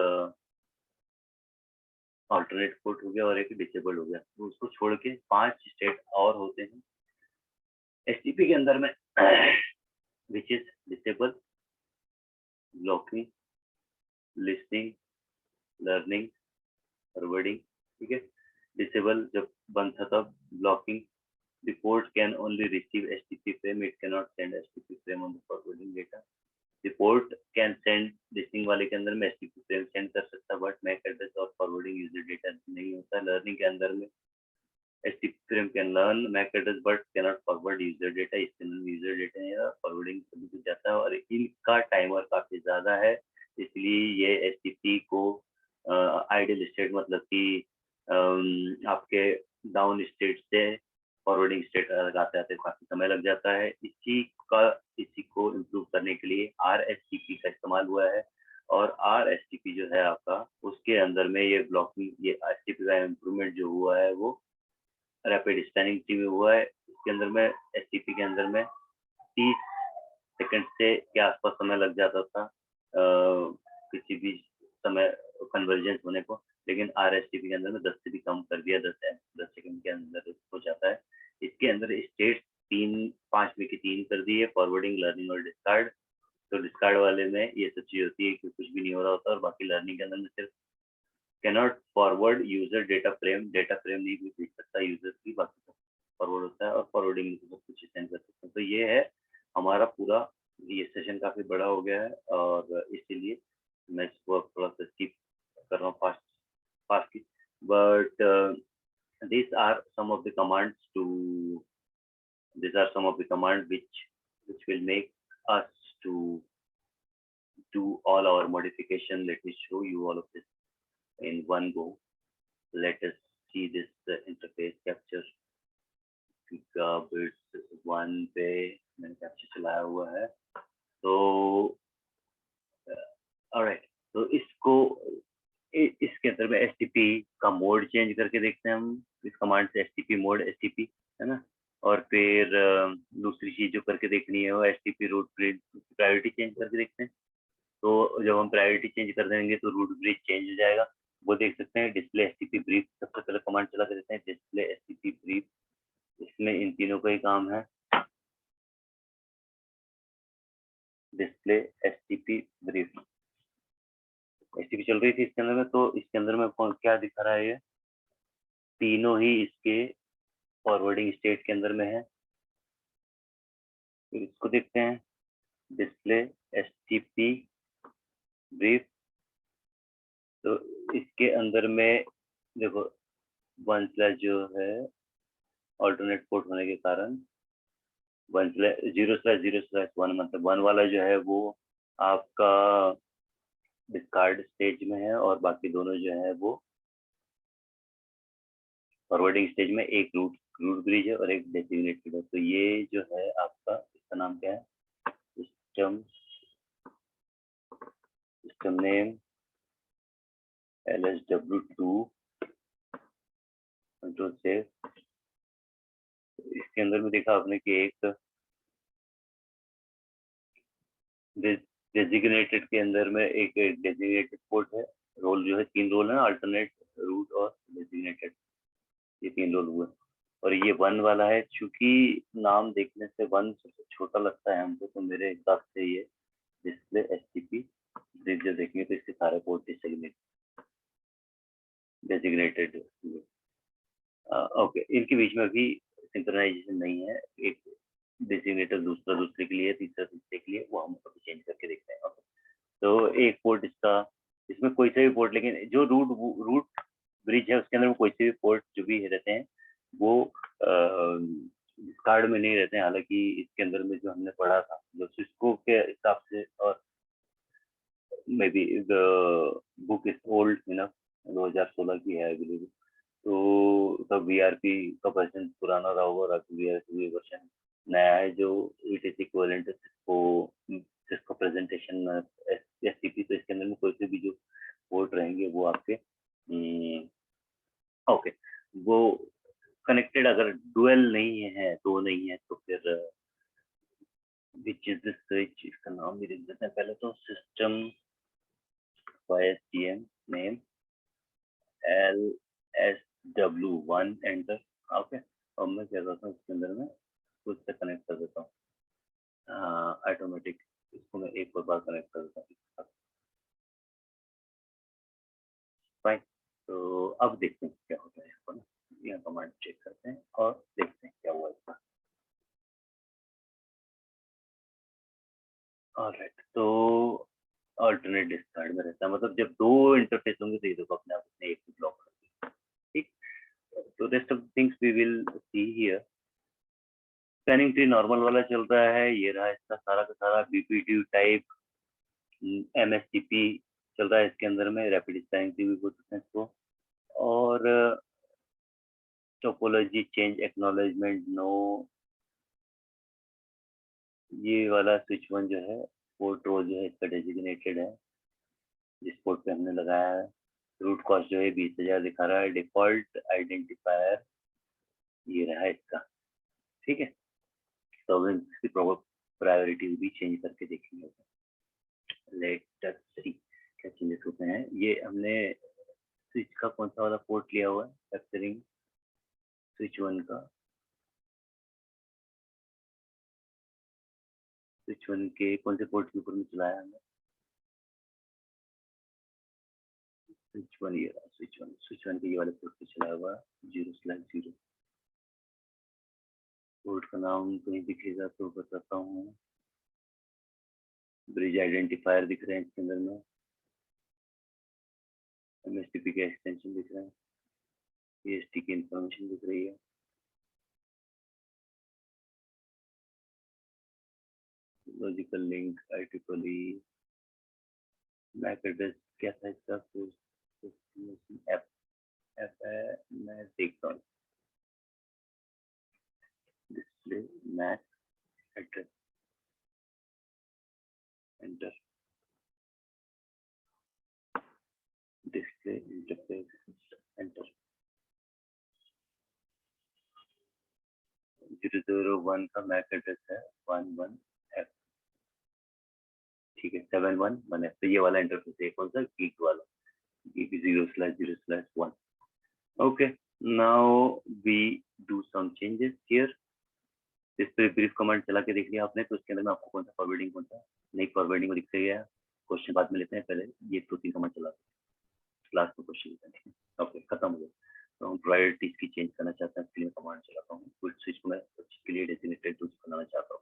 अल्टरनेट पोर्ट हो गया और एक डिसेबल हो गया। तो उसको छोड़ के 5 स्टेट और होते हैं एसटीपी के अंदर में which is disable, blocking, listening, learning, forwarding. ठीक है, डिसेबल जब बंद था तब blocking, the port can only receive HTTP frame, it cannot send HTTP frame on the forwarding data. The port can send listening वाले के अंदर में HTTP frame send कर सकता है बट MAC address और forwarding user data नहीं होता। लर्निंग के अंदर में HTTP frame can learn MAC address but cannot forward user data, इसके अंदर user data नहीं है, forwarding सभी कुछ जाता है और इनका टाइमर काफी ज्यादा है, इसलिए ये HTTP को आइडियल स्टेट मतलब कि आपके डाउन स्टेट से फॉरवर्डिंग स्टेट लगाते आते काफी समय लग जाता है। इसी को इम्प्रूव करने के लिए RSTP का इस्तेमाल हुआ है और RSTP जो है आपका उसके अंदर में ये ब्लॉकिंग, ये RSTP का इम्प्रूवमेंट जो हुआ है वो रैपिड स्कैनिंग टी में हुआ है। इसके अंदर में STP के अंदर में 30 सेकंड से के आसपास समय लग जाता था किसी भी समय कन्वर्जेंस होने को, लेकिन RSTP के अंदर में 10 से भी कम कर दिया, 10 सेकंड के अंदर हो जाता है। इसके अंदर स्टेट 5 में की 3 कर दी है, फॉरवर्डिंग, लर्निंग और डिस्कार्ड। तो डिस्कार्ड वाले में ये सब चीज होती है कि कुछ भी नहीं हो रहा होता और बाकी लर्निंग के अंदर में सिर्फ cannot forward user data frame नहीं भी भेज सकता यूजर की, बाकी सब फॉरवर्ड होता है और फॉरवर्डिंग में सब कुछ सेंड कर सकते हैं। तो ये है हमारा पूरा, ये सेशन काफी बड़ा हो गया है और इसीलिए मैं इसको थोड़ा सा स्किप कर रहा हूँ फास्ट की, but these are some of the commands which will make us to do all our modification. Let me show you all of this in one go. Let us see this interface capture gigabits 1 पे मैंने capture चलाया हुआ है। तो alright, तो इसके अंदर में STP का मोड चेंज करके देखते हैं हम। इस कमांड से STP मोड STP है ना, और फिर दूसरी चीज जो करके देखनी है वो STP root bridge priority change करके देखते हैं। तो जब हम प्रायोरिटी चेंज कर देंगे तो रूट ब्रिज चेंज हो जाएगा, वो देख सकते हैं। डिस्प्ले STP ब्रीफ सबसे पहले कमांड चला के देते हैं, डिस्प्ले STP ब्रीफ, इसमें इन तीनों का ही काम है। डिस्प्ले STP ब्रीफ STP चल रही थी इसके अंदर में, तो इसके अंदर में क्या दिखा रहा है, ये तीनों ही इसके फॉरवर्डिंग स्टेट के अंदर में है। फिर इसको देखते हैं, डिस्प्ले STP ब्रीफ तो इसके अंदर में देखो 1 जो है ऑल्टरनेट पोर्ट होने के कारण 1/0/0/1 मतलब 1 वाला जो है वो आपका डिस्कार्ड स्टेज में है और बाकी दोनों जो है वो फॉरवर्डिंग स्टेज में। एक रूट रूट ब्रिज है और एक डेसिग्नेटेड है। तो ये जो है आपका, इसका नाम क्या है, system system name LSW2 control save. इसके अंदर में देखा आपने कि एक डेजिग्नेटेड के अंदर में एक डेजिग्नेटेड पोर्ट है। रोल जो है 3 रोल है, अल्टरनेट, रूट और डेजिग्नेटेड, ये 3 रोल हुए। और ये 1 वाला है, चूंकि नाम देखने से 1 सबसे छोटा लगता है हमको, तो मेरे हिसाब से ये डिस्प्ले STP जब देखेंगे तो इसके सारे पोर्ट डेजिग्नेटेड। ओके, इनके बीच में अभी सिंक्रोनाइजेशन नहीं है। एक डेजिग्नेटर दूसरा दूसरे के लिए, तीसरा तीसरे के लिए, वो हम अभी चेंज करके देखते हैं। ओके, तो एक पोर्ट इसका, इसमें कोई सा भी पोर्ट, लेकिन जो रूट रूट ब्रिज है उसके अंदर में कोई से भी पोर्ट जो भी रहते हैं वो कार्ड में नहीं रहते हैं। हालांकि इसके अंदर में जो हमने पढ़ा था, जो सिस्को के हिसाब से, और may be the book is old enough, 2016 की है आई बिलीव, तो तब VRP का वर्जन पुराना रहा होगा और अभी VRP वर्जन नया है जो it is equivalent to Cisco presentation STP। तो इसके अंदर में कोई से भी जो पोर्ट रहेंगे वो आपके ओके, वो कनेक्टेड, अगर डुअल नहीं है, दो नहीं है, तो फिर विच इज द स्विच, इसका नाम भी लिख देते हैं पहले। तो system YSTM name LSW1 enter. Okay, अब मैं क्या करता हूँ, इसके अंदर में खुद से कनेक्ट कर देता हूँ ऑटोमेटिक। इसको मैं एक बार कनेक्ट कर देता हूँ। फाइन, तो अब देखते हैं क्या होता है इसको ना, यहाँ कमांड चेक करते हैं और देखते हैं क्या हुआ इसका। ऑलराइट, तो अल्टरनेट डिस्कार्ड में रहता है, मतलब जब दो इंटरफेस होंगे तो ये देखो अपने आप उसने एक ब्लॉक कर दिया। ठीक, तो rest of things we will see here. Spanning tree normal वाला चल रहा है, ये रहा इसका सारा का सारा BPD टाइप MSTP चल रहा है इसके अंदर में, रैपिड स्पैनिंग ट्री भी बोलते हैं इसको। और टोपोलॉजी चेंज एक्नॉलेजमेंट नो, ये वाला स्विच 1 जो है पोर्ट रो जो है इसका डेजिग्नेटेड है, जिस पोर्ट पे हमने लगाया है। रूट कॉस्ट जो है 20,000 दिखा रहा है। डिफॉल्ट आइडेंटिफायर ये रहा इसका। ठीक है, तो हम इसकी प्रायोरिटी भी चेंज करके देखेंगे। लेट अस सी क्या चेंजेस होते हैं। ये हमने स्विच का कौन सा वाला पोर्ट लिया हुआ है, कैप्चरिंग स्विच 1 का। स्विच 1 के कौन से पोर्ट के ऊपर में चलाया हमने, स्विच 1 ये रहा, स्विच 1 के ये वाले पोर्ट पे चलाया हुआ 0/0। पोर्ट का नाम कहीं दिखेगा तो बताता हूँ। ब्रिज आइडेंटिफायर दिख रहे हैं इसके अंदर में, MSTP के एक्सटेंशन दिख रहे हैं, EST की इंफॉर्मेशन दिख रही है, logical link IEEE, MAC address क्या था इसका, एफ एफ है, मैं देखता हूँ। Display MAC address, enter, display interface, enter. 001 का मैक एड्रेस है 11F। ठीक है, 711F। तो ये वाला इंटरफेस है, कौन सा, गीक वाला, गीक 0/0/1। Okay, now we do some changes here. इस पे ब्रीफ कमांड चला के देख लिया आपने, तो उसके अंदर में आपको कौन सा फॉरवर्डिंग, कौन सा नहीं फॉरवर्डिंग में दिख गया। क्वेश्चन बाद में लेते हैं, पहले ये 2-3 कमांड चला लास्ट में क्वेश्चन लेते हैं। ओके, खत्म हो गया। तो हम प्रायोरिटीज की चेंज करना चाहते हैं, इसके लिए कमांड चलाता हूँ। फुल स्विच को मैं के लिए डेजिग्नेटेड टूल्स बनाना चाहता हूँ।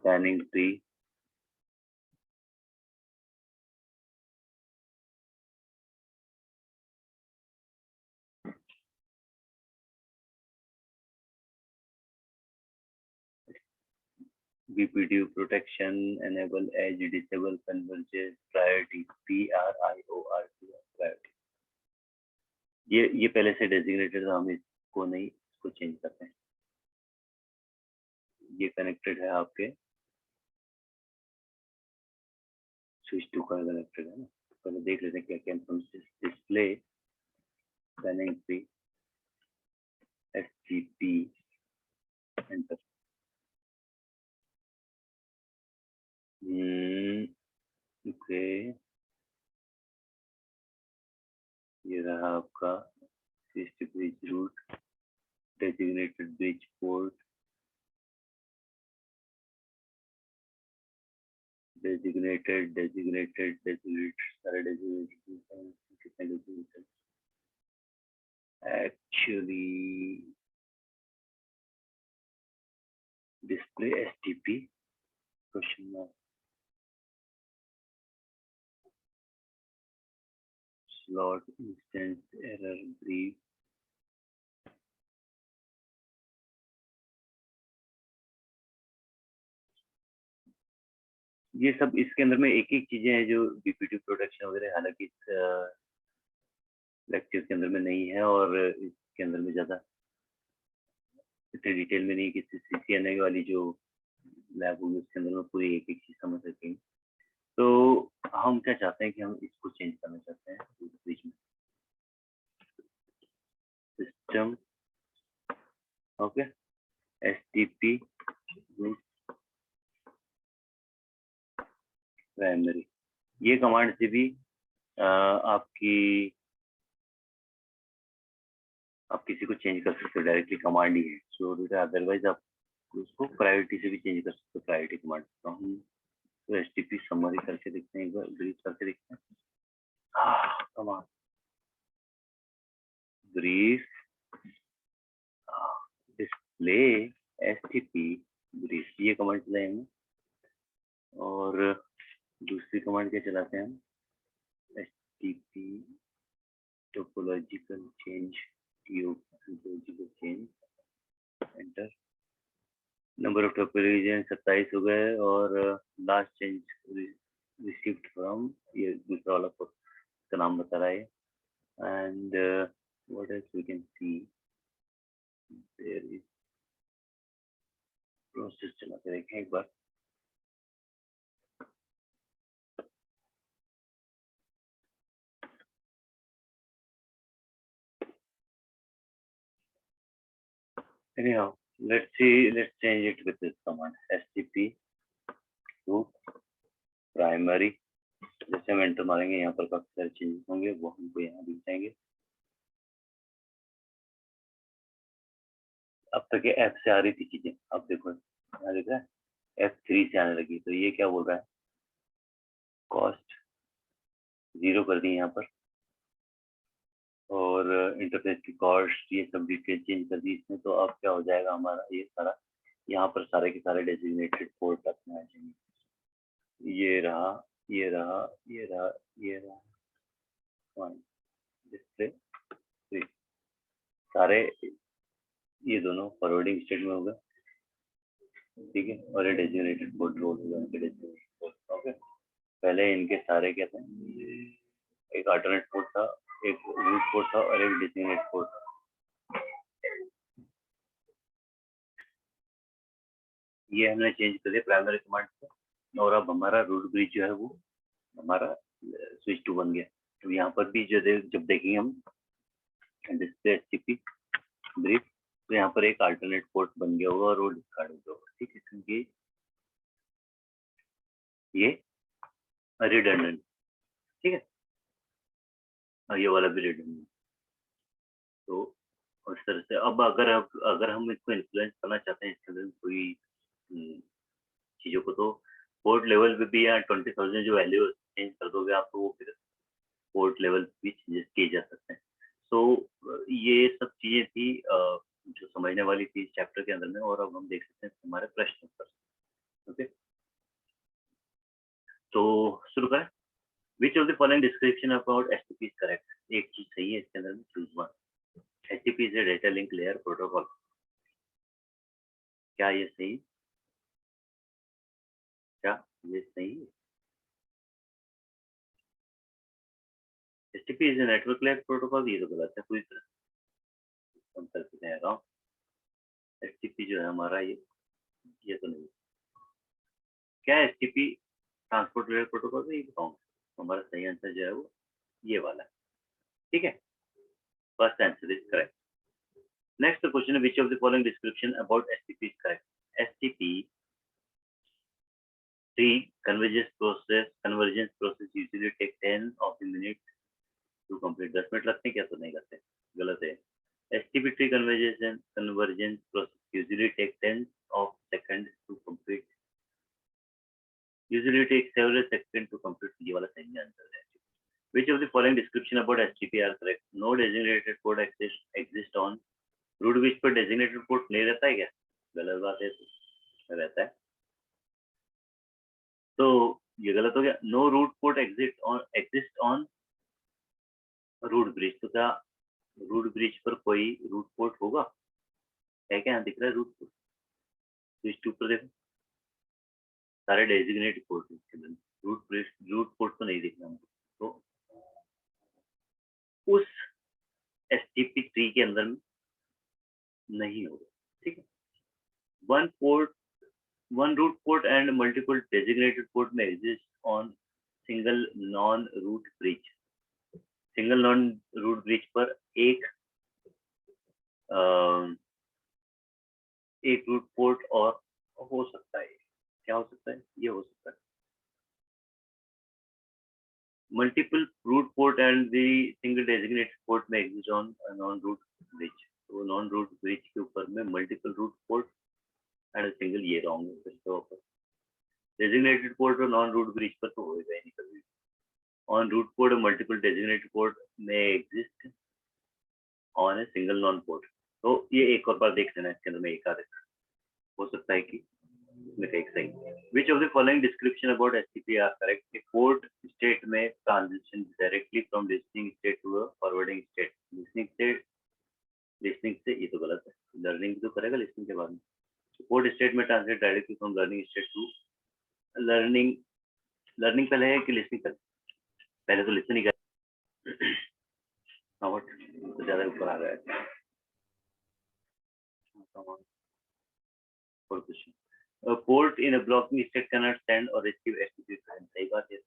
banning tree, BPDU protection, enable edge, disable convergence, priority, PRIORT, priority. ये पहले से डेजिग्नेटेड था, हम इसको नहीं, इसको चेंज करते हैं। ये कनेक्टेड है आपके स्विच टू का कनेक्टेड है ना। पहले देख लेते हैं क्या क्या information. Display spanning tree STP enter. Okay, ये रहा आपका CST bridge root, designated bridge port, designated सारे डेजिग्नेटेड, कितने designated actually. Display STP question mark, slot instance error brief, ये सब इसके अंदर में एक एक चीजें हैं जो BPDU प्रोटेक्शन वगैरह, हालांकि इस लेक्चर के अंदर में नहीं है और इसके अंदर में ज्यादा इतने डिटेल में नहीं कि CCNA वाली जो लैब होगी उसके अंदर में पूरी एक एक चीज समझ सकेंगे। तो हम क्या चाहते हैं कि हम इसको चेंज करना चाहते हैं बीच में, सिस्टम ओके STP प्राइमरी। ये कमांड से भी आप किसी को चेंज कर सकते हो, डायरेक्टली कमांड ही है। सो अदरवाइज आप उसको प्रायोरिटी से भी चेंज कर सकते हो, प्रायोरिटी कमांड से। हम तो STP समरी करके देखते हैं, एक बार ब्रीफ करके देखते हैं। Command brief display STP brief, ये कमांड चलाएंगे। और दूसरी कमांड क्या चलाते हैं हम, STP topological change, topological change enter. Number of topology 27 हो गए और लास्ट चेंज रिसीव्ड फ्रॉम, ये दूसरा वाला का नाम बता रहा है। And what else we can see, there is process चला के देखें एक बार। Anyhow, let's change it with this command STP to primary। जैसे हम एंटर मारेंगे यहाँ पर काफी सारे चेंजेस होंगे, वो हमको यहाँ दिख जाएंगे। अब तक ये F से आ रही थी चीजें, अब देखो यहाँ दिख रहा है F3 से आने लगी। तो ये क्या बोल रहा है, कॉस्ट 0 कर दी यहाँ पर, और इंटरफेस की कॉस्ट ये सब डिटेल चेंज कर दी इसमें। तो अब क्या हो जाएगा हमारा, ये सारा यहाँ पर सारे के सारे डेजिग्नेटेड पोर्ट अपने आ जाएंगे। ये रहा, ये रहा, ये रहा, ये रहा, डिस्प्ले सारे, ये दोनों फॉरवर्डिंग स्टेट में होगा, ठीक है। और ये डेजिग्नेटेड पोर्ट रोल होगा, इनके डेजिग्नेटेड पोर्ट। ओके, पहले इनके सारे क्या थे, एक अल्टरनेट पोर्ट था, एक रूट पोर्ट था और एक डेजिग्नेटेड पोर्ट था। ये हमने चेंज कर दिया प्राइमरी कमांड से, और अब हमारा रूट ब्रिज जो है वो हमारा स्विच टू बन गया। तो यहाँ पर भी जब देखेंगे हम डिस्प्ले STP ब्रीफ, तो यहाँ पर एक अल्टरनेट पोर्ट बन गया होगा और वो डिस्कार्ड हो गया होगा, ठीक है, क्योंकि ये रिडंडेंट, ठीक है, और ये वाला भी रिडंडेंट। तो उस तरह से अब अगर हम इसको इन्फ्लुएंस करना चाहते हैं इसके अंदर कोई चीजों को, तो पोर्ट लेवल पे भी या 20,000 जो वैल्यू चेंज कर दोगे आप, तो वो फिर पोर्ट लेवल भी चेंजेस किए जा सकते हैं। तो ये सब चीजें थी जो समझने वाली थी इस चैप्टर के अंदर में। और अब हम देख सकते हैं हमारे प्रश्न पर। Okay, description about HTTP is correct. एक चीज सही है इसके अंदर में, choose one. HTTP is a data link layer protocol. क्या ये सही? क्या ये सही है? HTTP is a network layer protocol, ये तो गलत है पूरी तरह. हम करते हैं wrong. HTTP जो है हमारा ये तो नहीं. क्या HTTP ट्रांसपोर्ट लेयर प्रोटोकॉल है? ये बताऊँ. हमारा सही आंसर जो है वो ये वाला है. ठीक है. First answer is correct. Next question, which of the following description about HTTP is correct? HTTP tree convergence process usually take 10 of the minute to complete. 10 minute लगते हैं क्या? तो नहीं करते, गलत है. HTTP tree convergence process usually take 10 of seconds to complete. Usually take several seconds to complete. ये वाला सही आंसर है. Which of the following description about HTTP are correct? No designated port exist on root bridge पर designated port नहीं रहता है क्या? गलत बात है. रहता है. तो ये गलत हो गया. No root port exist on root bridge. तो क्या root bridge पर कोई root port होगा? है क्या? दिख रहा है root port. bridge 2 पर देखो, सारे designated port हैं इसके अंदर. root port तो नहीं दिख रहा हमको. तो उस HTTP ट्री के अंदर में नहीं होगा. ठीक है. one root port and multiple designated port may exist on single non-root bridge. Single non-root bridge पर एक root port और हो सकता है. क्या हो सकता है? ये हो सकता है. Multiple root port and the single designated port may exist on a non-root bridge. तो non-root bridge के ऊपर में multiple root port and a single, ये wrong है. तो designated port और non-root bridge पर तो होएगा ही नहीं कभी. On root port और multiple designated port may exist on a single non-port. तो ये एक और बार देख लेना, इसके अंदर में एक आधा हो सकता है कि इसमें एक सही. Which of the following description about HTTP are correct? A port state में transition directly from listening state to a forwarding state. listening से ये तो गलत है. learning तो करेगा listening के बाद में. port state में translate directly from learning state to learning. learning पहले है कि listening पहले? पहले तो listening है. तो ज्यादा ऊपर आ रहा है. और कुछ. A port in a blocking state cannot send or receive HTTP frame. सही बात है.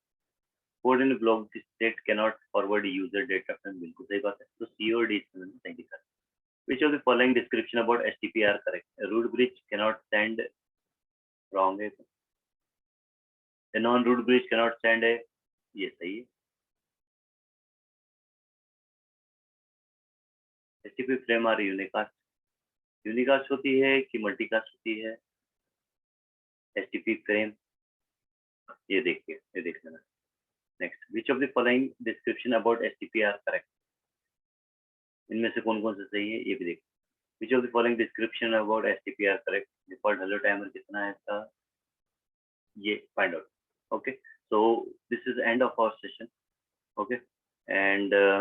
Port in a blocking state cannot forward user data frame. बिल्कुल सही बात है. तो C और D इसमें सही दिखा. Which of the following description about HTTP are correct? A root bridge cannot send. Wrong है. A non-root bridge cannot send है. ये सही है. HTTP frame are unicast. unicast होती है कि multicast होती है? HTTP frame. ये देखिए, ये देख लेना. Next, which of the following description about HTTP are correct? इनमें से कौन कौन से सही है ये भी देखिए. Which of the following description about HTTP are correct? Default hello timer कितना है इसका? ये find out. Okay, so this is the end of our session. Okay, and